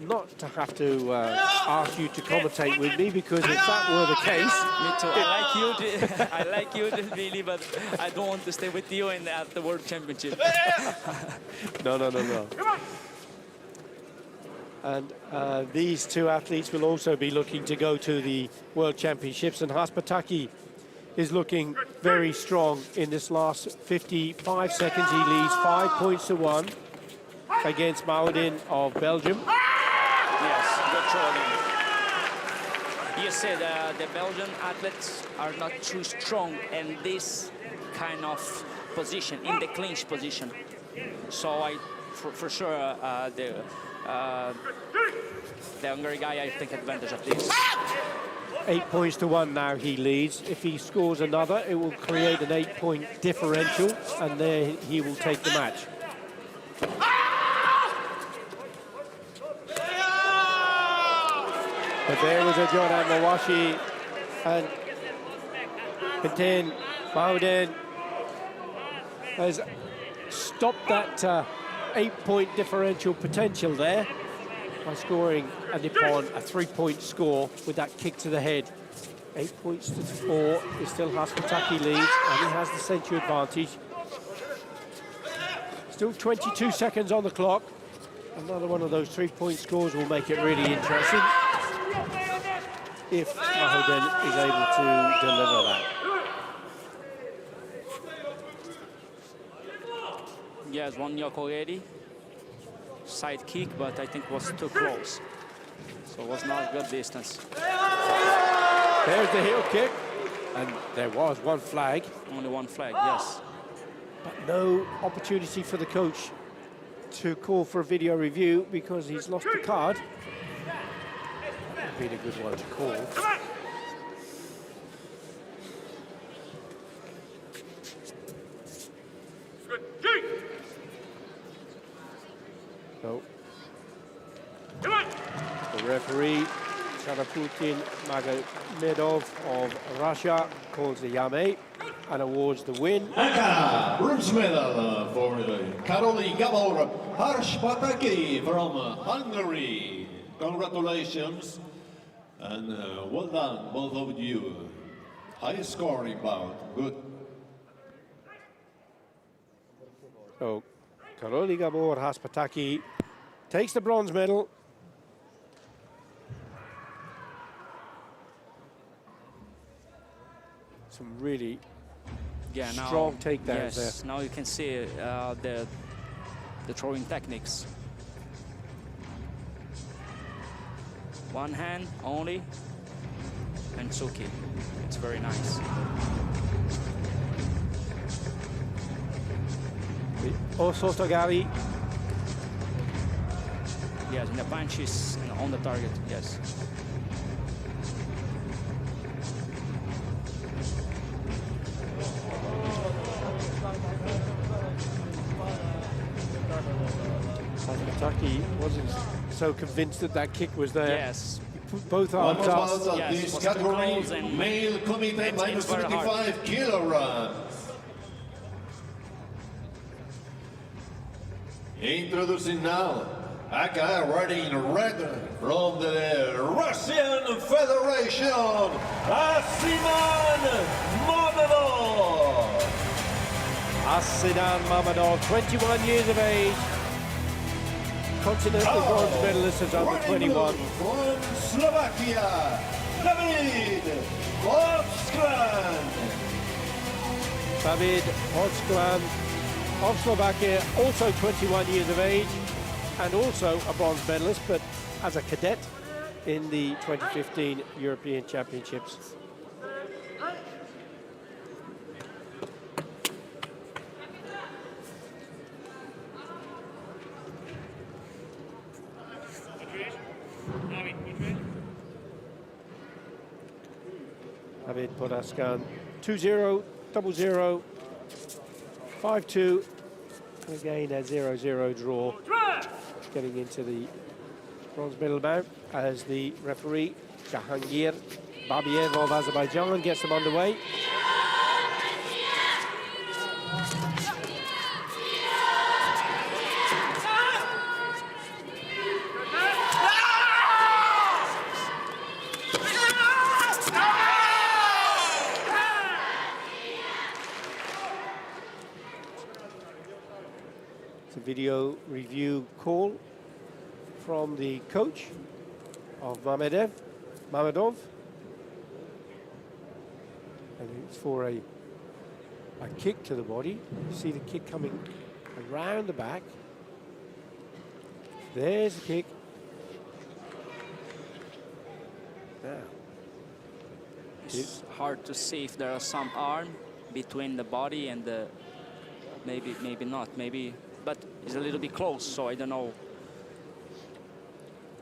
not to have to ask you to commentate with me, because if that were the case... Me too. I like you, really, but I don't want to stay with you at the World Championship. No. And these 2 athletes will also be looking to go to the World Championships, and Haspataki is looking very strong in this last 55 seconds. He leads 5 points to 1 against Maudin of Belgium. Yes, good trolling. You said the Belgian athletes are not too strong in this kind of position, in the clinch position. So for sure, the Hungary guy, I take advantage of this. 8 points to 1 now he leads. If he scores another, it will create an 8-point differential, and there he will take the match. But there was a Jordan Mawashi, and Quentin Mauden has stopped that 8-point differential potential there by scoring a Nippon a 3-point score with that kick to the head. 8 points to 4 is still Haspataki leads, and he has the century advantage. Still 22 seconds on the clock. Another one of those 3-point scores will make it really interesting if Mahoden is able to deliver that. Yes, 1 yoke already. Side kick, but I think it was too close. So it was not a good distance. There's the heel kick, and there was 1 flag. Only 1 flag, yes. But no opportunity for the coach to call for a video review because he's lost the card. That would be a good one to call. So, the referee, Sharaputin Magomedov of Russia, calls the Yame and awards the win. Bronze medal for Karoli Gabor Harshpataki from Hungary. Congratulations and well done, both of you. High scoring bout. Good. So, Karoli Gabor Haspataki takes the bronze medal. Some really strong takedowns there. Now you can see the throwing techniques. 1 hand only, and Tsuki. It's very nice. The Osotogari. Yes, and the punch is on the target, yes. Haspataki wasn't so convinced that that kick was there. Yes. He put both arms up. Yes, was this too category, close and male committee minus very hard. 55 kilograms. Introducing now, Aka riding in red from the Russian Federation, Asiman Mamedov. Asinan Mamedov, 21 years of age, continental bronze medalist as under 21. From Slovakia, David Oskran. David Oskran of Slovakia, also 21 years of age, and also a bronze medalist, but as a cadet in the 2015 European Championships. David Podaskan, 2-0, 0-0, 5-2, and again a 0-0 draw. Getting into the bronze medal bout as the referee, Jahangir Babiev of Azerbaijan, gets them underway. Video review call from the coach of Mamedov, and it's for a kick to the body. You see the kick coming around the back. There's the kick. Now, It's hard to see if there are some arm between the body and the maybe not, but it's a little bit close, so I don't know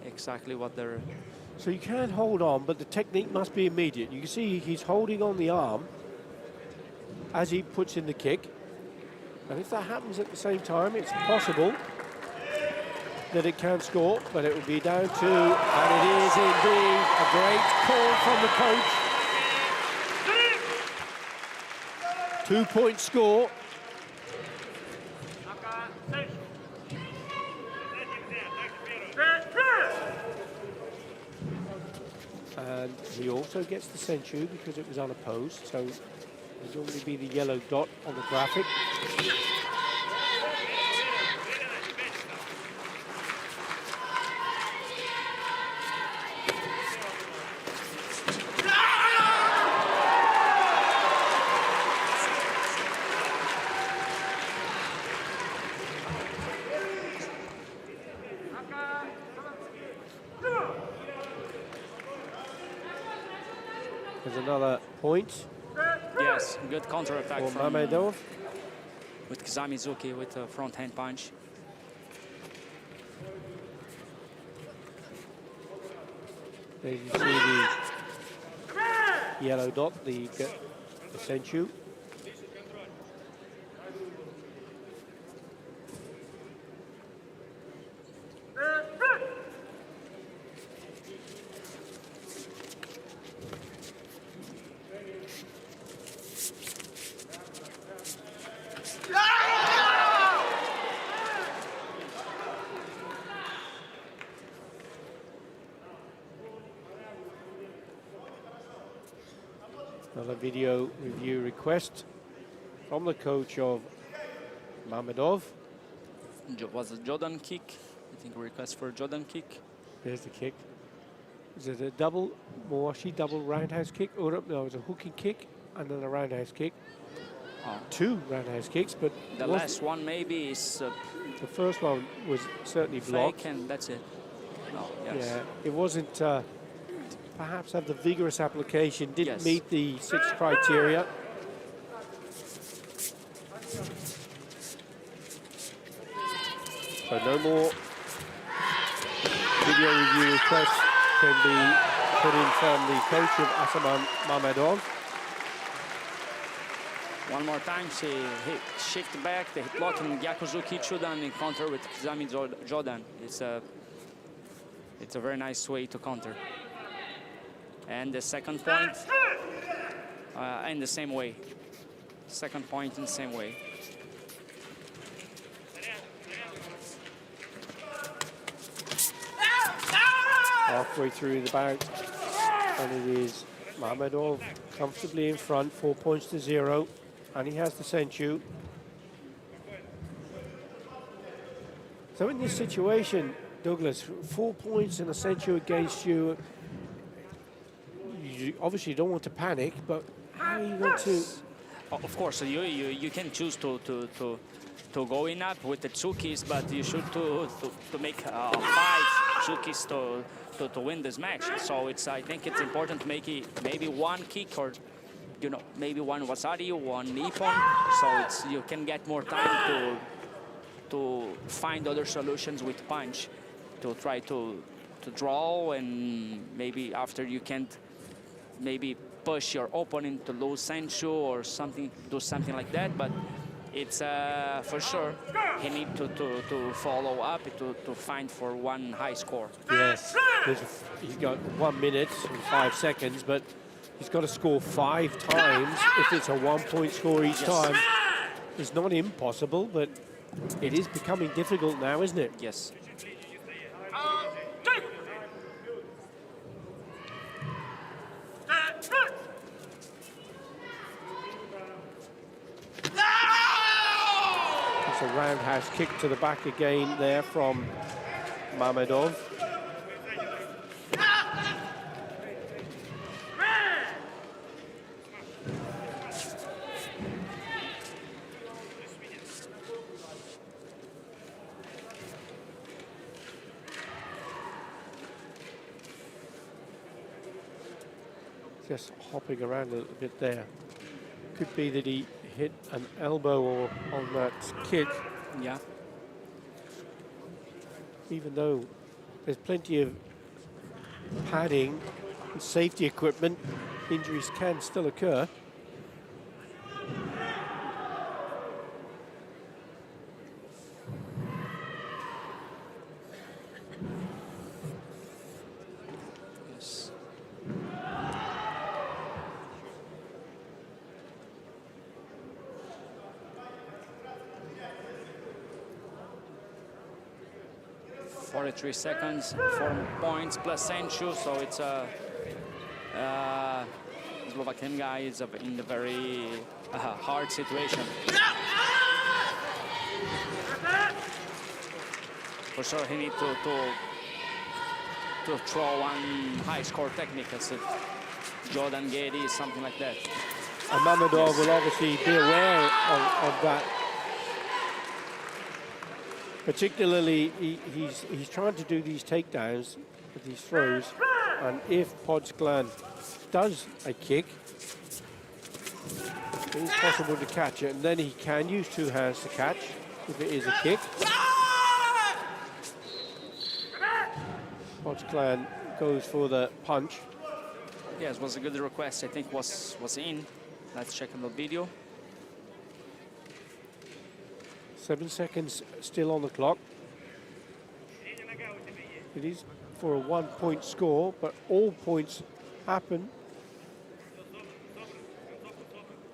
exactly what they're... so you can hold on, but the technique must be immediate. You can see he's holding on the arm as he puts in the kick. And if that happens at the same time, it's possible that it can score, but it will be down to, and it is indeed a great call from the coach. 2-point score. And he also gets the century because it was unopposed, so there'd only be the yellow dot on the graphic. There's another point. Yes, good counter-attack for from Mamedov. with Kazamizuki with a front hand punch. There you see the yellow dot, the senchu. Another video review request from the coach of Mamedov. Was a Jordan kick. I think a request for a Jordan kick. There's the kick. Is it a double Mawashi, double roundhouse kick? Or no, it was a hooking kick and then a roundhouse kick. Oh. Two roundhouse kicks, but The last one maybe is the first one was certainly blocked. fake, and that's it. No, yes. Yeah, it wasn't perhaps have the vigorous application, didn't Yes. meet the 6 criteria. So no more video review requests can be put in from the coach of Asiman Mamedov. One more time, she hit shift back, the hit block, and Gyakuzuki Chudan in counter with Kizami Jordan. It's a very nice way to counter. And the second point, in the same way. Second point in the same way. halfway through the bout. And it is Mamedov comfortably in front, 4 points to 0. And he has the senchu. So in this situation, Douglas, 4 points and a senchu against you, you obviously don't want to panic, but how are you going to... Of course, you can choose to go in up with the tsukis, but you should to make 5 tsukis to win this match. So I think it's important to make maybe one kick or maybe one wasari, one nippon, so you can get more time to find other solutions with punch, to try to draw, and maybe after you can't maybe push your opponent to lose senchu or something, do something like that. But it's for sure he need to follow up to find for one high score. Yes, he's got 1 minute and 5 seconds, but he's got to score 5 times if it's a 1 point score each time. It's not impossible, but it is becoming difficult now, isn't it? Yes. It's a roundhouse kick to the back again there from Mamedov. Just hopping around a little bit there. Could be that he hit an elbow or on that kick. Yeah. Even though there's plenty of padding and safety equipment, injuries can still occur. Yes. .43 seconds, 4 points plus senchu, so it's a Slovakian guy is in a very hard situation. For sure, he needs to throw one high score technique, as Jordan Getty, something like that. And Mamedov will obviously be aware of that. Particularly, he's trying to do these takedowns with these throws, and if Podsklan does a kick, it is possible to catch it, and then he can use 2 hands to catch if it is a kick. Podsklan goes for the punch. Yes, was a good request. I think was in. Let's check on the video. 7 seconds still on the clock. It is for a 1 point score, but all points happen.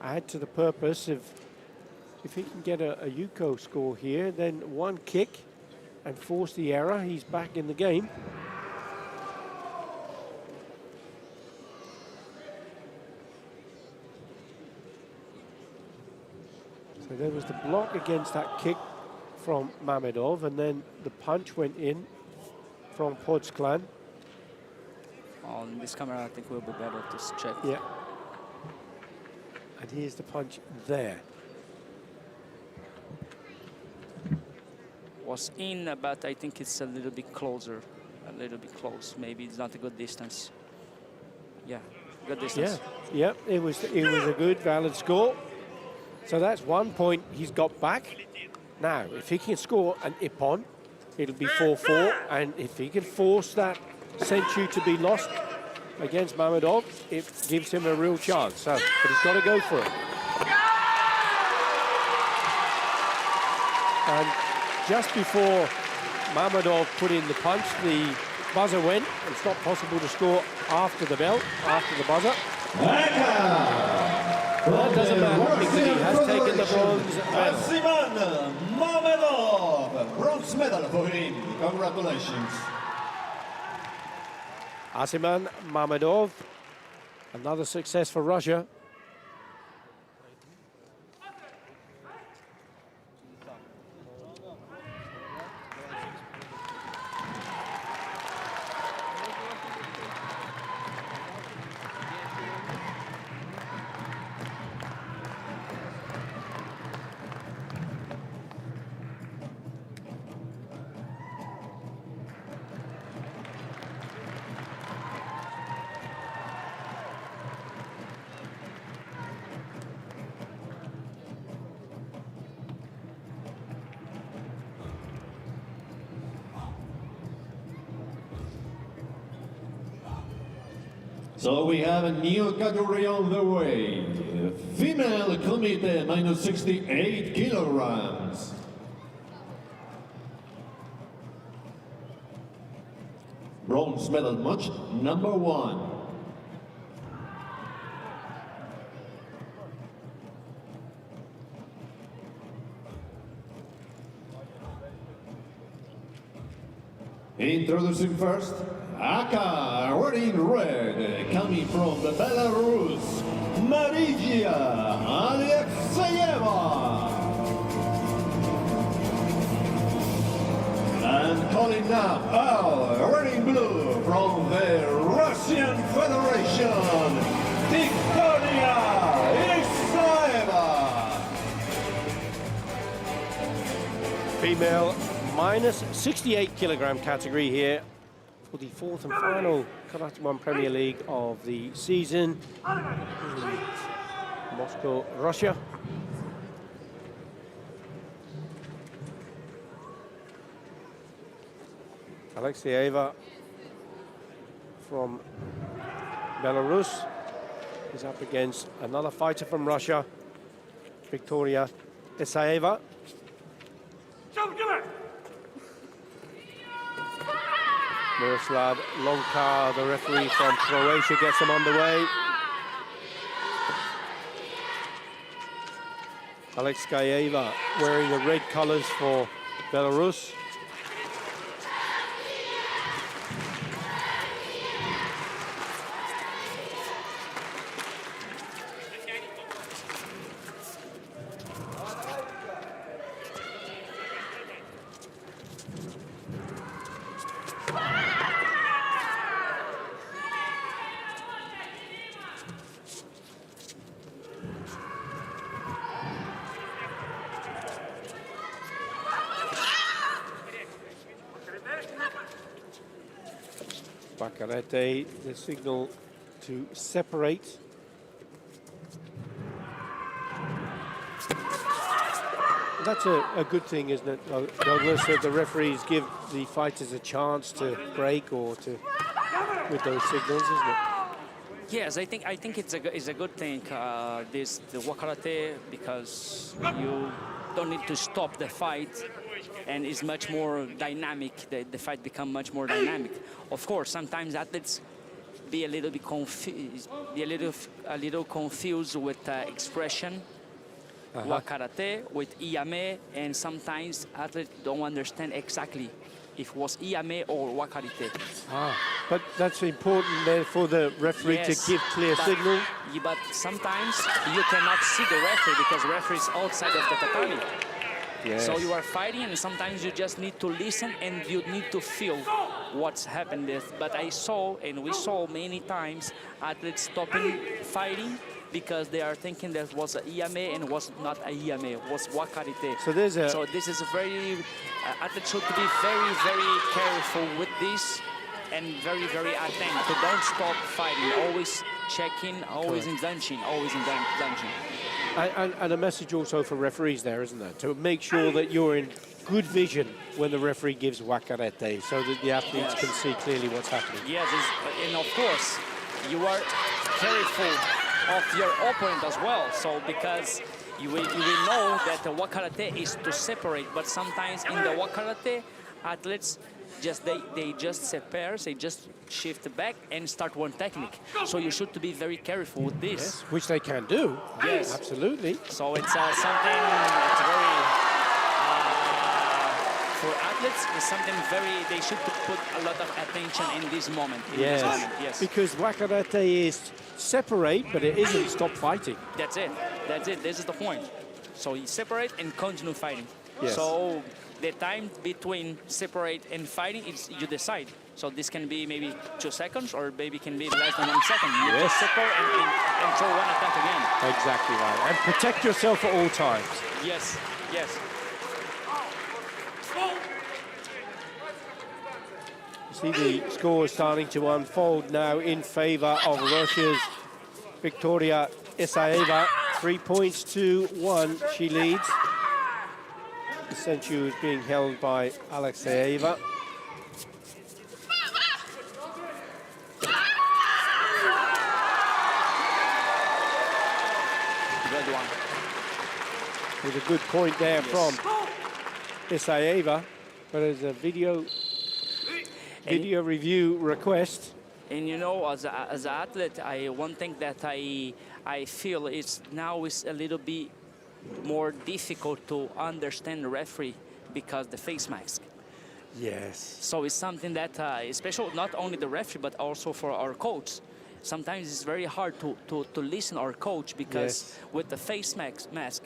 Add to the purpose of if he can get a Yuko score here, then 1 kick and force the error, he's back in the game. So there was the block against that kick from Mamedov, and then the punch went in from Podsklan. On this camera, I think it will be better to check. Yeah. And here's the punch there. Was in, but I think it's a little bit closer. A little bit close. Maybe it's not a good distance. Yeah, good distance. Yeah, it was a good, valid score. So that's 1 point he's got back. Now, if he can score an ippon, it'll be 4-4. And if he can force that senchu to be lost against Mamedov, it gives him a real chance. So, but he's got to go for it. And just before Mamedov put in the punch, the buzzer went. It's not possible to score after the bell, after the buzzer. Well, it doesn't matter because he has taken the bronze medal. Siman Mamedov, bronze medal for him. Congratulations. Asiman Mamedov, another success for Russia. So we have a new category on the way. Female committee minus 68 kilograms. Bronze medal match number 1. Introducing first, Aka, wearing red, coming from Belarus, Maria Alexeyeva. And calling now, wearing blue from the Russian Federation, Victoria Isaeva. Female minus 68 kilogram category here for the fourth and final Karate1 Premier League of the season in Moscow, Russia. Alexeyeva from Belarus is up against another fighter from Russia, Victoria Isaeva. Miroslav Lonka, the referee from Croatia, gets them underway. Alexeyeva wearing the red colors for Belarus. Karate, the signal to separate. That's a good thing, isn't it, Douglas, that the referees give the fighters a chance to break or to, with those signals, isn't it? Yes, I think it's a good thing, the Karate, because you don't need to stop the fight, and it's much more dynamic. The fight becomes much more dynamic. Of course, sometimes athletes be a little bit confused, a little confused with expression. Karate with Iame, and sometimes athletes don't understand exactly if it was Iame or Wakarite. But that's important there for the referee to give clear signal. But sometimes you cannot see the referee because the referee is outside of the tatami. Yes. So you are fighting, and sometimes you just need to listen and you need to feel what's happened. But I saw, and we saw many times, athletes stopping fighting because they are thinking that was a Iame and was not a Iame, it was Wakarite. So there's a... So this is a very... athletes should be very, very careful with this and very, very attentive. So don't stop fighting. Always checking, always indulging, always indulging. And a message also for referees there, isn't there? To make sure that you're in good vision when the referee gives Wakarete, so that the athletes can see clearly what's happening. Yes, and of course, you are careful of your opponent as well. So because you will know that the Wakarete is to separate, but sometimes in the Wakarete, athletes they just separate, they just shift back and start one technique. So you should be very careful with this. Yes, which they can do. Yes, absolutely. So it's something. It's very for athletes is something they should put a lot of attention in this moment. Yes. Because Wakarate is separate, but it isn't stop fighting. That's it. This is the point. So you separate and continue fighting. Yes. So the time between separate and fighting, you decide. So this can be maybe 2 seconds, or maybe can be less than 1 second. You just separate and throw one attack again. Exactly right. And protect yourself at all times. Yes. You see the score is starting to unfold now in favor of Russia's Victoria Isaeva. 3 points to 1, she leads. The Senchu is being held by Alexeyeva. Good one. With a good point there from Isaeva, but there's a video review request. And you know, as an athlete, one thing that I feel is now is a little bit more difficult to understand the referee because the face mask. Yes. So it's something that, especially not only the referee, but also for our coach. Sometimes it's very hard to listen our coach because with the face mask,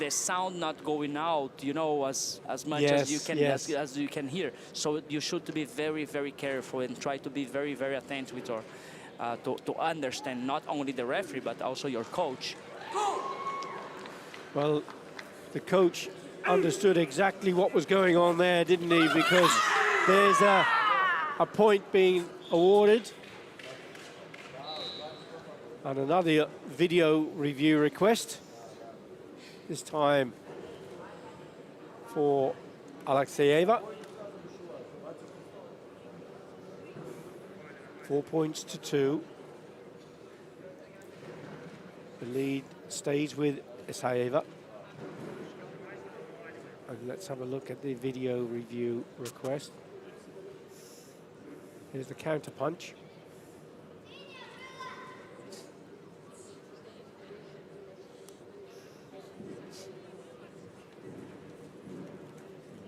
the sound not going out, you know, as much as you can as you can hear. So you should be very, very careful and try to be very, very attentive with our to understand not only the referee but also your coach. Well, the coach understood exactly what was going on there, didn't he? Because there's a point being awarded. And another video review request, this time for Alexeyeva. 4 points to 2. The lead stays with Isaeva. And let's have a look at the video review request. Here's the counter punch.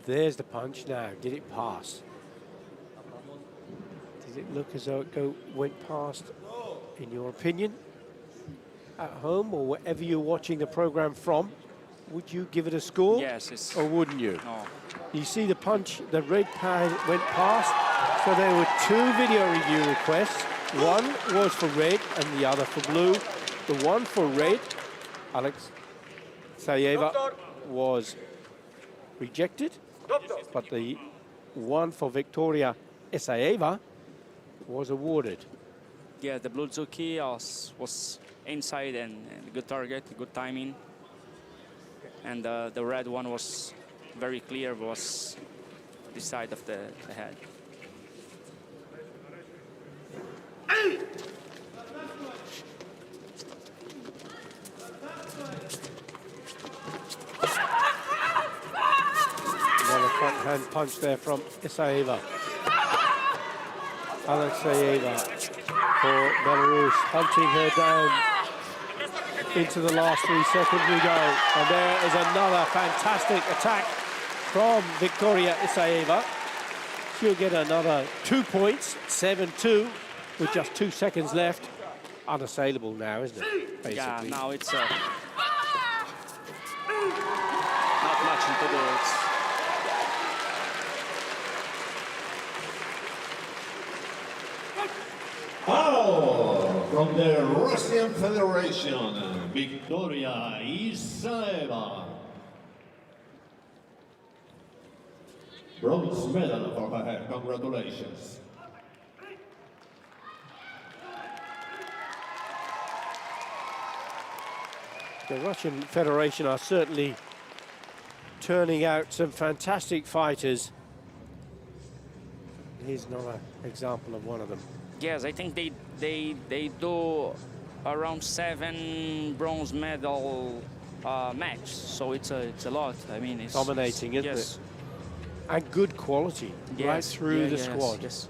There's the punch now. Did it pass? Does it look as though it went past, in your opinion? At home or wherever you're watching the program from, would you give it a score? Yes. Or wouldn't you? No. You see the punch, the red pad went past. So there were 2 video review requests. One was for red and the other for blue. The one for red, Alexeyeva, was rejected. But the one for Victoria Isaeva was awarded. Yeah, the blue Zuki was inside and good target, good timing. And the red one was very clear, was this side of the head. Another front hand punch there from Isaeva. Alexeyeva for Belarus, hunting her down into the last 3 seconds we go. And there is another fantastic attack from Victoria Isaeva. She'll get another 2 points, 7-2, with just 2 seconds left. Unassailable now, isn't it? Basically. Yeah, now it's not much into the Foul from the Russian Federation, Victoria Isaeva. Bronze medal for her. Congratulations. The Russian Federation are certainly turning out some fantastic fighters. Here's another example of one of them. Yes, I think they do around 7 bronze medal match, so it's a lot. I mean, it's dominating, isn't it? And good quality right through the squad. Yes.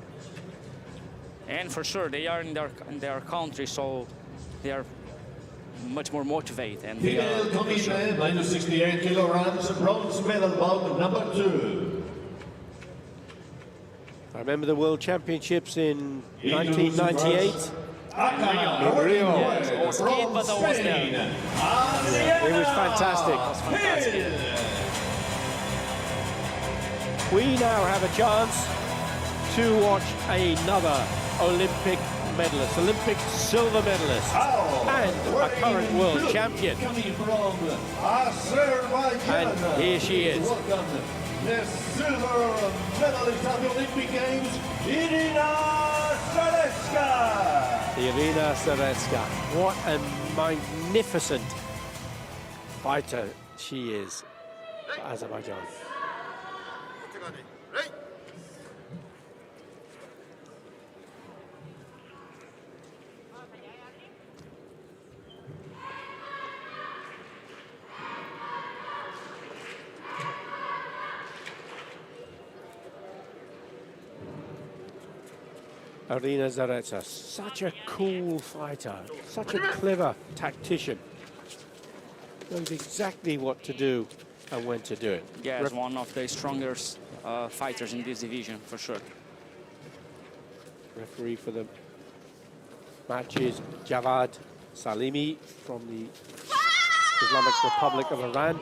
And for sure, they are in their country, so they are much more motivated. And Female commitment, minus 68 kilograms, bronze medal bout number 2. I remember the World Championships in 1998. In Rio. Yes, I was a kid, but I was there. It was fantastic. We now have a chance to watch another Olympic medalist, Olympic silver medalist, and a current world champion. Coming from Azerbaijan. And here she is. Welcome, the silver medalist at the Olympic Games, Irina Zaretska. Irina Zaretska. What a magnificent fighter she is for Azerbaijan. Irina Zaretska, such a cool fighter, such a clever tactician. Knows exactly what to do and when to do it. Yeah, is one of the strongest fighters in this division, for sure. Referee for the match is Javad Salimi from the Islamic Republic of Iran.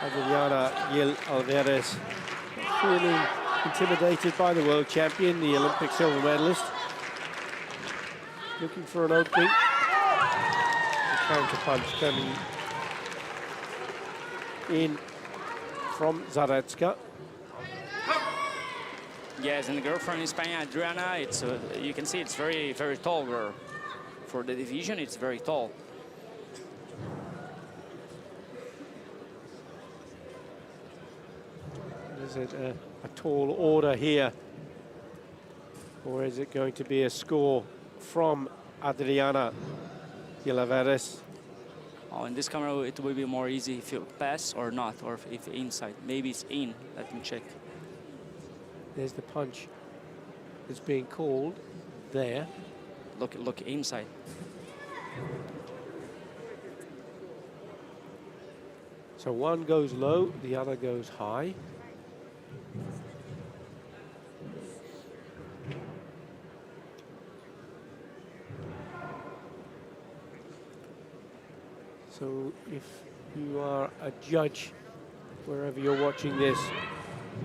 Adriana Gil Alvarez feeling intimidated by the world champion, the Olympic silver medalist. Looking for an opening. The counter punch coming in from Zaretska. Yes, and the girl from Spain, Adriana, it's you can see it's very, very tall girl. For the division, it's very tall. Is it a tall order here? Or is it going to be a score from Adriana Gilaveres? Oh, in this camera, it will be more easy if you pass or not, or if inside. Maybe it's in. Let me check. There's the punch that's being called there. Look inside. So one goes low, the other goes high. So if you are a judge, wherever you're watching this,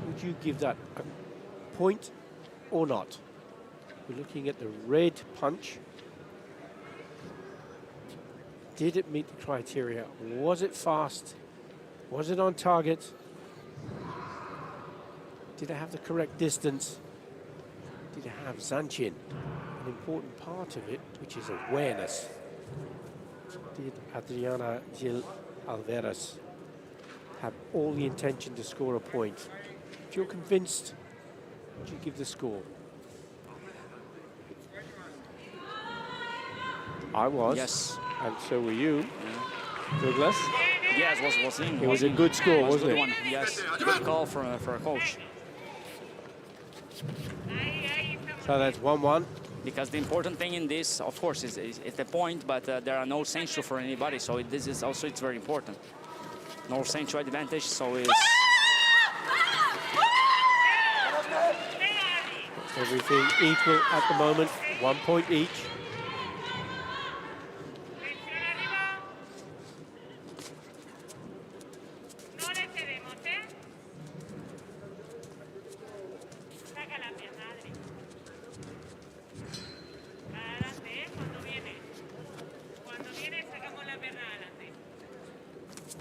would you give that a point or not? We're looking at the red punch. Did it meet the criteria? Was it fast? Was it on target? Did it have the correct distance? Did it have Zanchin? An important part of it, which is awareness. Did Adriana Gil Alvarez have all the intention to score a point? If you're convinced, would you give the score? I was. Yes. And so were you. Douglas? Yes, was in. It was a good score, wasn't it? One. Yes, good call for a coach. So that's 1-1. Because the important thing in this, of course, is the point, but there are no censure for anybody, so this is also, it's very important. No censure advantage, so it's... Everything equal at the moment, 1 point each.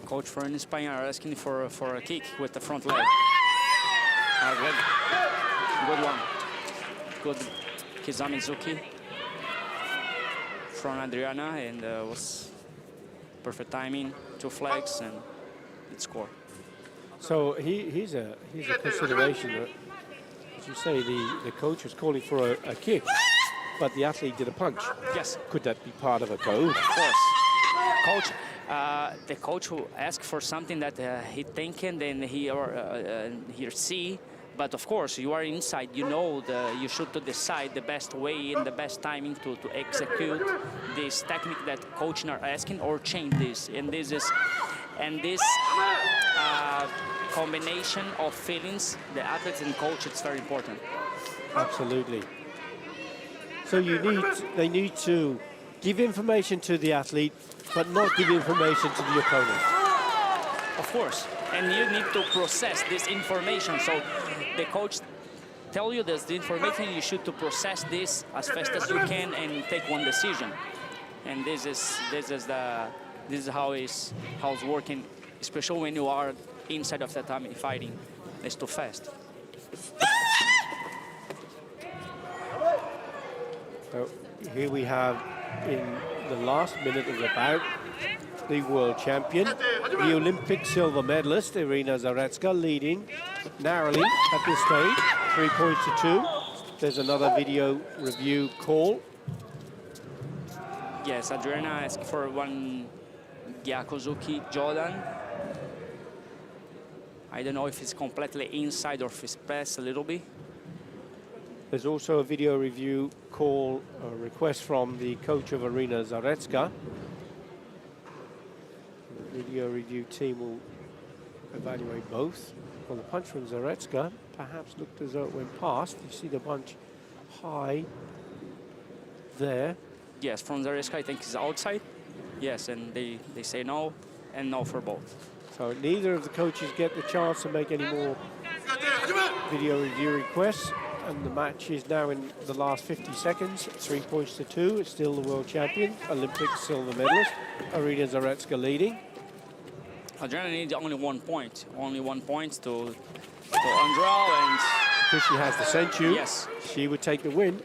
Coach for Spain are asking for a kick with the front leg. Good one. Good Kizamizuki from Adriana, and was perfect timing, 2 flags, and it scored. So he's a consideration that, as you say, the coach was calling for a kick, but the athlete did a punch. Yes. Could that be part of a code? Of course. Coach, the coach who asked for something that he thinking, then he or see But of course, you are inside, you know you should to decide the best way and the best timing to execute this technique that coaching are asking or change this. And this combination of feelings, the athletes and coach, it's very important. Absolutely. So they need to give information to the athlete, but not give information to the opponent. Of course, and you need to process this information. So the coach tell you this, the information you should to process this as fast as you can and take one decision. And this is how it's working, especially when you are inside of tatami fighting. It's too fast. So here we have in the last minute of the bout the world champion, the Olympic silver medalist Irina Zaretska, leading narrowly at this stage, 3 points to 2. There's another video review call. Yes, Adriana asked for one Gyakozuki Jordan. I don't know if it's completely inside or if it's past a little bit. There's also a video review call, a request from the coach of Irina Zaretska. The video review team will evaluate both. Well, the punch from Zaretska perhaps looked as though it went past. You see the punch high there. Yes, from Zaretska, I think it's outside. Yes, and they say no, and no for both. So neither of the coaches get the chance to make any more video review requests. And the match is now in the last 50 seconds, 3 points to 2. It's still the world champion, Olympic silver medalist, Irina Zaretska leading. Adriana needs only 1 point. Only 1 point to undraw, and Because she has the senchu, yes, she would take the win.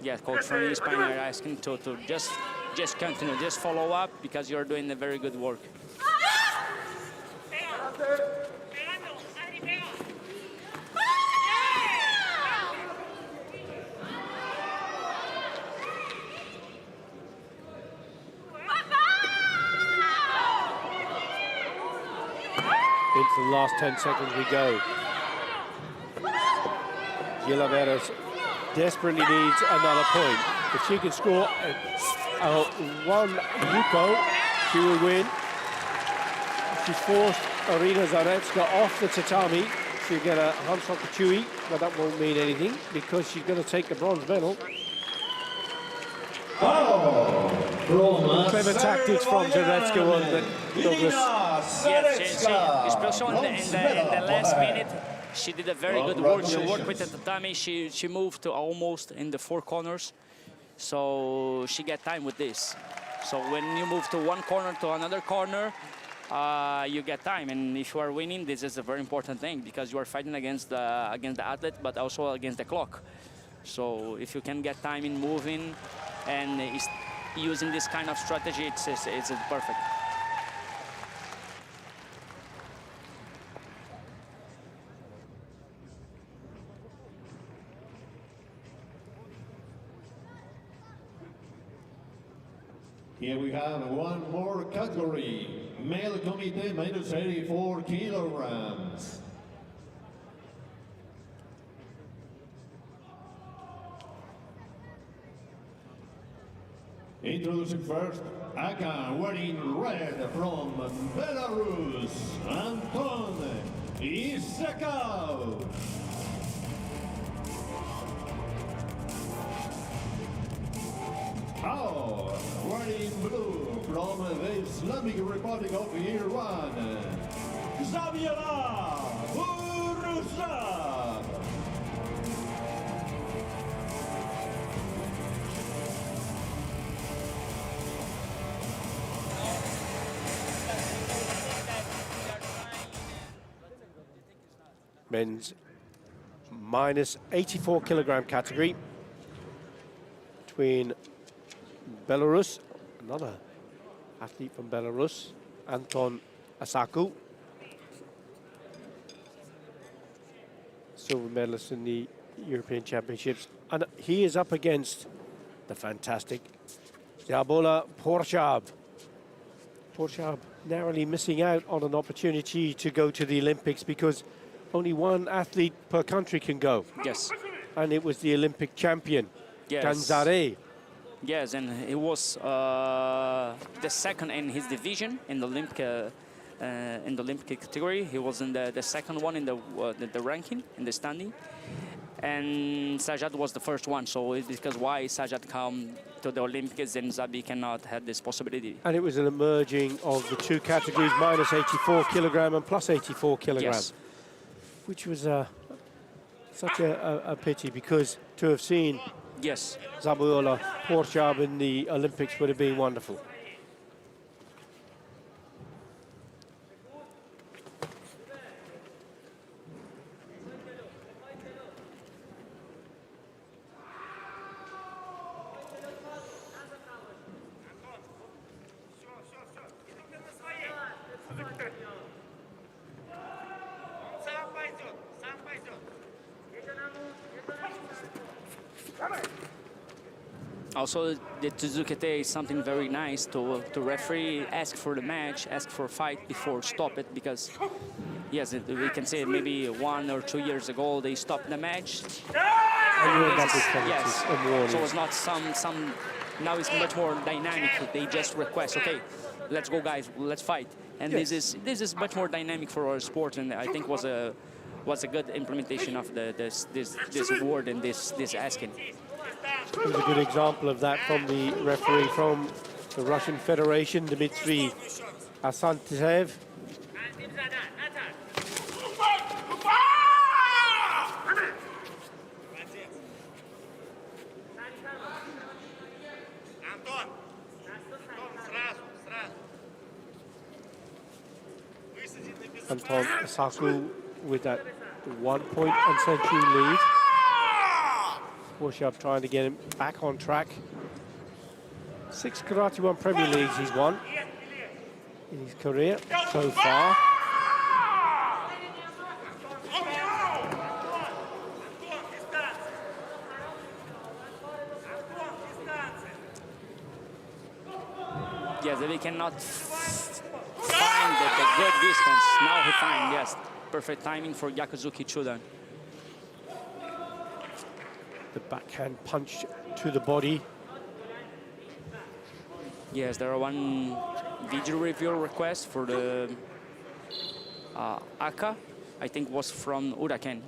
yes, coach from Spain are asking to just continue, just follow up because you're doing a very good work. Into the last 10 seconds we go. Gilaveras desperately needs another point. If she can score one Yuko, she will win. She's forced Irina Zaretska off the tatami. She'll get a Hansoku Chui, but that won't mean anything because she's going to take the bronze medal. Clever tactics from Zaretska one that Douglas. Yes, especially in the last minute, she did a very good work. She worked with the tatami. She moved to almost in the 4 corners, so she get time with this. So when you move to one corner to another corner, you get time. And if you are winning, this is a very important thing because you are fighting against the athlete, but also against the clock. So if you can get time in moving and using this kind of strategy, it's perfect. Here we have one more category, male committee minus 84 kilograms. Introducing first, Aka wearing red from Belarus, Anton Isakov. How wearing blue from the Islamic Republic of Iran, Zabiela Buruzab. Men's minus 84 kilogram category between Belarus, another athlete from Belarus, Anton Asaku. silver medalist in the European Championships. And he is up against the fantastic Zabola Porshab. Porshab narrowly missing out on an opportunity to go to the Olympics because only one athlete per country can go. Yes. And it was the Olympic champion, Yes. Ganzare. Yes, and he was the second in his division in the Olympic category. He was in the second one in the ranking, in the standing. And Sajad was the first one, so it's because why Sajad come to the Olympics and Zabi cannot have this possibility. And it was an emerging of the two categories, minus 84 kilogram and plus 84 kilogram, Yes. which was such a pity because to have seen Yes. Zabola Porshab in the Olympics would have been wonderful. Also, the Tuzukete is something very nice to referee, ask for the match, ask for a fight before stop it, because yes, we can say maybe 1 or 2 years ago they stopped the match. And you end up with penalties Yes, and warnings. so it's not some. Now it's much more dynamic. They just request, okay, let's go, guys, let's fight. And Yes. this is much more dynamic for our sport, and I think was a good implementation of this award and this asking. There's a good example of that from the referee from the Russian Federation, Dmitry Asantev. Anton Saku with that 1 point and century lead. Porshab trying to get him back on track. 6 Karate1 Premier Leagues he's won in his career so far. Yes, they cannot find the good distance. Now he finds, yes, perfect timing for Yakuzuki Chudan. The backhand punch to the body. Yes, there are one video review request for the Aka, I think was from Uraken.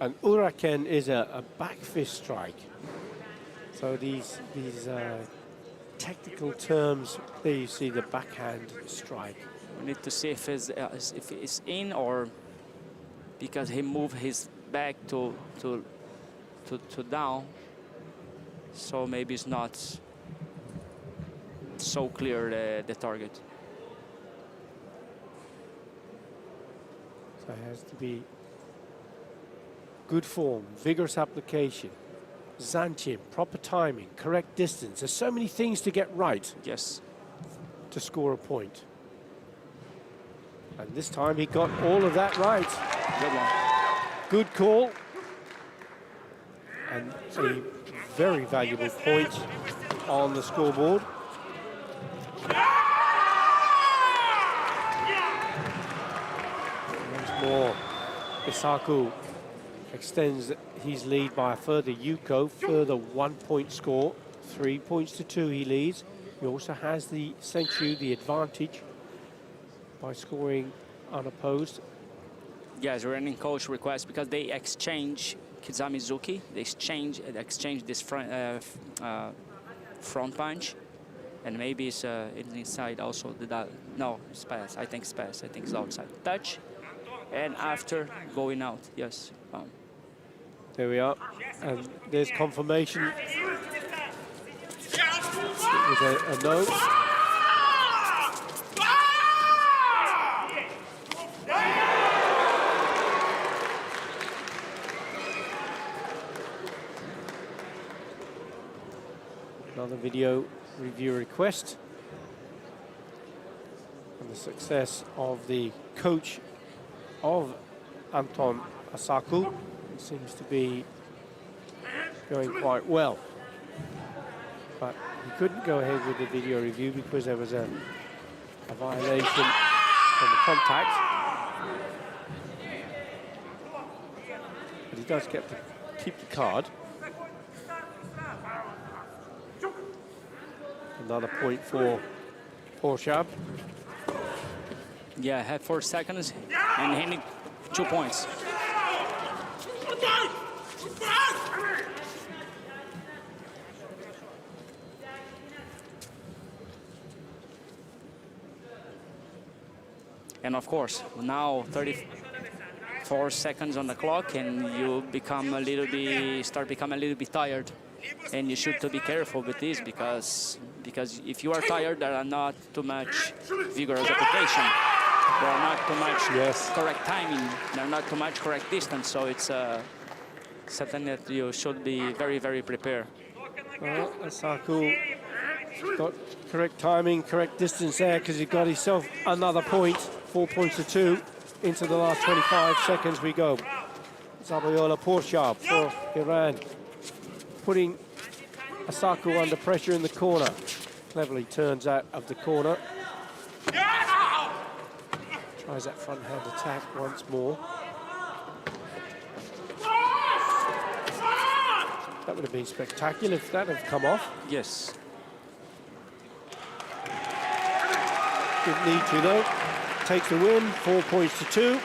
And Uraken is a back fist strike. So these technical terms, there you see the backhand strike. We need to see if it's in, or because he moved his back to down, so maybe it's not so clear the target. So it has to be good form, vigorous application, zanchin, proper timing, correct distance. There's so many things to get right Yes. to score a point. And this time he got all of that right. Good one. Good call. And a very valuable point on the scoreboard. Once more, Isaku extends his lead by a further Yuko, further 1 point score. 3 points to 2 he leads. He also has the Senchu, the advantage, by scoring unopposed. Yes, running coach request because they exchange Kizamizuki. They exchange this front punch, and maybe it's inside also. No, it's pass. I think it's pass. I think it's outside. Touch, and after going out. Yes. There we are, and there's confirmation with a no. Another video review request, and the success of the coach of Anton Asaku. It seems to be going quite well. But he couldn't go ahead with the video review because there was a violation from the contact. But he does get to keep the card. Another point for Porshab. Yeah, had 4 seconds and he need 2 points. And of course, now 34 seconds on the clock, and you become a little bit, start becoming a little bit tired. And you should be careful with this because if you are tired, there are not too much vigorous application. There are not too much correct timing. There are not too much correct distance. So it's something that you should be very, very prepared. Well, Asaku got correct timing, correct distance there because he got himself another point. 4 points to 2 into the last 25 seconds we go. Zabayola Porshab for Iran, putting Asaku under pressure in the corner. Cleverly turns out of the corner. Tries that front hand attack once more. That would have been spectacular if that had come off. Yes. Didn't need to though. Takes the win, 4 points to 2.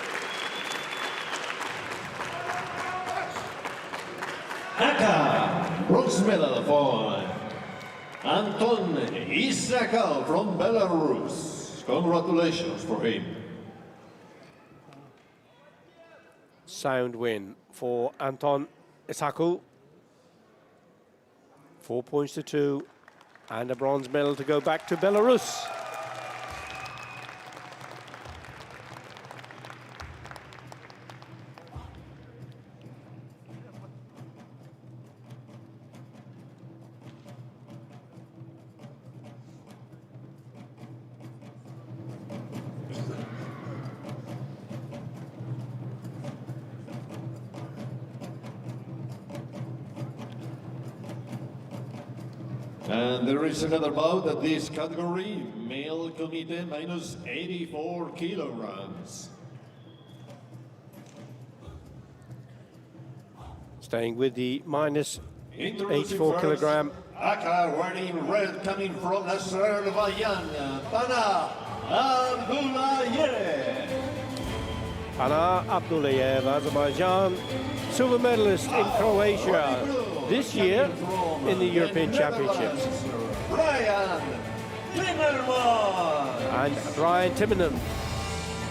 Aka, bronze medal for Anton Isakov from Belarus. Congratulations for him. Sound win for Anton Isaku. 4 points to 2 and a bronze medal to go back to Belarus. And there is another bout at this category, male committee minus 84 kilograms. Staying with the minus Introducing 84 first, kilogram. Aka wearing red coming from Azerbaijan, Pana Abdullayev. Pana Abdullayev, Azerbaijan, silver medalist in Croatia this year in the European Championships. Brian Timmerman. And Brian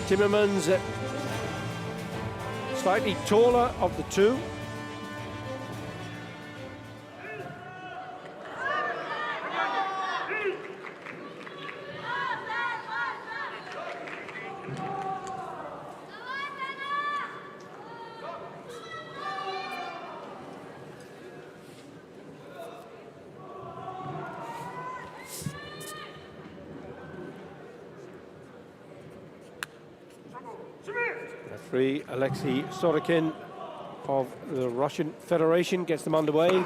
Timmermans, slightly taller of the two. Referee Alexei Sorokin of the Russian Federation gets them underway.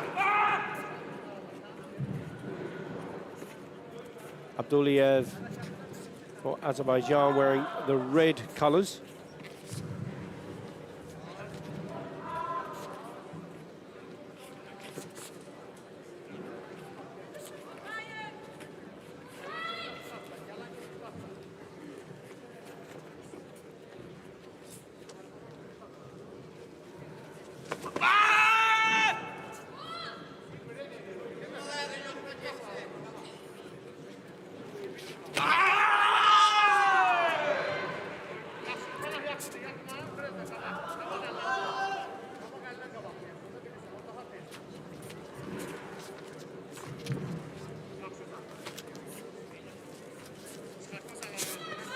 Abdullayev for Azerbaijan wearing the red colours.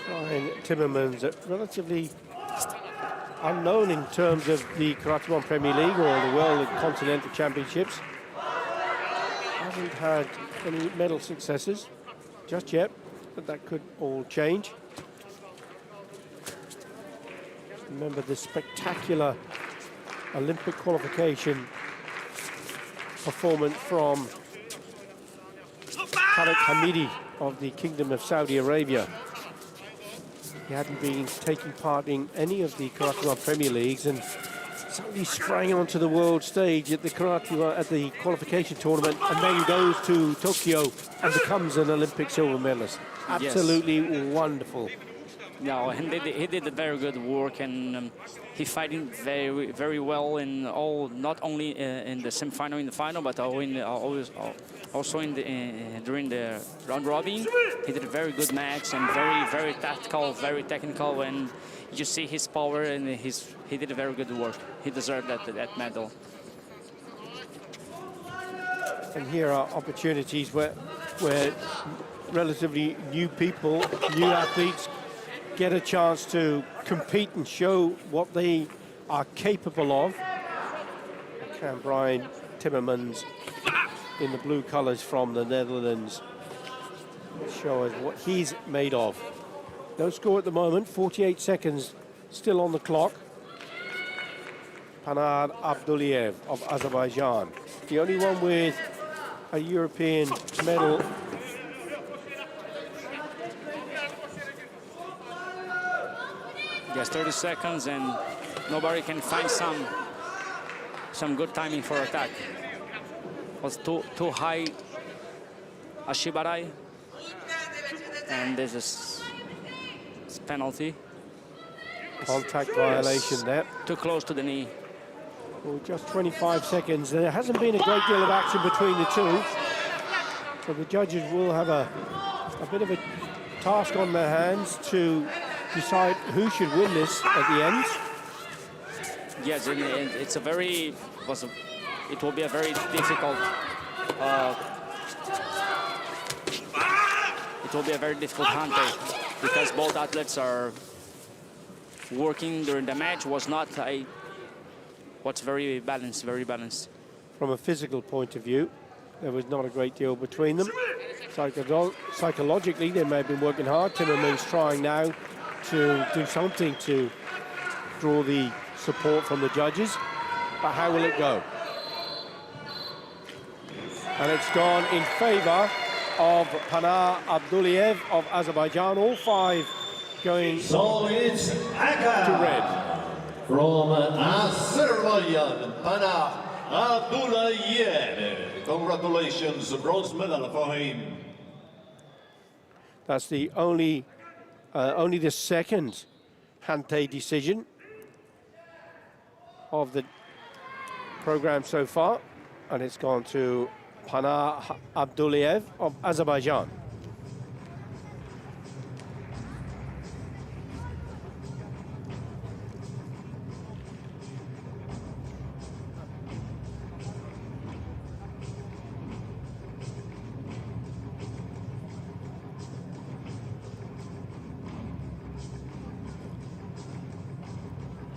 Brian Timmermans, relatively unknown in terms of the Karate1 Premier League or the World and Continental Championships. Hasn't had any medal successes just yet, but that could all change. Remember the spectacular Olympic qualification performance from Khalid Hamidi of the Kingdom of Saudi Arabia. He hadn't been taking part in any of the Karate1 Premier Leagues, and suddenly sprang onto the world stage at the Karate1 at the qualification tournament, and then goes to Tokyo and becomes an Olympic silver medalist. Absolutely wonderful. No, and he did a very good work, and he fighting very, very well in all, not only in the semifinal, in the final, but also in the during the round robin. He did a very good match and very, very tactical, very technical, and you see his power, and he did a very good work. He deserved that medal. And here are opportunities where relatively new people, new athletes, get a chance to compete and show what they are capable of. Can Brian Timmermans in the blue colours from the Netherlands show us what he's made of. No score at the moment, 48 seconds still on the clock. Panad Abduliev of Azerbaijan, the only one with a European medal. Yes, 30 seconds, and nobody can find some good timing for attack. Was too high Ashibarai, and this is penalty. Contact violation there. Too close to the knee. Well, just 25 seconds. There hasn't been a great deal of action between the two, so the judges will have a bit of a task on their hands to decide who should win this at the end. Yes, and it's it will be a very difficult. It will be a very difficult hunter because both athletes are working during the match. What's very balanced, very balanced. From a physical point of view, there was not a great deal between them. Psychologically, they may have been working hard. Timmermans trying now to do something to draw the support from the judges, but how will it go? And it's gone in favor of Panah Abduliev of Azerbaijan. All five going So it's to red. From Azerbaijan, Panah Abduliev. Congratulations, bronze medal for him. That's the only the second Hante decision of the program so far, and it's gone to Panah Abduliev of Azerbaijan.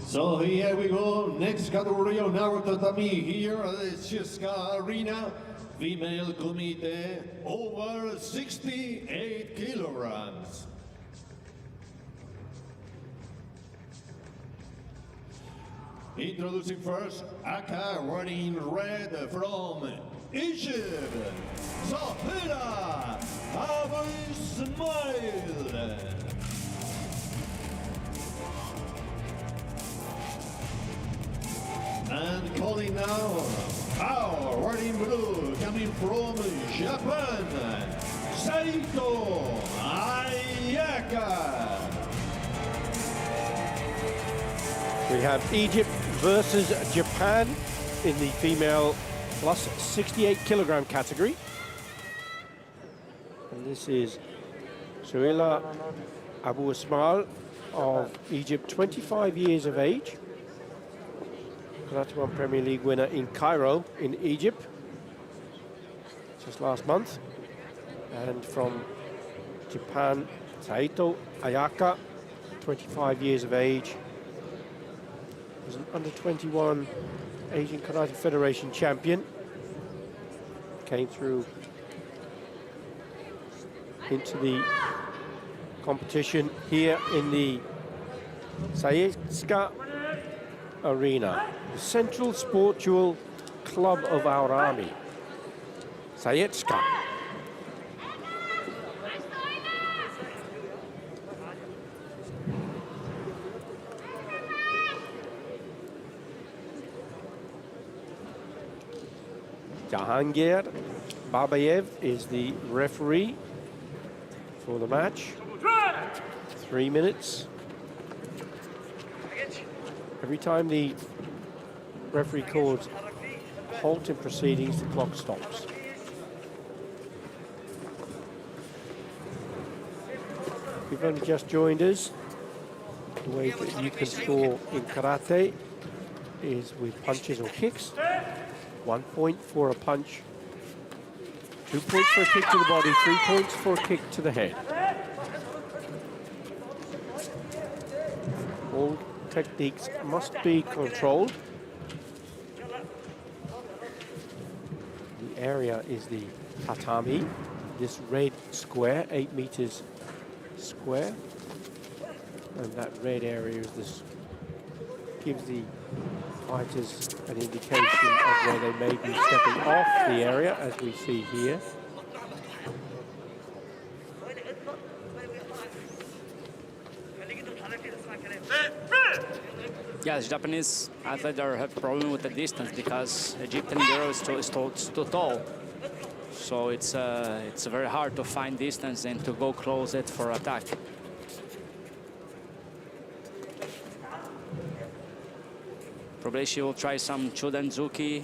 So here we go, next category on our tatami here at the Cieska Arena, female committee, over 68 kilograms. Introducing first, Aka wearing red from Egypt, Sahila Abu Ismail. And calling now, our wearing blue, coming from Japan, Saito Ayaka. We have Egypt versus Japan in the female plus 68 kilogram category. And this is Suhaila Abu Ismail of Egypt, 25 years of age. Karate1 Premier League winner in Cairo in Egypt just last month. And from Japan, Saito Ayaka, 25 years of age. Was an under-21 Asian Karate Federation champion. Came through into the competition here in the Cieska Arena. the central spiritual club of our army. Sayetska. Jahangir Babayev is the referee for the match. 3 minutes. Every time the referee calls halt in proceedings, the clock stops. If you've only just joined us, the way that you can score in karate is with punches or kicks. 1 point for a punch, 2 points for a kick to the body, 3 points for a kick to the head. All techniques must be controlled. The area is the tatami, this red square, 8 meters square. And that red area is this, gives the fighters an indication of where they may be stepping off the area, as we see here. Yes, Japanese athletes have a problem with the distance because Egyptian girl is too tall. So it's very hard to find distance and to go close it for attack. Probably she will try some Chudanzuki,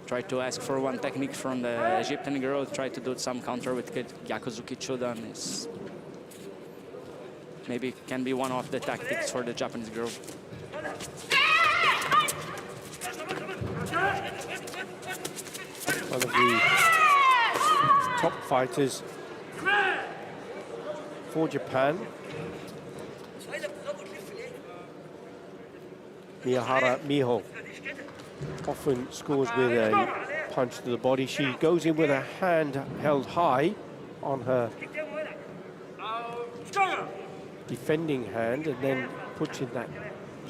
try to ask for one technique from the Egyptian girl, try to do some counter with Gyakuzuki Chudan. Maybe can be one of the tactics for the Japanese girl. One of the top fighters for Japan, Miyahara Miho, often scores with a punch to the body. She goes in with her hand held high on her defending hand and then puts in that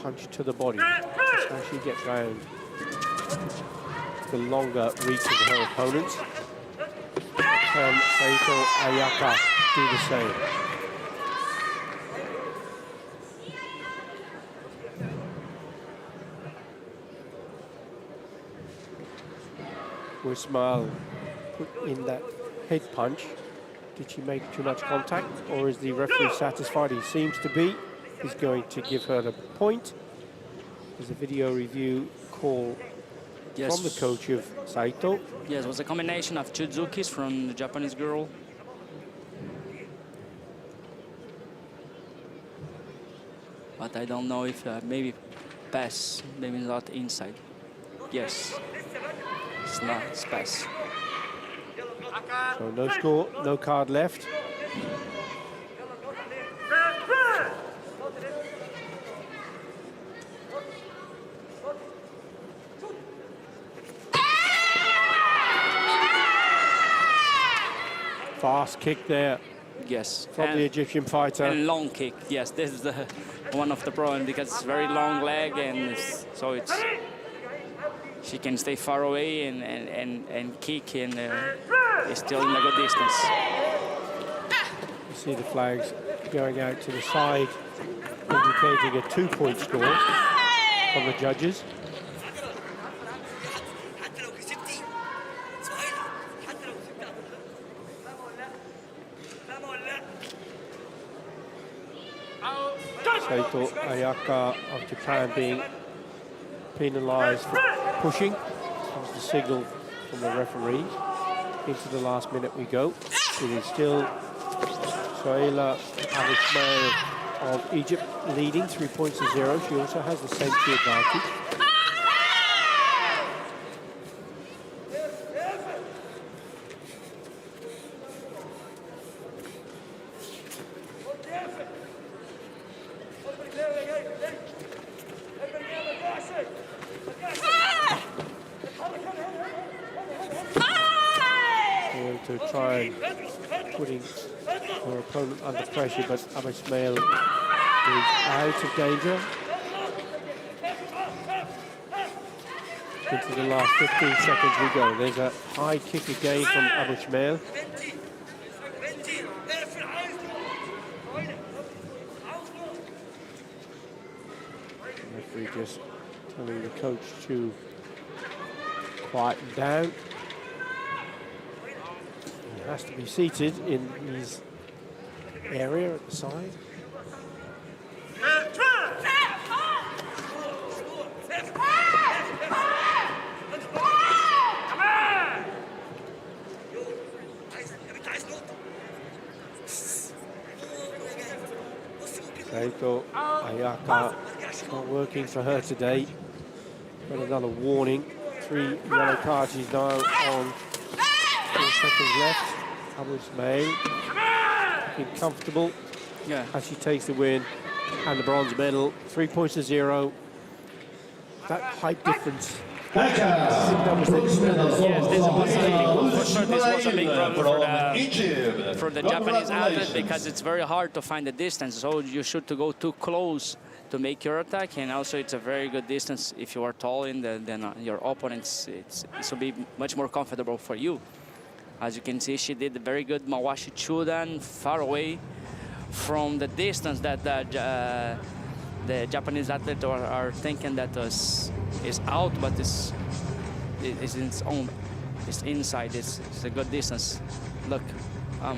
punch to the body. That's how she gets round the longer reach of her opponents. Can Saito Ayaka do the same? Ismail put in that head punch. Did she make too much contact, or is the referee satisfied? He seems to be. He's going to give her the point. There's a video review call from the coach of Saito. Yes, it was a combination of Chuzukis from the Japanese girl. But I don't know if maybe pass, maybe not inside. Yes, it's not, it's pass. So no score, no card left. Fast kick there. Yes. From the Egyptian fighter. And long kick. Yes, this is one of the problems because it's very long leg, and so it's she can stay far away and kick, and is still in a good distance. You see the flags going out to the side, indicating a 2-point score from the judges. Saito Ayaka of Japan being penalized for pushing. That was the signal from the referee. Into the last minute we go. It is still Sohaila Al-Ismail of Egypt leading 3 points to 0. She also has the safety advantage. To try and putting her opponent under pressure, but Al-Ismail is out of danger. Into the last 15 seconds we go. There's a high kick again from Abu Shmail. Referee just telling the coach to quieten down. He has to be seated in his area at the side. Seiko Ayaka not working for her today. Got another warning. 3 yellow cards. She's now on 4 seconds left. Abu Ismail looking comfortable as she takes the win and the bronze medal. 3 points to 0. That height difference. Yes, this was a big problem for the Japanese athlete because it's very hard to find the distance. So you should to go too close to make your attack, and also it's a very good distance if you are tall than your opponents. It will be much more comfortable for you. As you can see, she did a very good Mawashi Chudan far away from the distance that the Japanese athletes are thinking that is out, but it's its own. It's inside. It's a good distance. Look,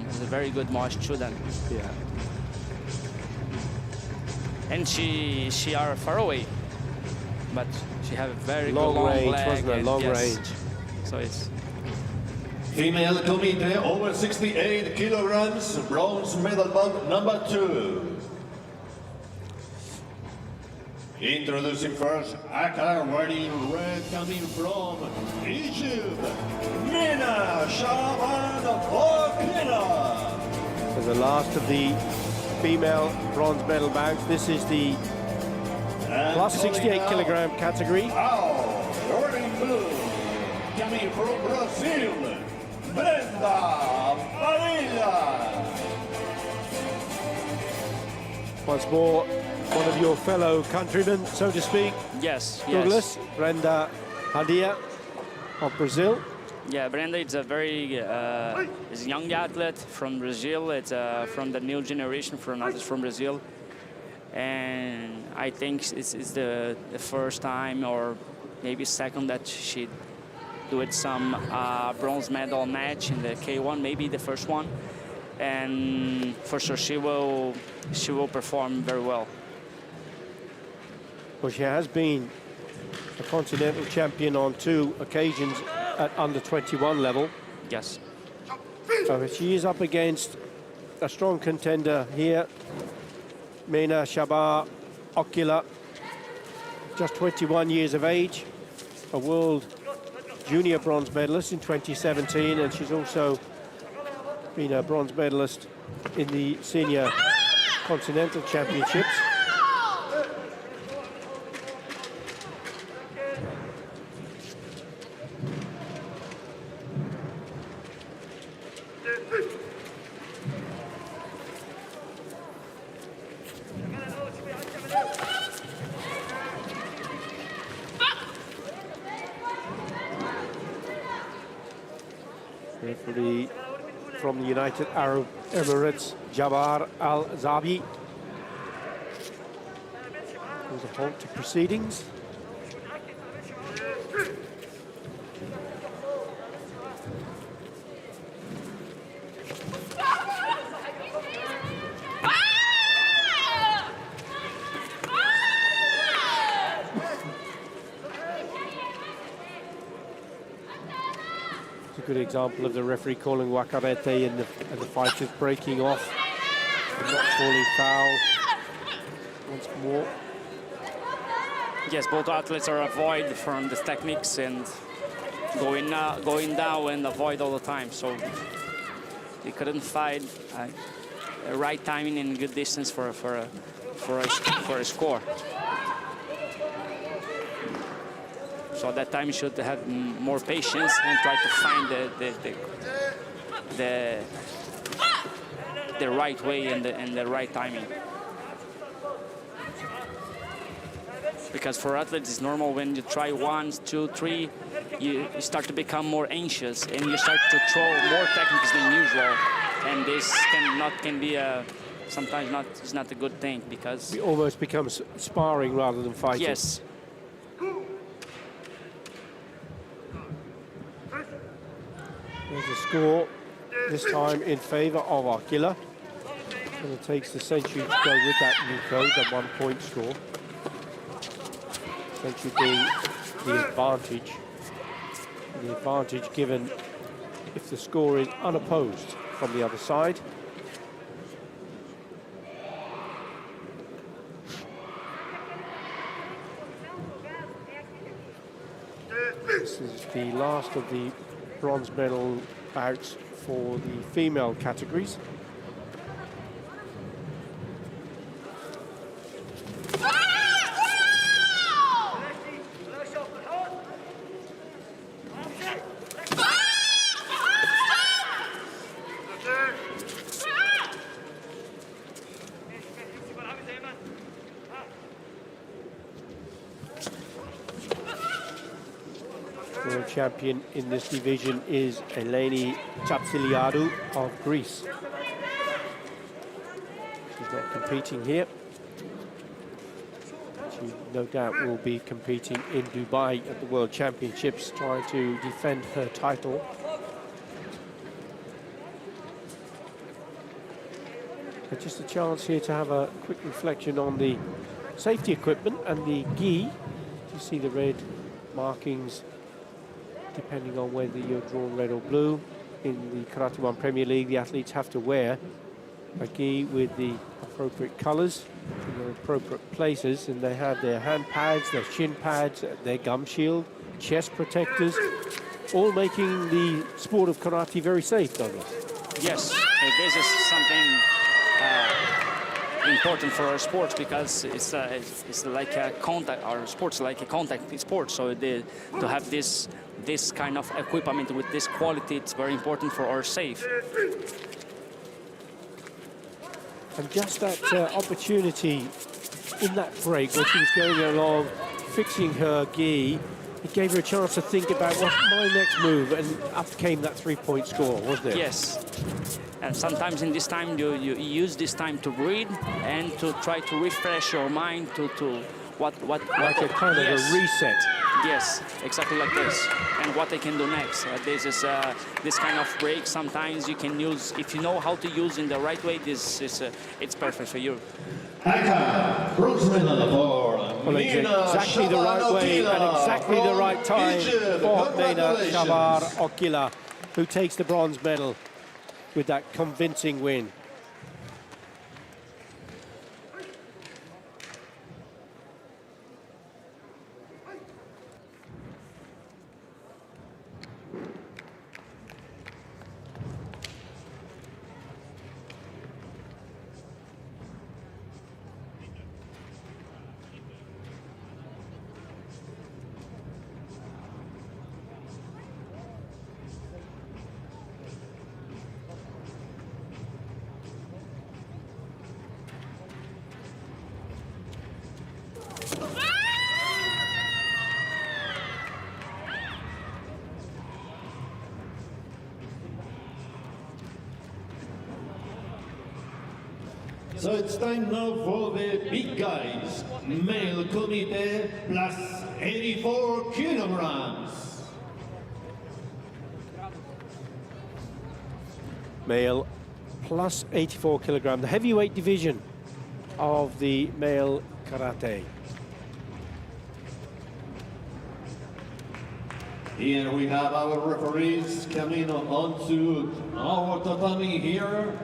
it's a very good Mawashi Chudan. Yeah. And she are far away, but she have a very long good range, leg. wasn't it? Long range. So it's. Female committee over 68 kilograms, bronze medal bout number 2. Introducing first, Aka wearing red coming from Egypt, Mina Shaban Okina. So the last of the female bronze medal bouts. This is the plus 68 kilogram category. Wearing blue, coming from Brazil, Brenda Padilla. Once more, one of your fellow countrymen, so to speak. Yes. Douglas, Brenda Padilla of Brazil. Yeah, Brenda is a very is a young athlete from Brazil. It's from the new generation from athletes from Brazil, and I think it's the first time or maybe second that she do some bronze medal match in the K1, maybe the first one, and for sure she will perform very well. Well, she has been a continental champion on 2 occasions at under 21 level. Yes. So she is up against a strong contender here, Mina Shaban Okila, just 21 years of age, a world junior bronze medalist in 2017, and she's also been a bronze medalist in the senior continental championships. Referee from the United Arab Emirates, Jabbar Al-Zabi. There's a halt to proceedings. Good example of the referee calling wakarete and the fight is breaking off and not falling foul once more. Yes, both athletes are avoid from the techniques and going down and avoid all the time. So they couldn't find a right timing and good distance for a score. So at that time you should have more patience and try to find the right way and the right timing. because for athletes it's normal when you try 1, 2, 3, you start to become more anxious and you start to throw more techniques than usual, and this can be sometimes it's not a good thing because it almost becomes sparring rather than fighting. yes. There's a score, this time in favour of Aquila. And it takes the century to go with that new code, the 1 point score. Century being the advantage. And the advantage given if the score is unopposed from the other side. This is the last of the bronze medal bouts for the female categories. World champion in this division is Eleni Tsatsiliadou of Greece. She's not competing here. She no doubt will be competing in Dubai at the World Championships, trying to defend her title. But just a chance here to have a quick reflection on the safety equipment and the gi. You see the red markings depending on whether you're drawn red or blue. In the Karate1 Premier League, the athletes have to wear a gi with the appropriate colours in the appropriate places, and they have their hand pads, their shin pads, their gum shield, chest protectors, all making the sport of karate very safe, Douglas. Yes, this is something important for our sports because it's like a contact. Our sports like a contact sport, so to have this kind of equipment with this quality, it's very important for our safe. And just that opportunity in that break when she was going along, fixing her gi, it gave her a chance to think about what's my next move, and up came that 3-point score, wasn't it? Yes. And sometimes in this time, you use this time to breathe and to try to refresh your mind to what like a kind of a reset. Yes, exactly like this. And what I can do next. This is this kind of break. Sometimes you can use, if you know how to use in the right way. This is it's perfect for you. Well, exactly the right way and exactly the right time for Nena Shabar Okila, who takes the bronze medal with that convincing win. So it's time now for the big guys. Male committee plus 84 kilograms. Male plus 84 kilogram, the heavyweight division of the male karate. Here we have our referees coming onto our tatami here.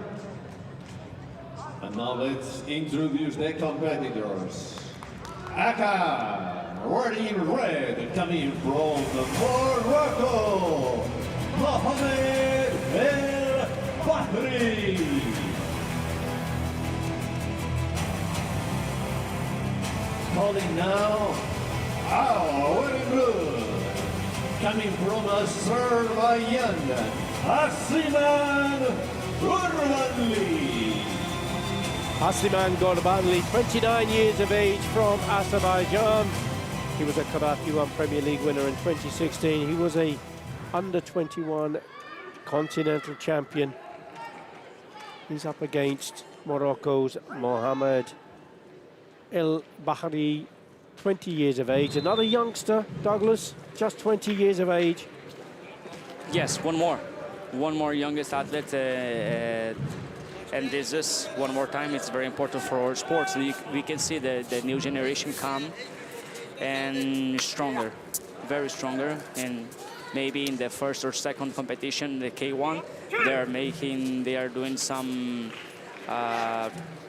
And now let's introduce the competitors. Aka, wearing red, coming from Morocco, Mohamed El Bahri. Calling now, wearing blue, coming from Azerbaijan, Asiman Urbanli. Asliman Gurbanli, 29 years of age from Azerbaijan. He was a Karate1 Premier League winner in 2016. He was a under-21 continental champion. He's up against Morocco's Mohamed El Bahri, 20 years of age. Another youngster, Douglas, just 20 years of age. Yes, one more youngest athlete, and this is one more time. It's very important for our sports. We can see the new generation come and stronger, very stronger, and maybe in the first or second competition, the K1, they are doing some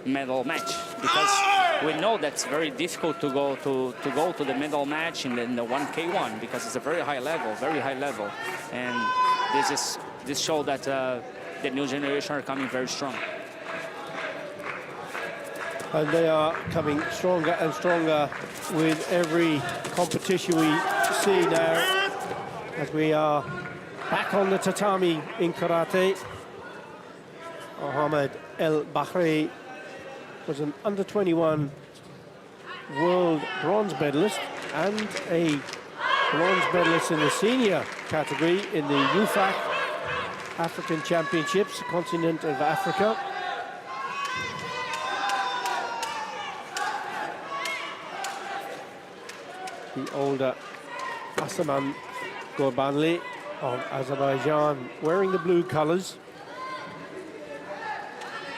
medal match, because we know that's very difficult to go to the medal match in the 1K1, because it's a very high level, and this show that the new generation are coming very strong. And they are coming stronger and stronger with every competition we see now, as we are back on the tatami in karate. Mohamed El Bahri was an under-21 world bronze medalist and a bronze medalist in the senior category in the UFAC African Championships, continent of Africa. The older Asliman Gurbanli of Azerbaijan, wearing the blue colours,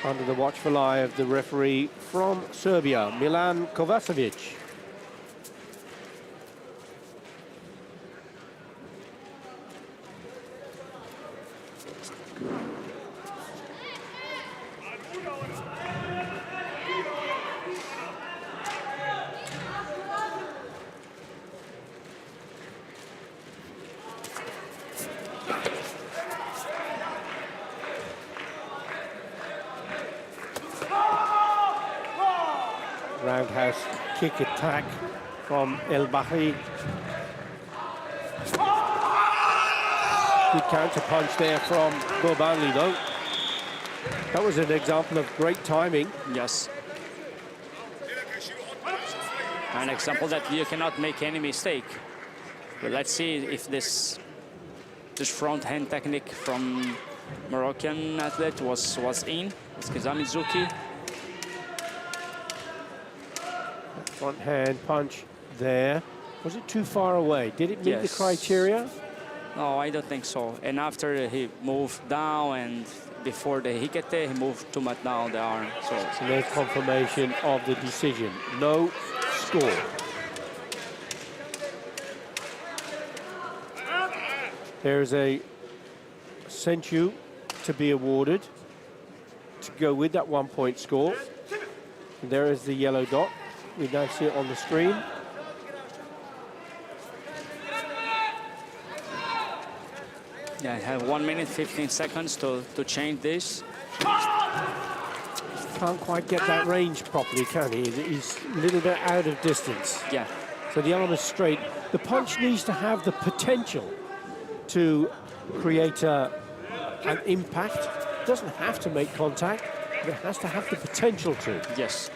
under the watchful eye of the referee from Serbia, Milan Kovacevic. Roundhouse kick attack from El Bahri. Good counter punch there from Gurbanli, though. That was an example of great timing. Yes. An example that you cannot make any mistake. But let's see if this front hand technique from Moroccan athlete was in. It's Kizamizuki. Front hand punch there. Was it too far away? Did it meet the criteria? No, I don't think so. And after he moved down, and before the hikete, he moved too much down the arm. So there's confirmation of the decision. No score. There's a senchu to be awarded to go with that 1 point score. And there is the yellow dot. We now see it on the screen. Yeah, I have 1 minute, 15 seconds to change this. Can't quite get that range properly, can he? He's a little bit out of distance. Yeah. So the arm is straight. The punch needs to have the potential to create an impact. It doesn't have to make contact, but it has to have the potential to. Yes.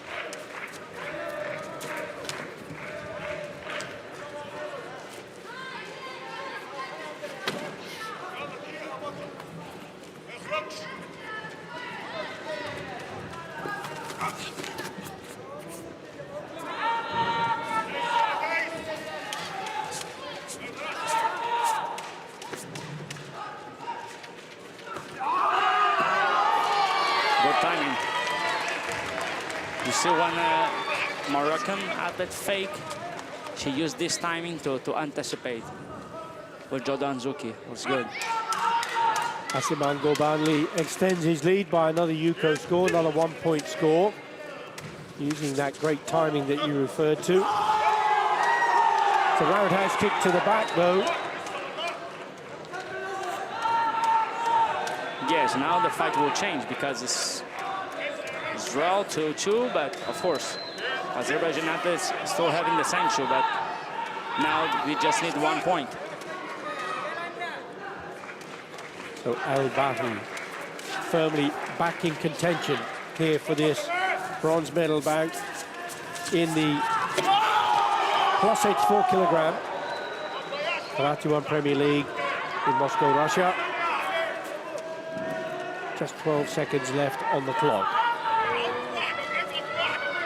Moroccan athlete fake. She used this timing to anticipate with Jordan Zuki. It was good. Asliman Gurbanli extends his lead by another Yuko score, another 1 point score, using that great timing that you referred to. It's a roundhouse kick to the back, though. Yes, now the fight will change, because it's draw 2-2, but of course, Azerbaijan athletes still having the senchu, but now we just need 1 point. So El Bahri firmly back in contention here for this bronze medal bout in the plus 84 kilogram Karate1 Premier League in Moscow, Russia. Just 12 seconds left on the clock.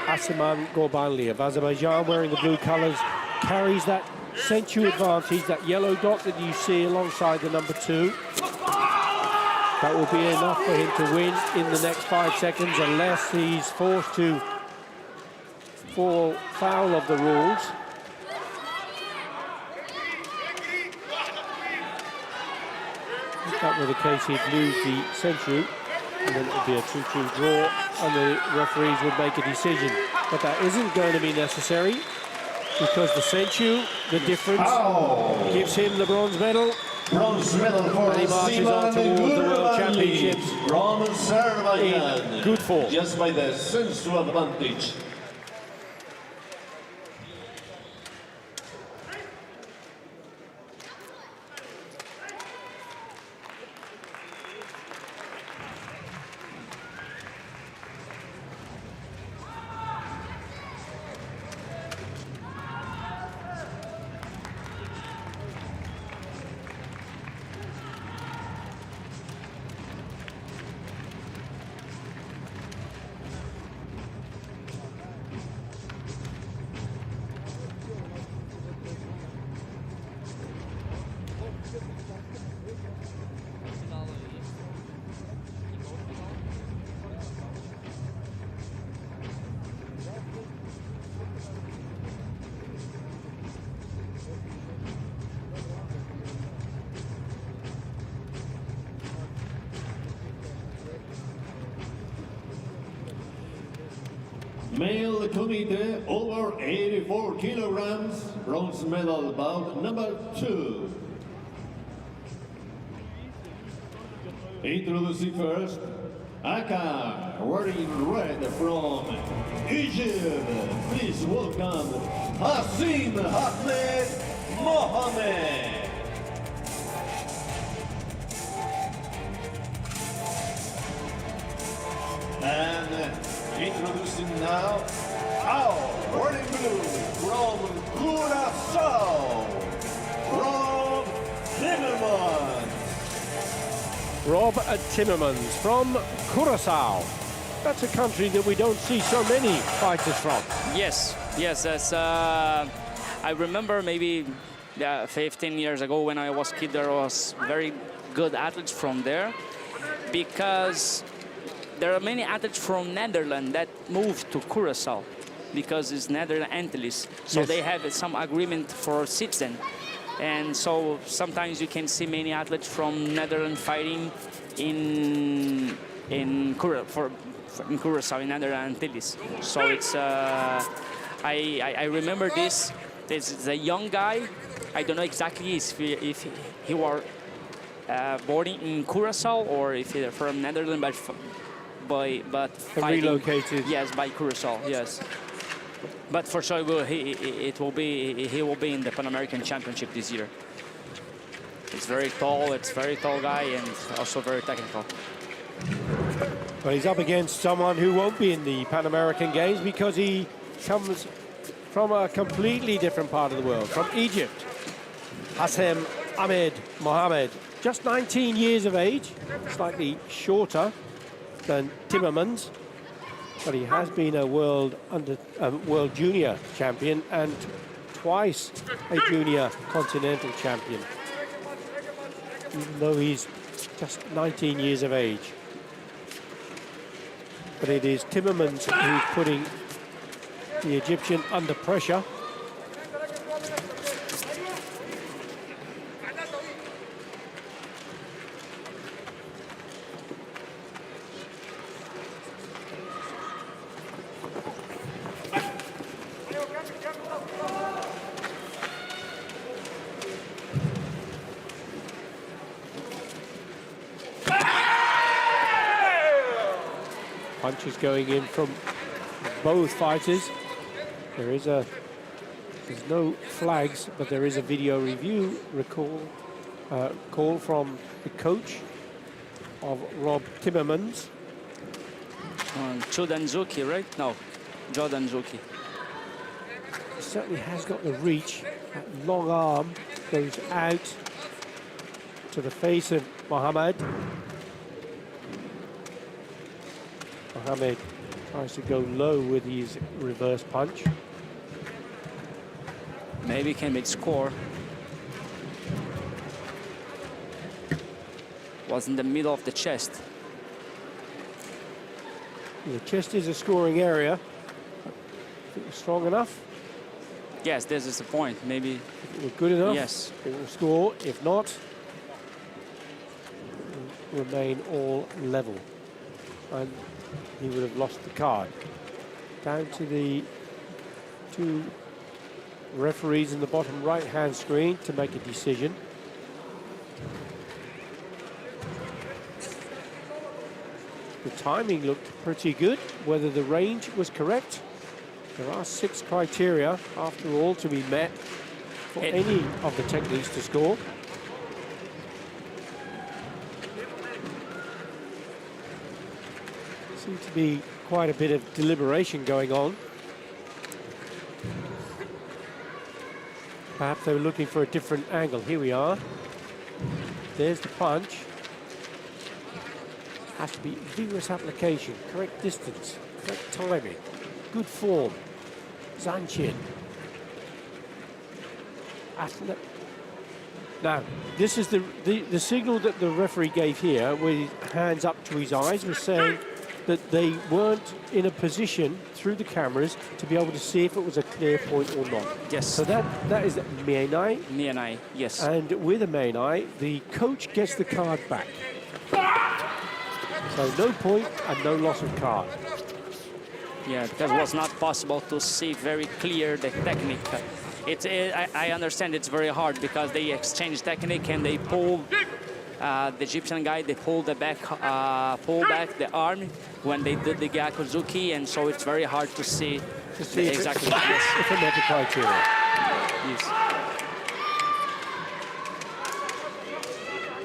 Asiman Gorbanli of Azerbaijan, wearing the blue colours, carries that Senchu advantage, that yellow dot that you see alongside the number 2. That will be enough for him to win in the next 5 seconds, unless he's forced to fall foul of the rules. If that were the case, he'd lose the Senchu, and then it would be a 2-2 draw, and the referees would make a decision. But that isn't going to be necessary, because the Senchu, the difference, gives him the bronze medal. Bronze medal for And he marches on towards the World Championships from Azerbaijan. in good form. Just by the sensu advantage. Male committee over 84 kilograms, bronze medal bout number 2. Introducing first, Aka, wearing red from Egypt. Please welcome Hassim Ahmed Mohamed. And introducing now, wearing blue from Curacao, Rob Timmerman. Rob Timmermans from Curacao. That's a country that we don't see so many fighters from. Yes, that's, I remember maybe 15 years ago when I was a kid, there was very good athletes from there, because there are many athletes from Netherlands that moved to Curacao because it's Netherlands Antilles. So they have some agreement for citizen. And so sometimes you can see many athletes from Netherlands fighting in Curacao, in Netherlands Antilles. So it's, I remember this. This is a young guy. I don't know exactly if he were born in Curacao or if he's from Netherlands, but fighting, relocated. Yes, by Curacao. Yes, but for sure he will be in the Pan American Championship this year. It's very tall. It's a very tall guy and also very technical. Well, he's up against someone who won't be in the Pan American Games because he comes from a completely different part of the world, from Egypt. Hassim Ahmed Mohamed, just 19 years of age, slightly shorter than Timmermans, but he has been a world junior champion and twice a junior continental champion, even though he's just 19 years of age. But it is Timmermans who's putting the Egyptian under pressure. Punches going in from both fighters. There's no flags, but there is a video review call from the coach of Rob Timmermans. Chudanzuki, right? No, Jodanzuki. He certainly has got the reach. That long arm goes out to the face of Mohammed. Mohammed tries to go low with his reverse punch. Maybe can make score. Was in the middle of the chest. The chest is a scoring area. If it was strong enough, Yes, this is the point. Maybe. if it were good enough, Yes. it will score. If not, it will remain all level. And he would have lost the card. Down to the two referees in the bottom right-hand screen to make a decision. The timing looked pretty good. Whether the range was correct, there are 6 criteria, after all, to be met for any of the techniques to score. Seems to be quite a bit of deliberation going on. Perhaps they were looking for a different angle. Here we are. There's the punch. Has to be vigorous application, correct distance, correct timing, good form. Zanchin. Now, this is the signal that the referee gave here with his hands up to his eyes, was saying that they weren't in a position through the cameras to be able to see if it was a clear point or not. Yes. So that is Mienai. Mienai, yes. And with a Mienai, the coach gets the card back. So no point and no loss of card. Yeah, that was not possible to see very clear the technique. I understand it's very hard because they exchange technique and they pull the Egyptian guy. They pull the pull back the arm when they did the Gyakuzuki, and so it's very hard to see exactly. If it met the criteria. Yes.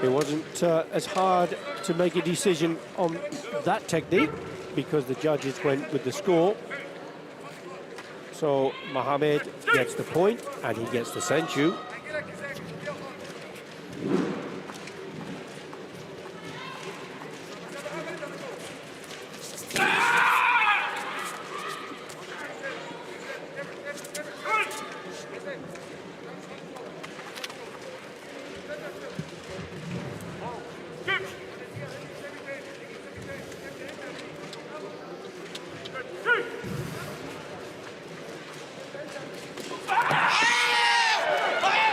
It wasn't as hard to make a decision on that technique because the judges went with the score. So Mohammed gets the point and he gets the senchu.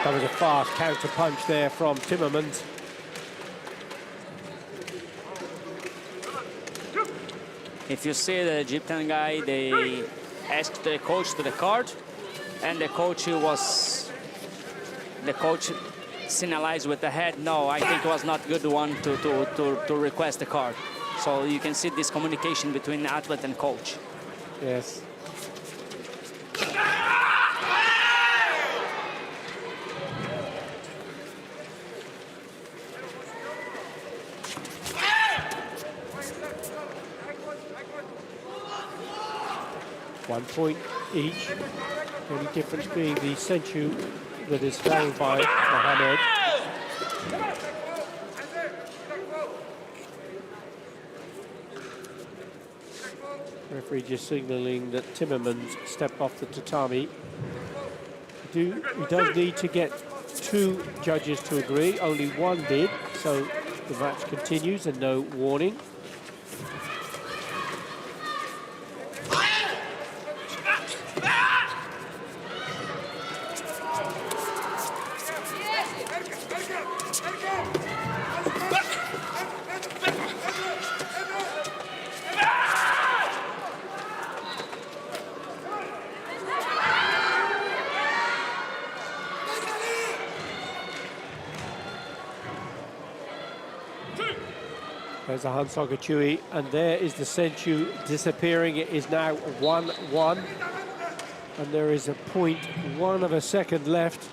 That was a fast counter punch there from Timmermans. If you see the Egyptian guy, they asked the coach to the card, and the coach signalized with the head, no, I think it was not good one to request the card. So you can see this communication between athlete and coach. Yes. One point each. The only difference being the senchu that is held by Mohammed. Referee just signalling that Timmermans stepped off the tatami. He does need to get 2 judges to agree. Only one did, so the match continues and no warning. There's the Hansoka Chui, and there is the senchu disappearing. It is now 1-1, and there is a 0.1 of a second left,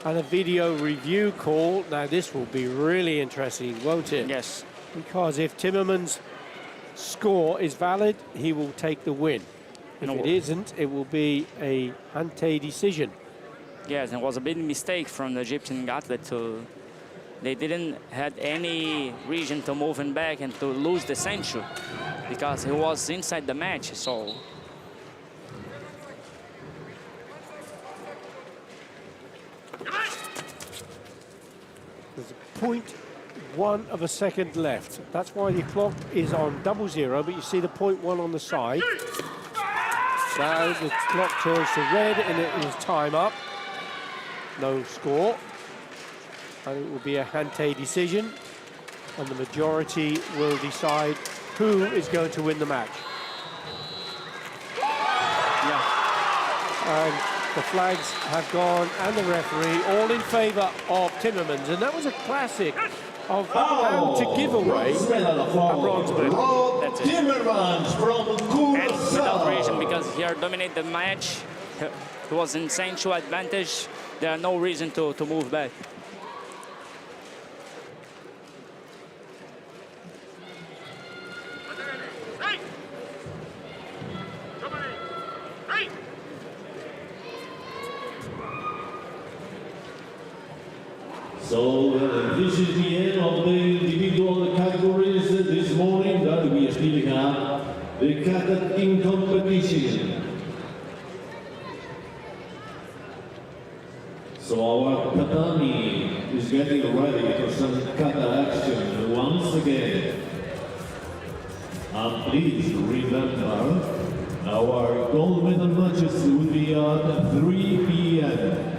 and a video review call. Now this will be really interesting, won't it? Yes. Because if Timmermans score is valid, he will take the win. If it isn't, it will be a ante decision. Yes, it was a big mistake from the Egyptian athlete they didn't had any reason to move him back and to lose the sensu because he was inside the match, so. There's a 0.1 of a second left. That's why the clock is on 00, but you see the 0.1 on the side. Now the clock turns to red and it is time up. No score. And it will be a ante decision. And the majority will decide who is going to win the match. Yeah. And the flags have gone, and the referee, all in favour of Timmermans. And that was a classic of how to give away a bronze medal. That's it. Timmermans from And without Curaçao. reason, because he dominated the match, he was in sensu advantage. There are no reason to move back. So this is the end of the individual categories this morning that we are still have the kata team competition. So our tatami is getting ready for some kata action once again. And please remember, our gold medal matches will be at 3 p.m.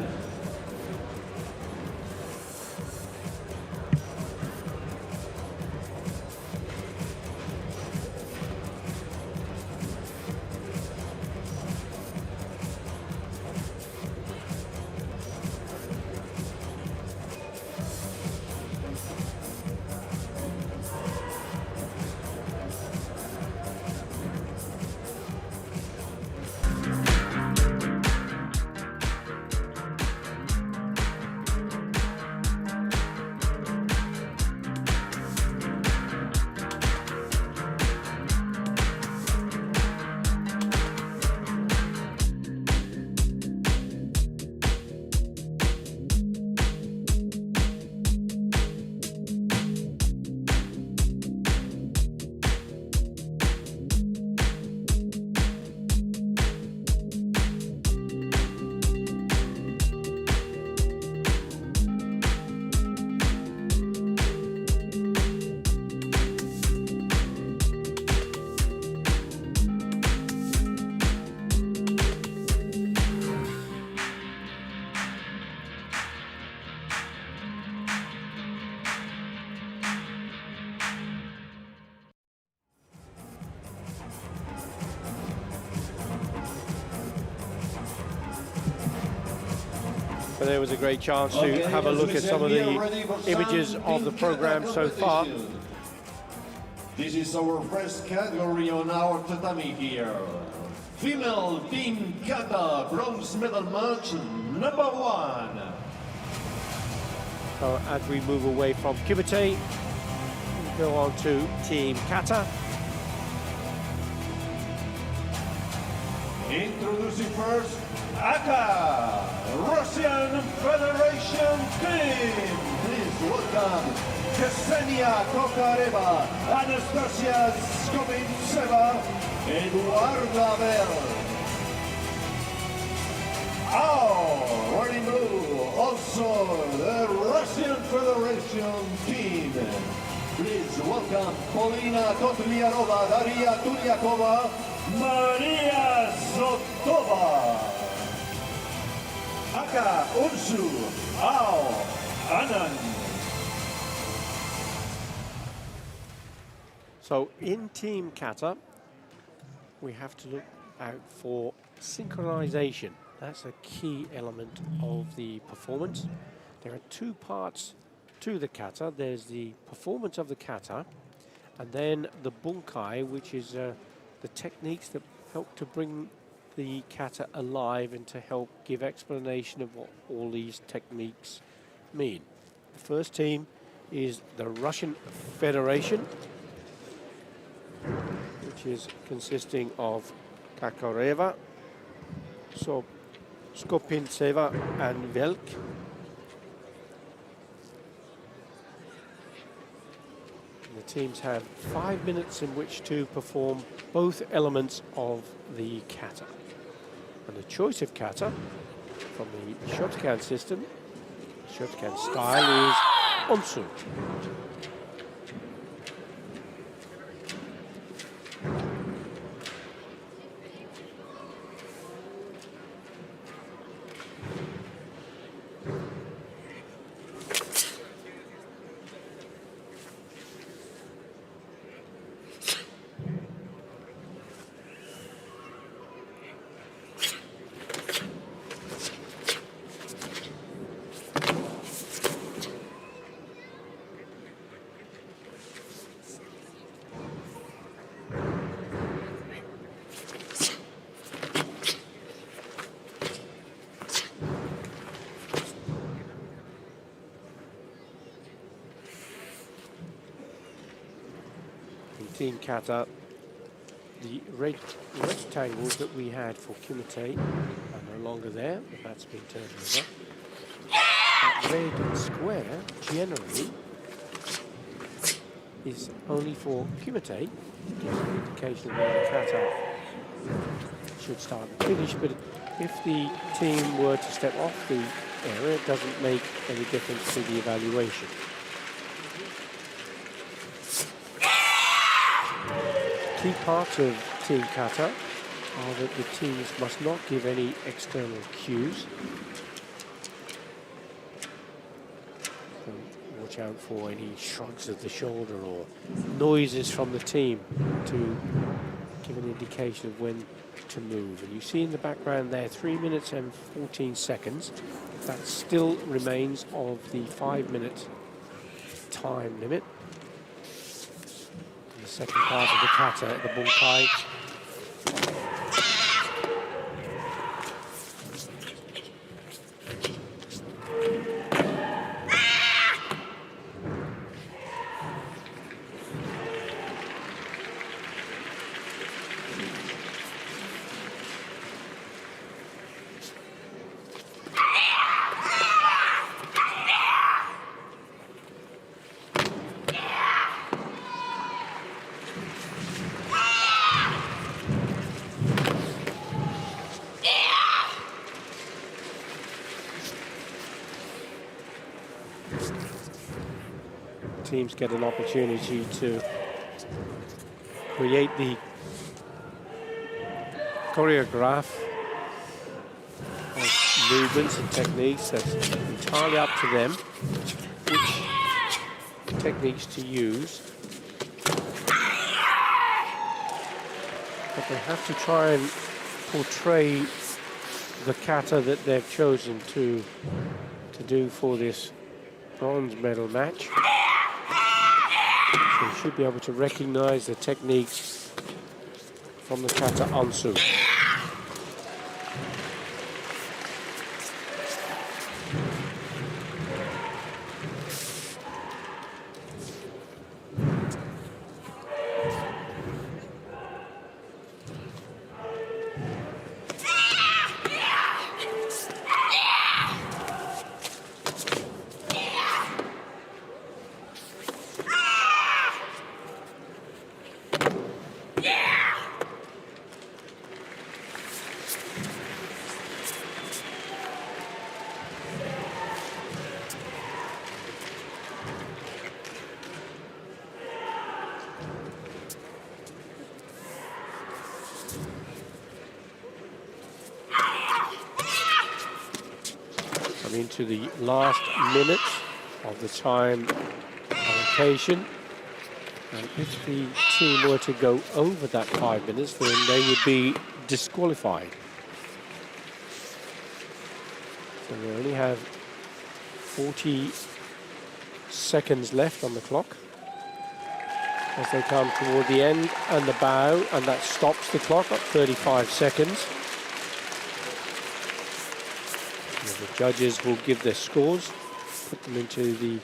But there was a great chance to have a look at some of the images of the program so far. This is our first category on our tatami here. Female Team Kata bronze medal match number 1. So as we move away from Kumite, we go on to Team Kata. Introducing first, Aka, Russian Federation Team. Please welcome Ksenia Kokareva, Anastasia Skobintseva, Eduarda Bell. Oh, wearing blue, also the Russian Federation Team. Please welcome Polina Kotliarova, Daria Tulyakova, Maria Zotova. Aka Unsu, Ao Anand. So in Team Kata, we have to look out for synchronization. That's a key element of the performance. There are two parts to the kata. There's the performance of the kata, and then the bunkai, which is the techniques that help to bring the kata alive and to help give explanation of what all these techniques mean. The first team is the Russian Federation. is consisting of Kakareva, Skopintseva and Velk. The teams have 5 minutes in which to perform both elements of the kata. And the choice of kata from the Shotokan system, Shotokan style, is onsu. Team kata, the red rectangles that we had for kumite are no longer there, but that's been turned over. That red square generally is only for kumite, gives an indication of where the kata should start and finish, but if the team were to step off the area, it doesn't make any difference to the evaluation. Key part of Team Kata are that the teams must not give any external cues. So watch out for any shrugs of the shoulder or noises from the team to give an indication of when to move. And you see in the background there 3 minutes and 14 seconds. That still remains of the 5-minute time limit. Second part of the kata, the bunkai. Teams get an opportunity to create the choreograph of movements and techniques. That's entirely up to them which techniques to use. But they have to try and portray the kata that they've chosen to do for this bronze medal match. So you should be able to recognize the techniques from the kata onsu. Into the last minute of the time allocation, and if the team were to go over that 5 minutes, then they would be disqualified. So we only have 40 seconds left on the clock as they come toward the end, and the bow, and that stops the clock at 35 seconds. The judges will give their scores, put them into the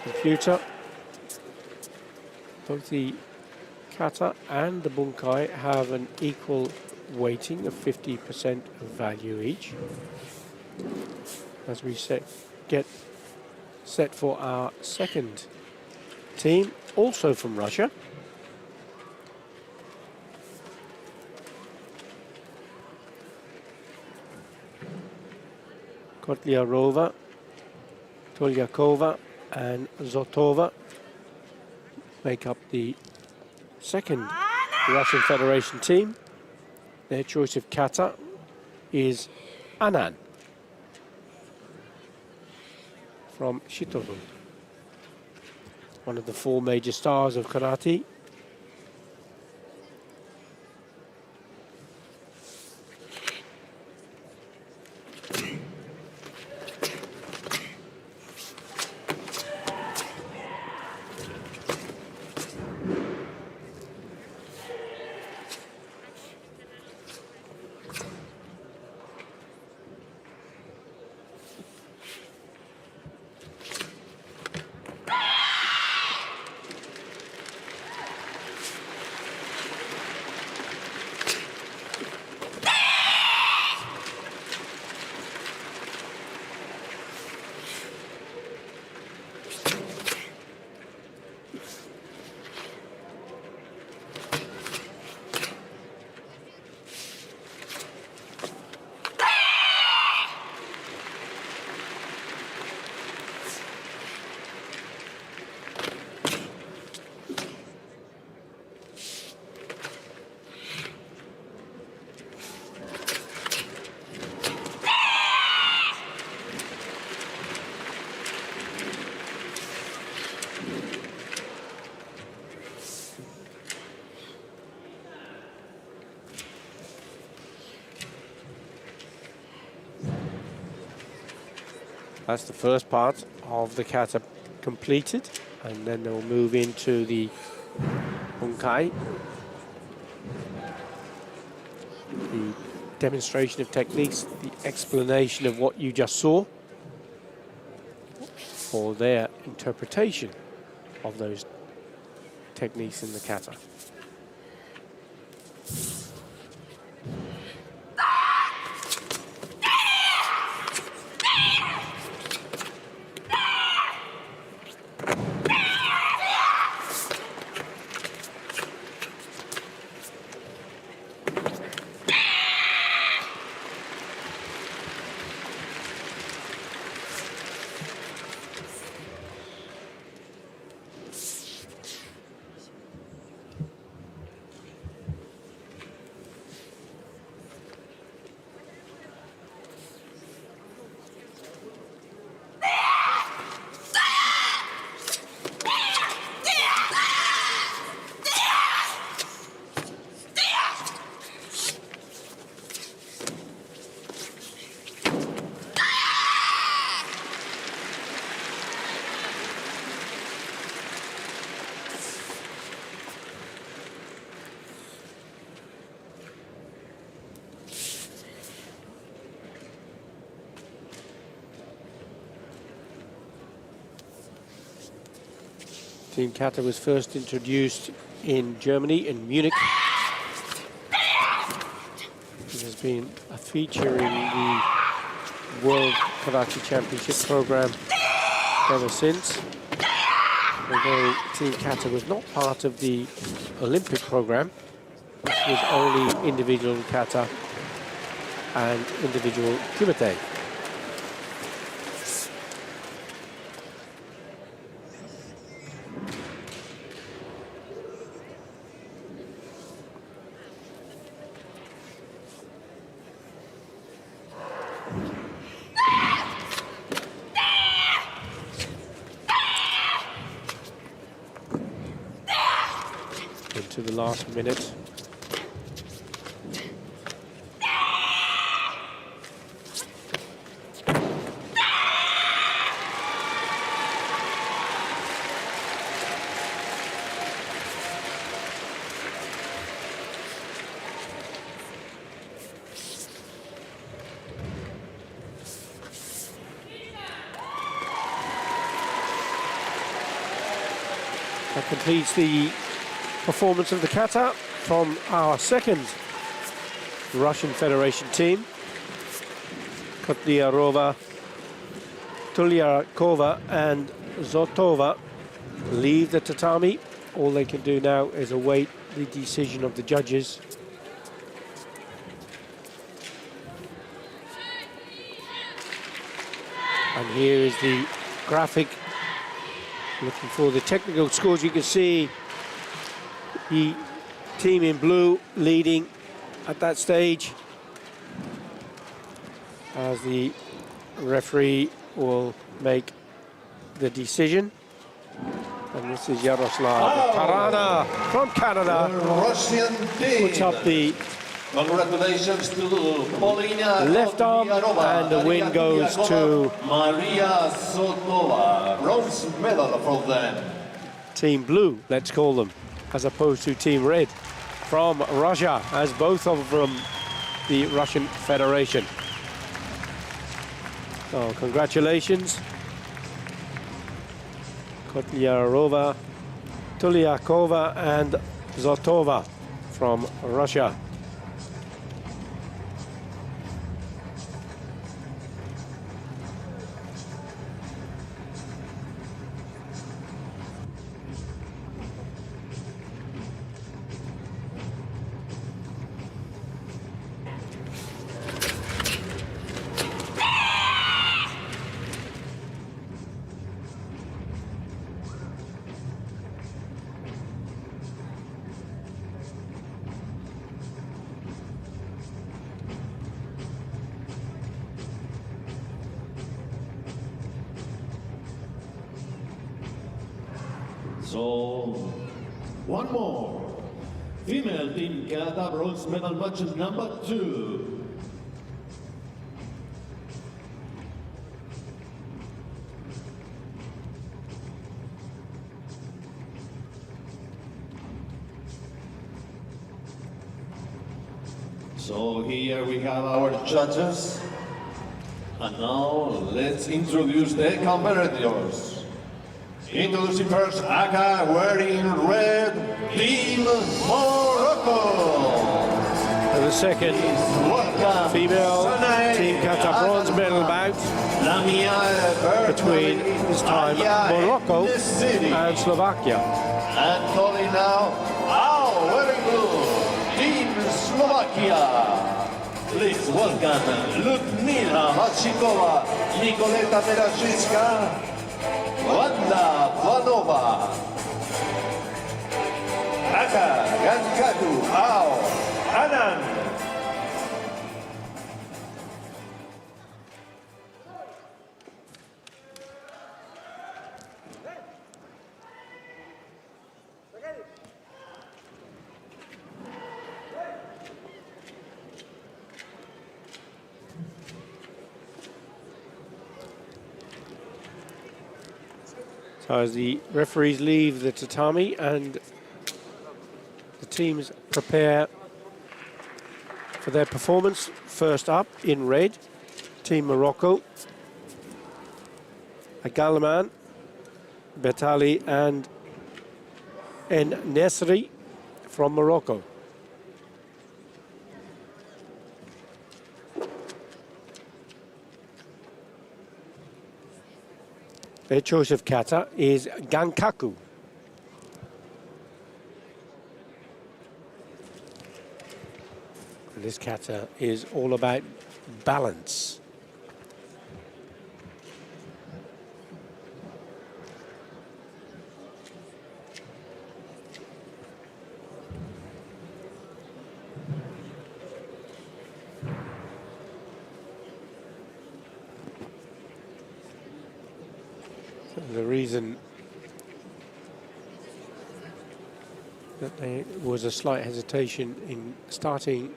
computer. Both the kata and the bunkai have an equal weighting of 50% of value each. As we get set for our second team, also from Russia. Kotlyarova, Tolyakova and Zotova make up the second Russian Federation team. Their choice of kata is Anan from Shitobu, one of the four major stars of karate. That's the first part of the kata completed, and then they'll move into the bunkai. The demonstration of techniques, the explanation of what you just saw, or their interpretation of those techniques in the kata. Team kata was first introduced in Germany, in Munich. It has been a feature in the World Karate Championship program ever since. Although Team kata was not part of the Olympic program, this was only individual kata and individual kumite. Into the last minute. That completes the performance of the kata from our second Russian Federation team. Kotlyarova, Tulyakova and Zotova leave the tatami. All they can do now is await the decision of the judges. And here is the graphic looking for the technical scores. You can see the team in blue leading at that stage as the referee will make the decision. And this is Yaroslav Tarana from Canada. The Russian team. Puts up the Congratulations to Polina left arm, and the win goes to Maria Sotova. Bronze medal for them. Team Blue, let's call them, as opposed to Team Red from Russia, as both of them the Russian Federation. So congratulations. Kotlyarova, Tulyakova and Zotova from Russia. So, one more. Female team kata bronze medal match number 2. So here we have our judges. And now let's introduce the competitors. Introducing first Aka wearing red, Team Morocco. And the second female team kata bronze medal bout between this time Morocco and Slovakia. And calling now, wearing blue, Team Slovakia. Please welcome Ludmila Machikova, Nikoleta Terashitska, Wanda Planova, Aka Gankadu Ao Anand. So as the referees leave the tatami and the teams prepare for their performance, first up in red, Team Morocco, Agalaman, Betali and En Nesri from Morocco. Their choice of kata is Gankaku. And this kata is all about balance. The reason that there was a slight hesitation in starting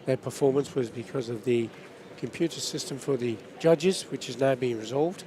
their performance was because of the computer system for the judges, which is now being resolved.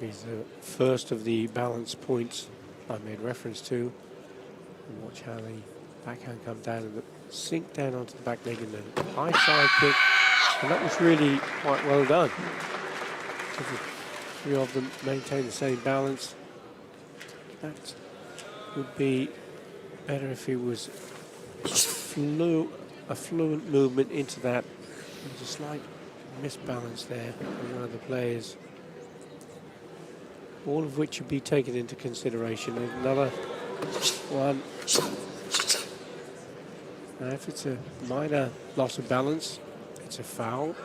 Is the first of the balance points I made reference to. And watch how the backhand comes down and sink down onto the back leg in the high side kick. And that was really quite well done. So the three of them maintain the same balance. That would be better if it was a fluent movement into that. There's a slight misbalance there from one of the players. All of which should be taken into consideration. Another one. Now if it's a minor loss of balance, it's a foul.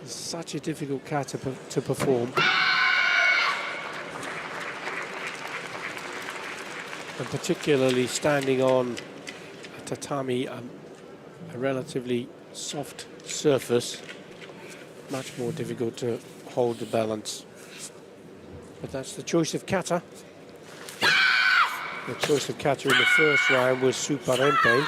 It's such a difficult kata to perform. And particularly standing on a tatami, a relatively soft surface, much more difficult to hold the balance. But that's the choice of kata. The choice of kata in the first round was Suparente.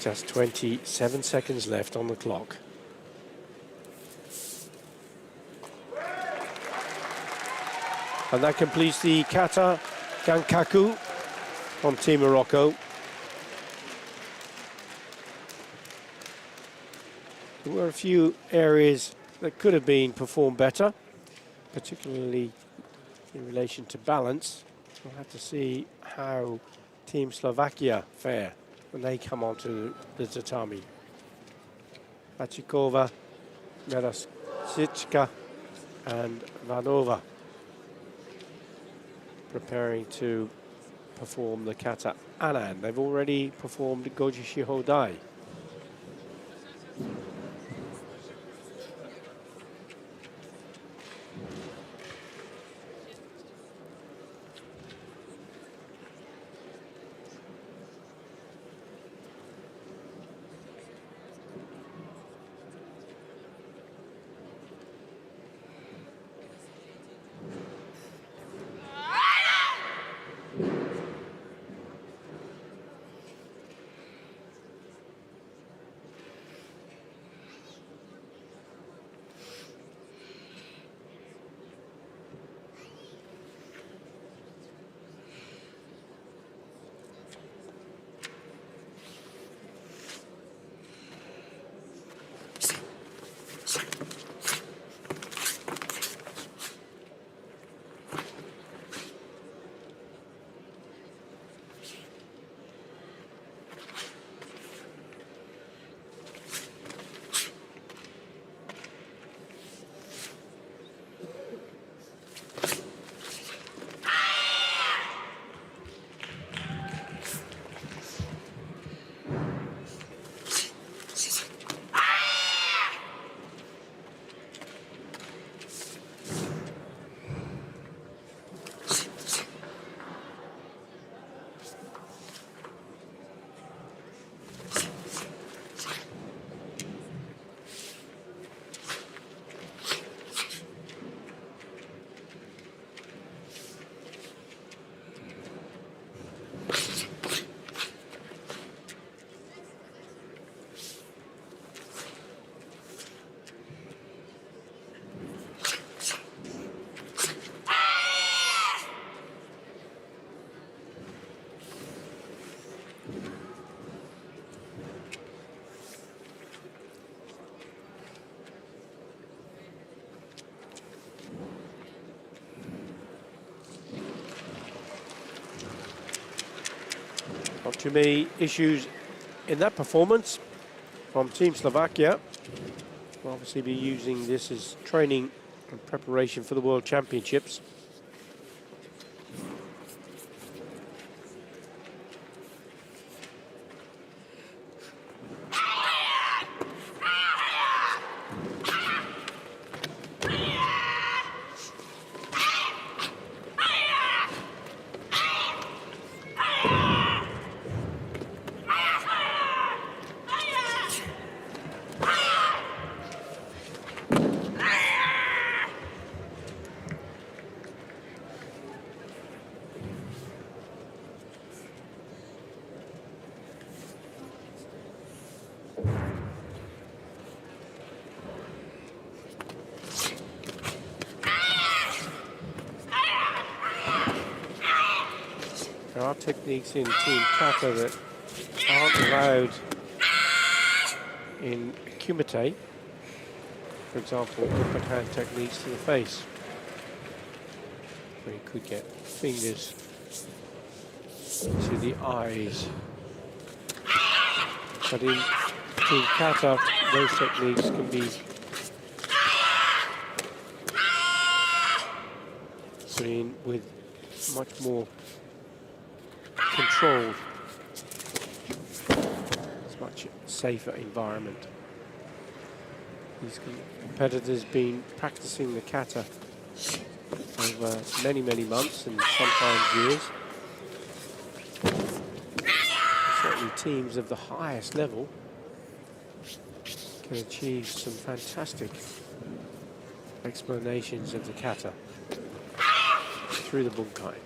Just 27 seconds left on the clock. And that completes the kata gankaku from Team Morocco. There were a few areas that could have been performed better, particularly in relation to balance. We'll have to see how Team Slovakia fare when they come onto the tatami. Pachikova, Merasichka and Vanova preparing to perform the kata anan. They've already performed goji shihodai. Not too many issues in that performance from Team Slovakia. We'll obviously be using this as training and preparation for the World Championships. There are techniques in Team Kata that aren't allowed in Kumite. For example, upper hand techniques to the face, where you could get fingers to the eyes. But in Team Kata, those techniques can be put in with much more controlled. It's a much safer environment. These competitors have been practicing the kata over many, many months and sometimes years. Certainly teams of the highest level can achieve some fantastic explanations of the kata through the bunkai.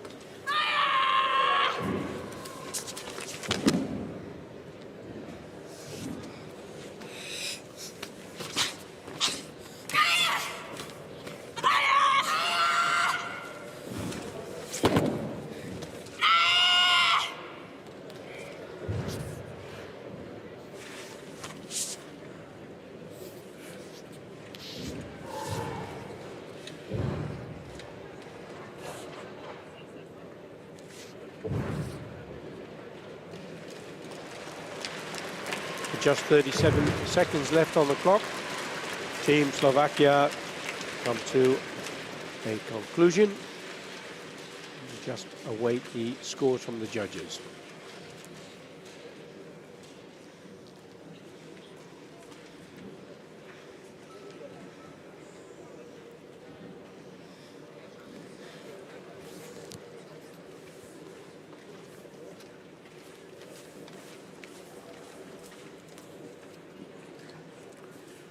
Just 37 seconds left on the clock. Team Slovakia come to a conclusion. We just await the scores from the judges.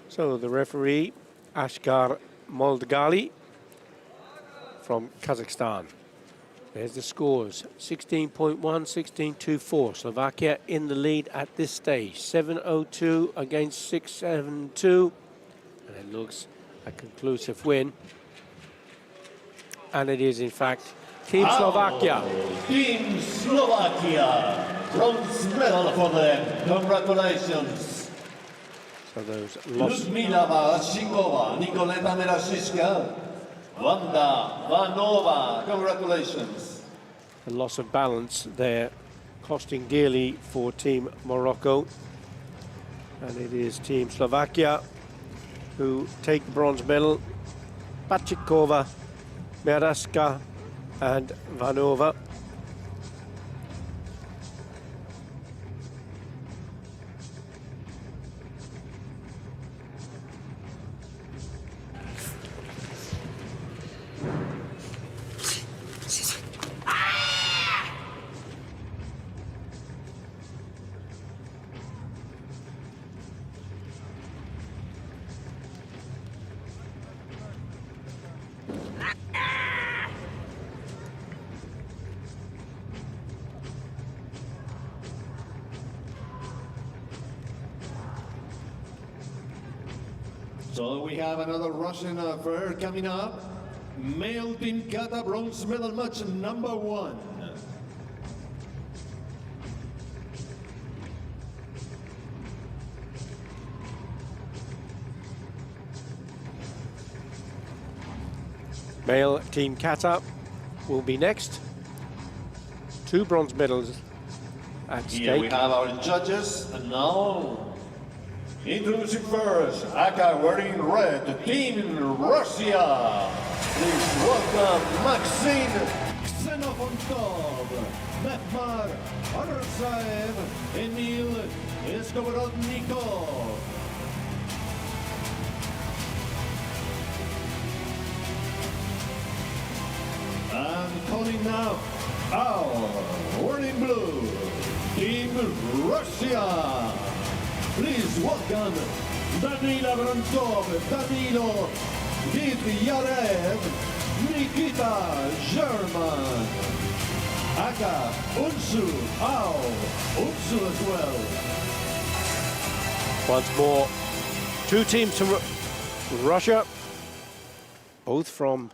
So the referee, Ashkar Moldgali from Kazakhstan. There's the scores, 16.1, 16.24. Slovakia in the lead at this stage, 7.02 against 6.72. And it looks a conclusive win. And it is, in fact, Team Slovakia. Team Slovakia, bronze medal for them. Congratulations. So those lost. Ludmila Shikova, Nikoleta Merashishka, Wanda Vanova, congratulations. A loss of balance there, costing dearly for Team Morocco. And it is Team Slovakia who take the bronze medal. Pachikova, Meraska and Vanova. So we have another Russian affair coming up. Male Team Kata bronze medal match number 1. Male Team Kata will be next. 2 bronze medals at Here we stake. have our judges, and now introducing first, Aka wearing red, Team Russia. Please welcome Maxine Xenofontov, Mehmar Arsaev, Emil Eskoborodnikov. And calling now our wearing blue, Team Russia. Please welcome Danila Brantov, Danilo Vidyarev, Nikita German, Aka Unsu, Unsu as well. Once more, two teams from Russia, both from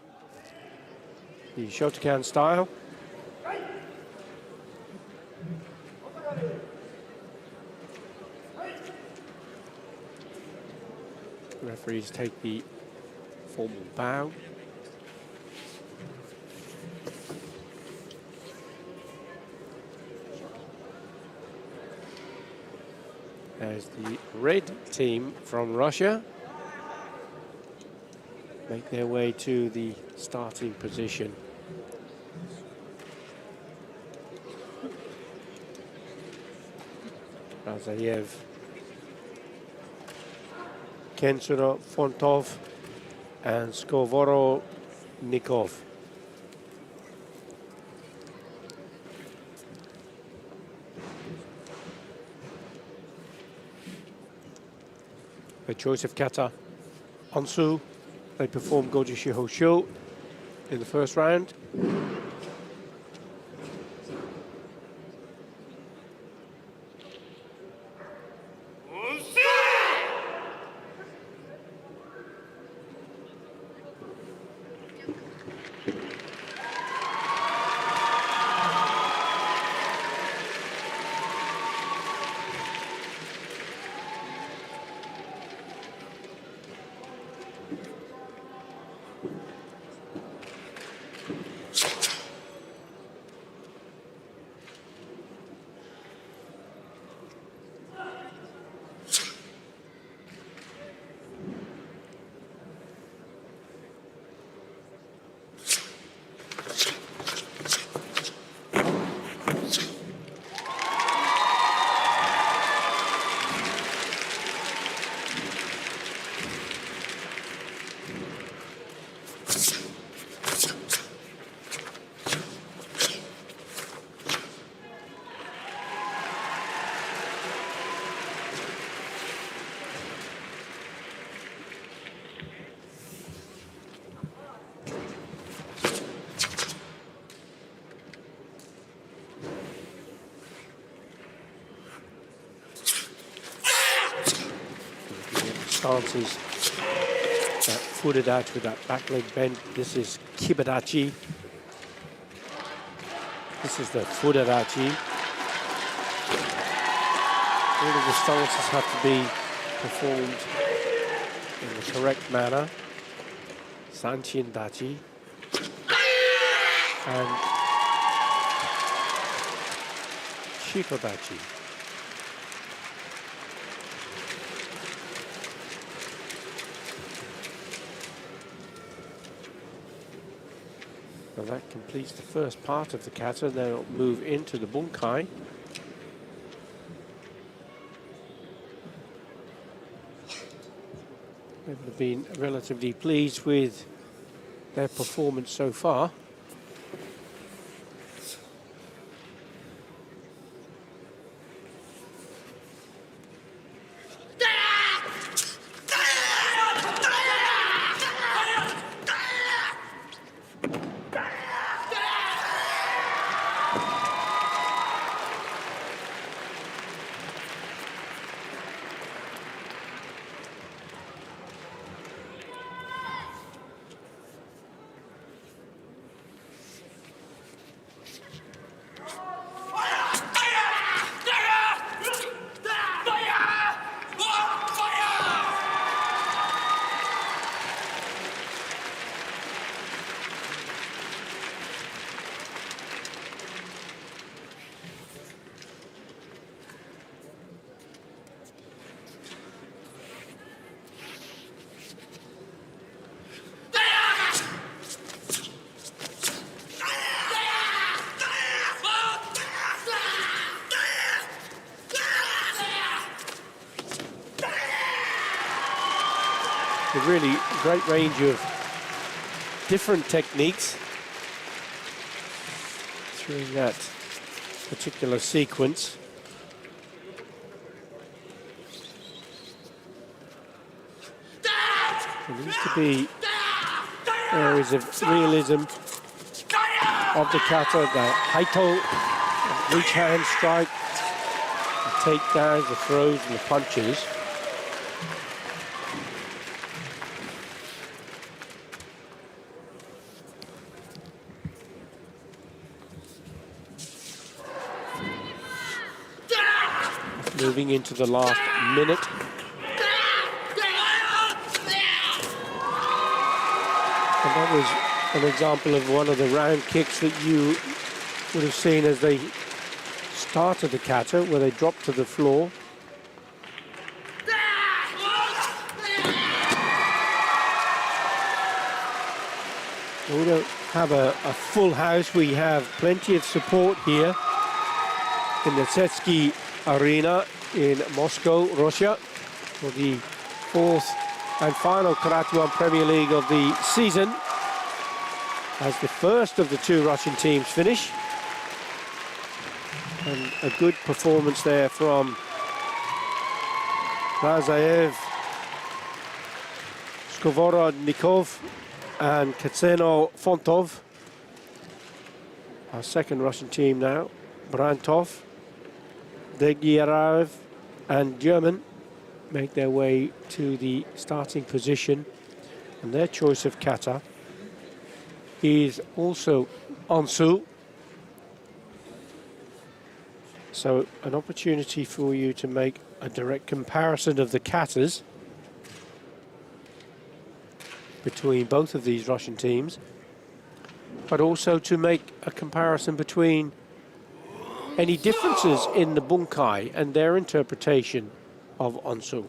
the Shotokan style. Referees take the formal bow. As the red team from Russia make their way to the starting position. Razayev, Kensuro Fontov, and Skovorodnikov. By choice of kata, Onsu. They performed Goju Shiho Sho in the first round. Stances, that furadachi with that back leg bend. This is kibadachi. This is the furadachi. All of the stances have to be performed in the correct manner. Sanchin dachi and shikodachi. Well, that completes the first part of the kata. They'll move into the bunkai. They've been relatively pleased with their performance so far. a really great range of different techniques through that particular sequence. There needs to be areas of realism of the kata, the haito, the reach hand strike, the takedowns, the throws and the punches. Moving into the last minute. And that was an example of one of the round kicks that you would have seen as they started the kata, where they dropped to the floor. We don't have a full house. We have plenty of support here in the Setski Arena in Moscow, Russia, for the fourth and final Karate1 Premier League of the season, as the first of the two Russian teams finish. And a good performance there from Razaev, Skovorodnikov and Katseno Fontov. Our second Russian team now, Brantov, Degiraev and German make their way to the starting position, and their choice of kata is also Onsu. So an opportunity for you to make a direct comparison of the katas between both of these Russian teams, but also to make a comparison between any differences in the bunkai and their interpretation of Onsu.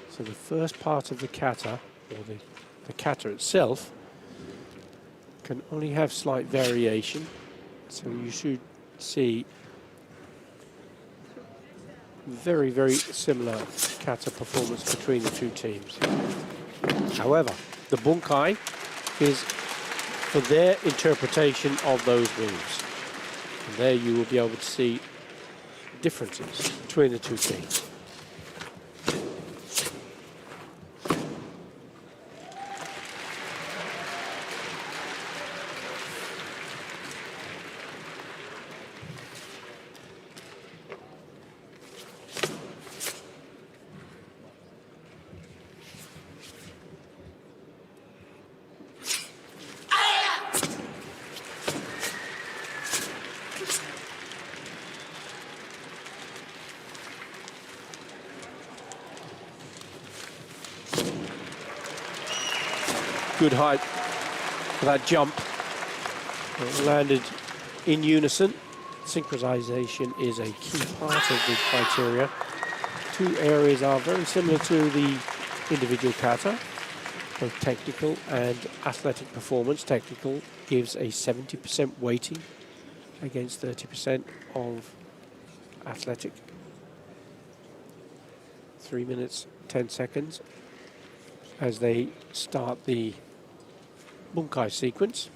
So the first part of the kata, or the kata itself, can only have slight variation. So you should see very, very similar kata performance between the two teams. However, the bunkai is for their interpretation of those moves. And there you will be able to see differences between the two teams. Good height for that jump. It landed in unison. Synchronization is a key part of the criteria. Two areas are very similar to the individual kata, both technical and athletic performance. Technical gives a 70% weighting against 30% of athletic. 3 minutes, 10 seconds as they start the bunkai sequence.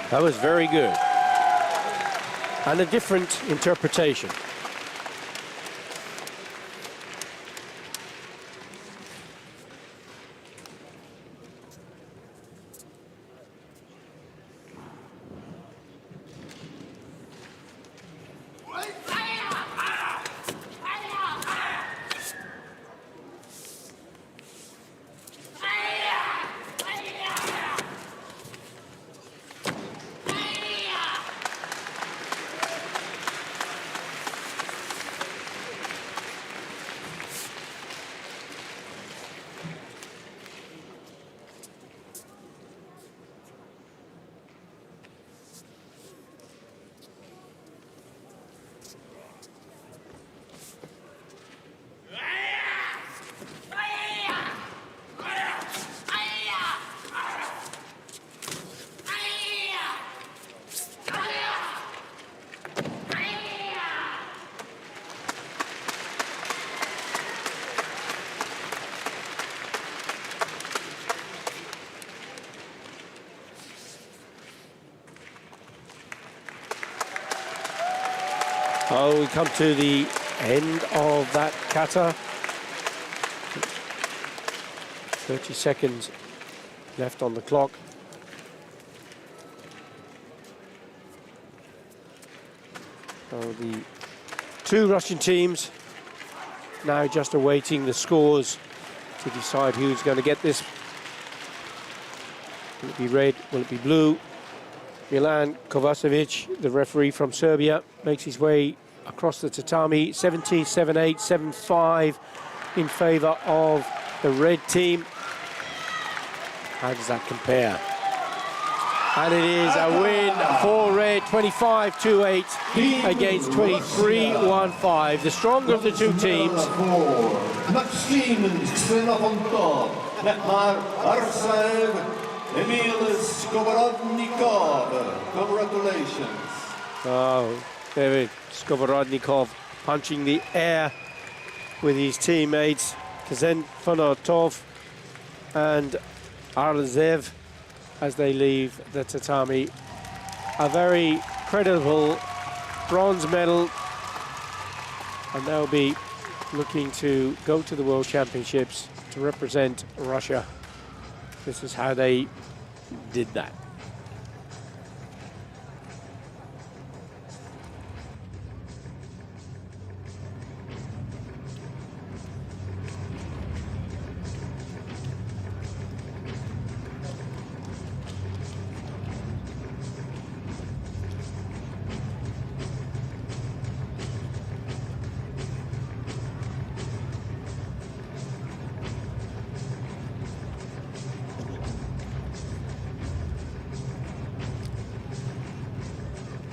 That was very good. And a different interpretation. Oh, we come to the end of that kata. 30 seconds left on the clock. So the two Russian teams now just awaiting the scores to decide who's going to get this. Will it be red? Will it be blue? Milan Kovacevic, the referee from Serbia, makes his way across the tatami. 70, 7-8, 7-5 in favor of the red team. How does that compare? And it is a win for red, 25-8 against 23-15. The stronger of the two teams. Maxim Xenofontov, Mehmar Arsaev, Emil Skovorodnikov. Congratulations. Oh, David Skovorodnikov punching the air with his teammates, Kazen Fonotov and Arzev, as they leave the tatami. A very credible bronze medal, and they'll be looking to go to the World Championships to represent Russia. This is how they did that.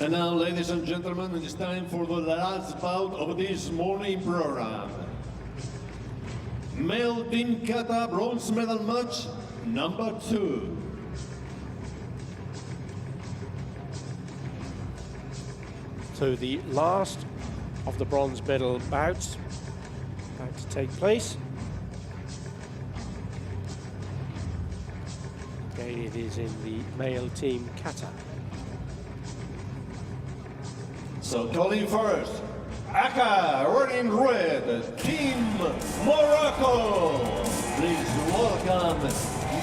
And now, ladies and gentlemen, it is time for the last bout of this morning program. Male team kata bronze medal match number 2. So the last of the bronze medal bouts about to take place. Again, it is in the male team kata. So calling first, Aka, wearing red, Team Morocco. Please welcome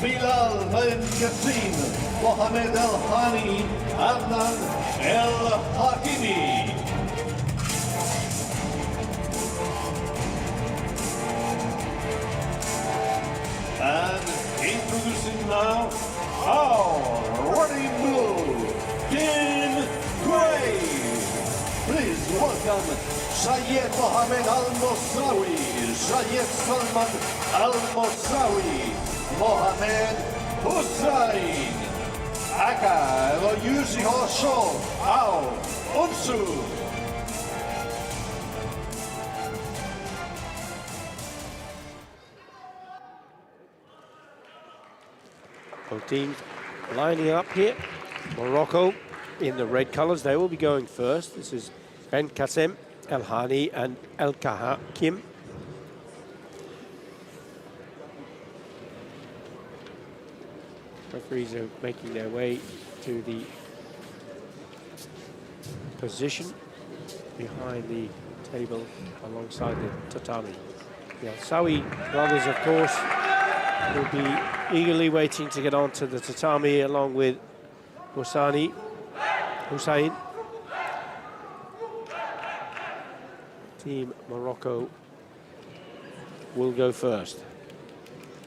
Bilal Ben Kassim, Mohamed El Hani, Adnan El Hakimi. And introducing now our wearing blue, Team Gray. Please welcome Syed Mohamed Al-Mosawi, Syed Salman Al-Mosawi, Mohamed Hussain, Aka Yuzi Hosho Ao Unsu. Both teams lining up here. Morocco in the red colours, they will be going first. This is Ben Kasem, El Hani and El Kim. Referees are making their way to the position behind the table alongside the tatami. The Al-Sawi brothers, of course, will be eagerly waiting to get onto the tatami along with Hussein. Team Morocco will go first.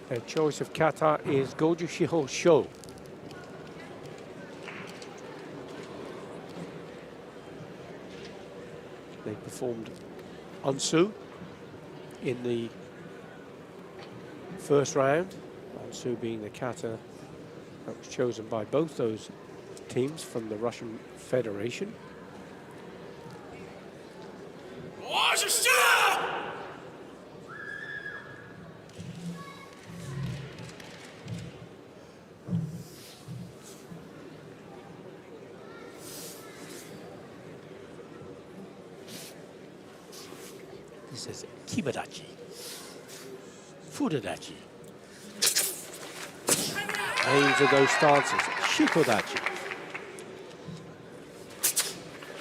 Their choice of kata is Goju Shiho Sho. They performed Ansu in the first round. Ansu being the kata that was chosen by both those teams from the Russian Federation. This is Kibadachi, Fudadachi. Names of those stances, Shikodachi.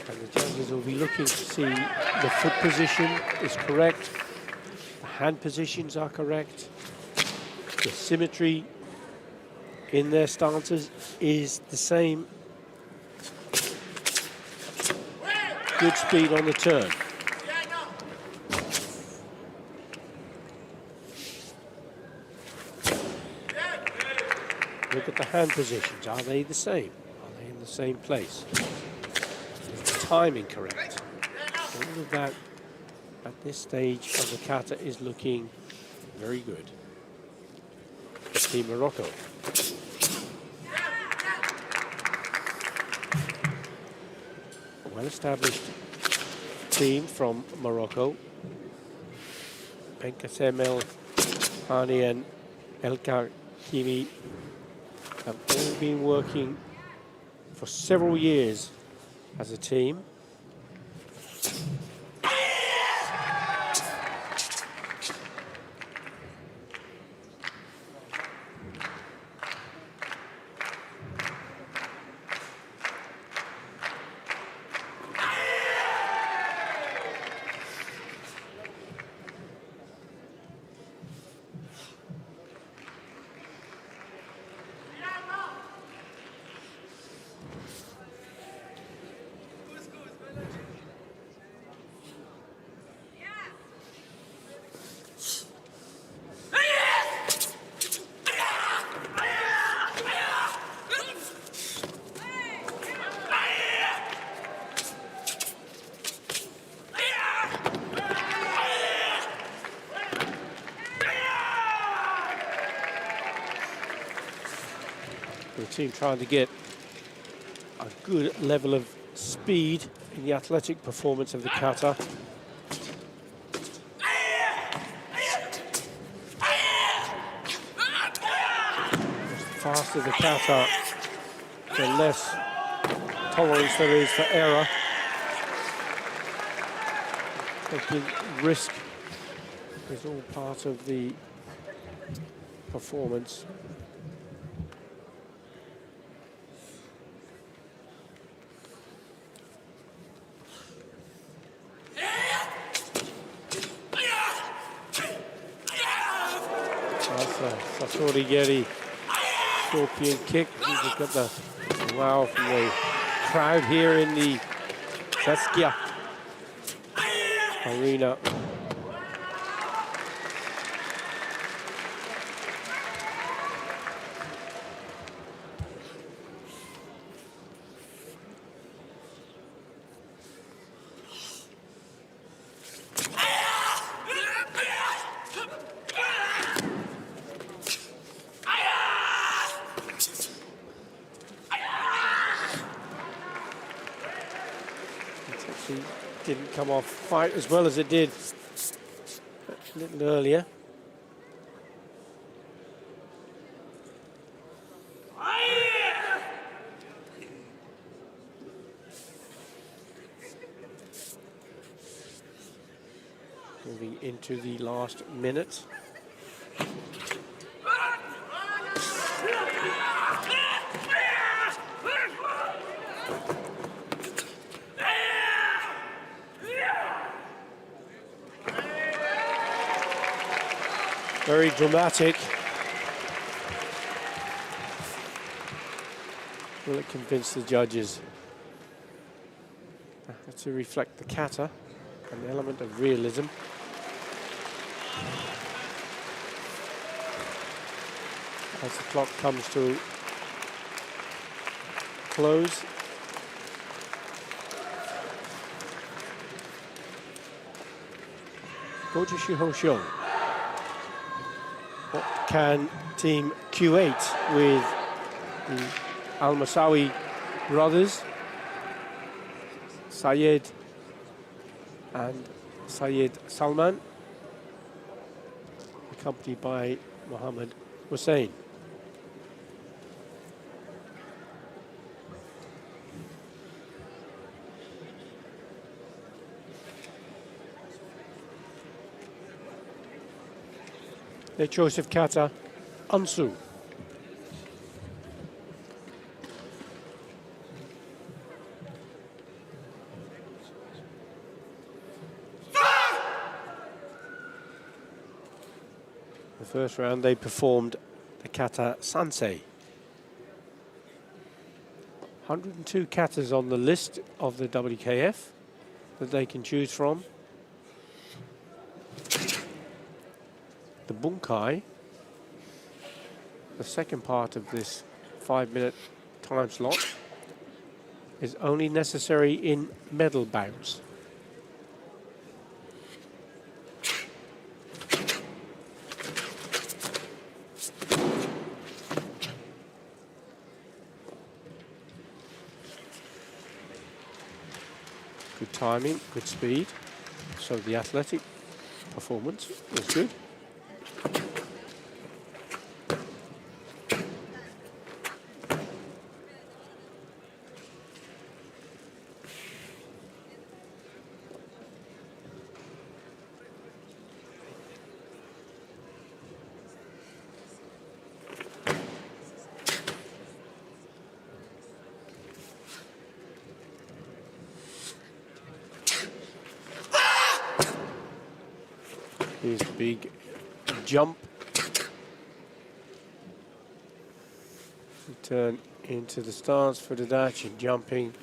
And the judges will be looking to see the foot position is correct, the hand positions are correct, the symmetry in their stances is the same. Good speed on the turn. Look at the hand positions. Are they the same? Are they in the same place? Is the timing correct? All of that at this stage of the kata is looking very good. Team Morocco. Well-established team from Morocco. Benkasem El Hani and Elka Kimi have all been working for several years as a team. The team trying to get a good level of speed in the athletic performance of the kata. The faster the kata, the less tolerance there is for error. Taking risk is all part of the performance. Satori-geri scorpion kick. We've got the wow from the crowd here in the Saskia arena. Didn't come off quite as well as it did a little earlier. Moving into the last minute. Very dramatic. Will it convince the judges? To reflect the kata, an element of realism. As the clock comes to close. Goju Shihosho. What can Team Q8 with the Al-Masawi brothers, Sayed and Sayed Salman, accompanied by Mohammed Hussein. Their choice of kata, Ansu. The first round they performed the kata sansei. 102 katas on the list of the WKF that they can choose from. The bunkai, the second part of this 5-minute time slot, is only necessary in medal bouts. Good timing, good speed, so the athletic performance was good. Here's the big jump. Turn into the stance for the dash and jumping.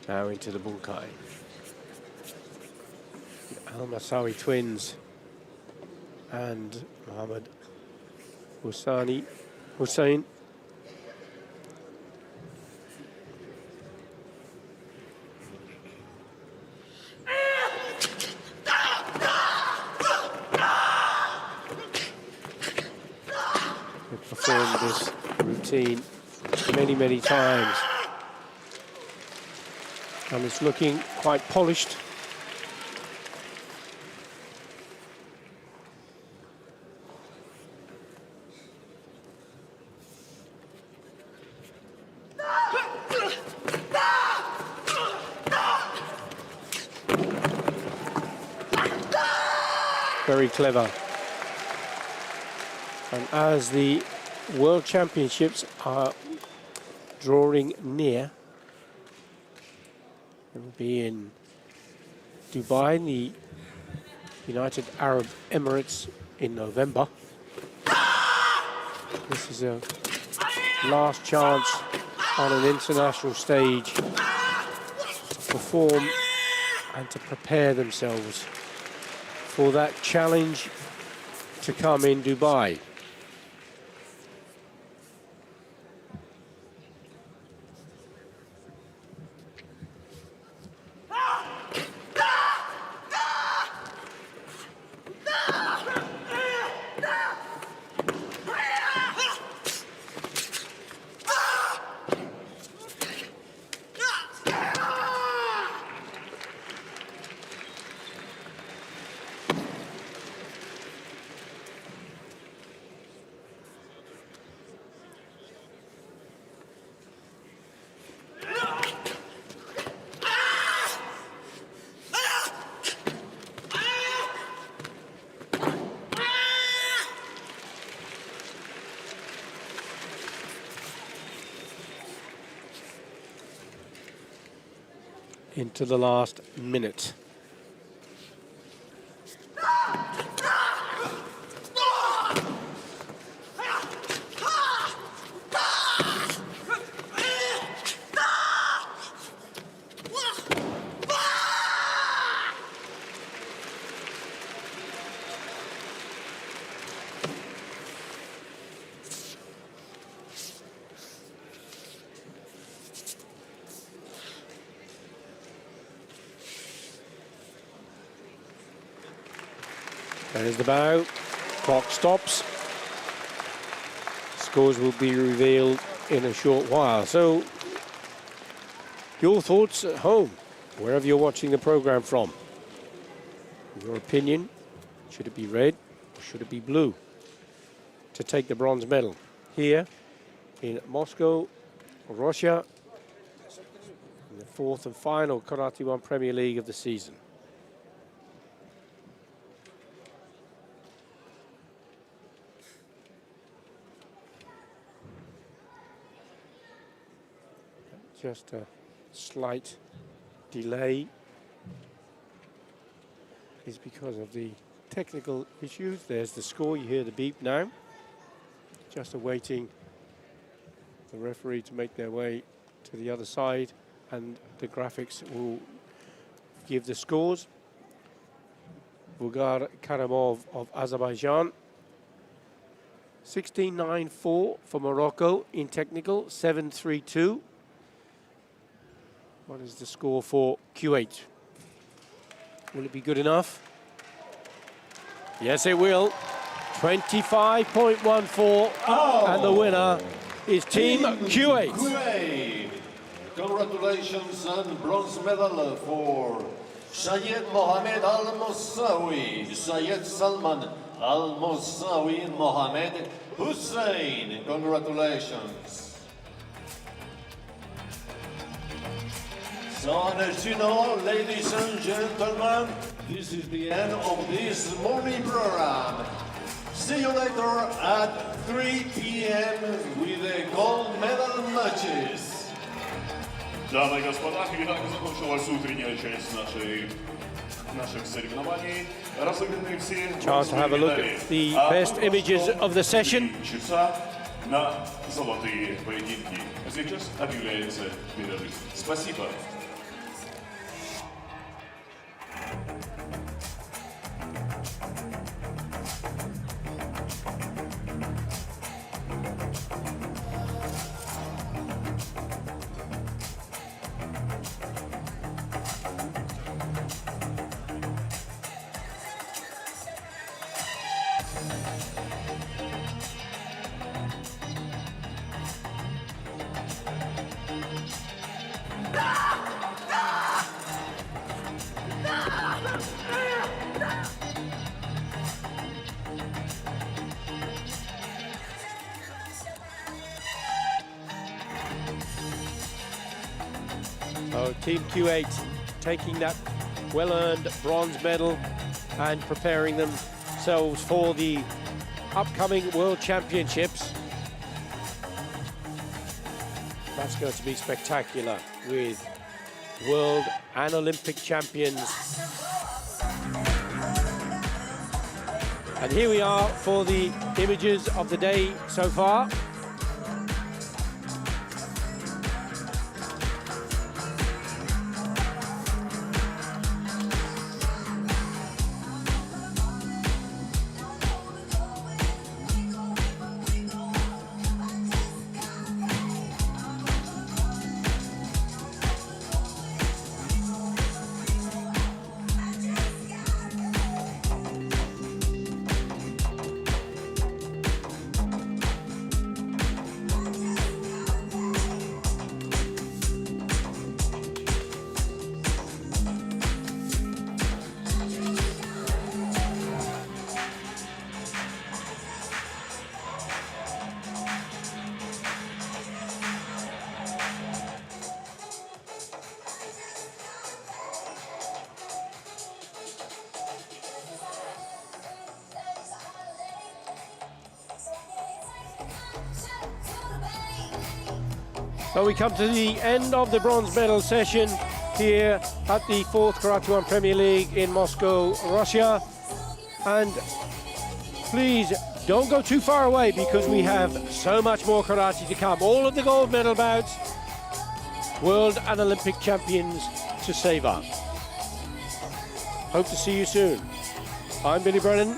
Now into the bunkai. The Al-Masawi twins and Mohammed Hussein. They performed this routine many times. And it's looking quite polished. Very clever. And as the World Championships are drawing near, it will be in Dubai, in the United Arab Emirates in November. This is a last chance on an international stage to perform and to prepare themselves for that challenge to come in Dubai. into the last minute. There's the bow. Clock stops. Scores will be revealed in a short while. So, your thoughts at home, wherever you're watching the program from. Your opinion, should it be red or should it be blue to take the bronze medal here in Moscow, Russia, in the fourth and final Karate1 Premier League of the season. Just a slight delay is because of the technical issues. There's the score. You hear the beep now. Just awaiting the referee to make their way to the other side, and the graphics will give the scores. Bulgar Karamov of Azerbaijan, 16-9-4 for Morocco in technical, 7-3-2. What is the score for Kuwait? Will it be good enough? Yes, it will. 25.14, and the winner is Team Kuwait. Kuwait. Congratulations and bronze medal for Syed Mohammed Al-Moussawi, Syed Salman Al-Moussawi, Mohammed Hussein. Congratulations. So, as you know, ladies and gentlemen, this is the end of this morning program. See you later at 3 p.m. with the gold medal matches. Дамы и господа, итак, закончилась утренняя часть наших соревнований. Разыграны все Chance to have a look at the best images of the session. Часа на золотые поединки. Сейчас объявляется перерыв. Спасибо. So Team Kuwait taking that well-earned bronze medal and preparing themselves for the upcoming World Championships. That's going to be spectacular with world and Olympic champions. And here we are for the images of the day so far. So we come to the end of the bronze medal session. here at the 4th Karate1 Premier League in Moscow, Russia. And please don't go too far away because we have so much more karate to come. All of the gold medal bouts, world and Olympic champions to save up. Hope to see you soon. I'm Billy Brennan.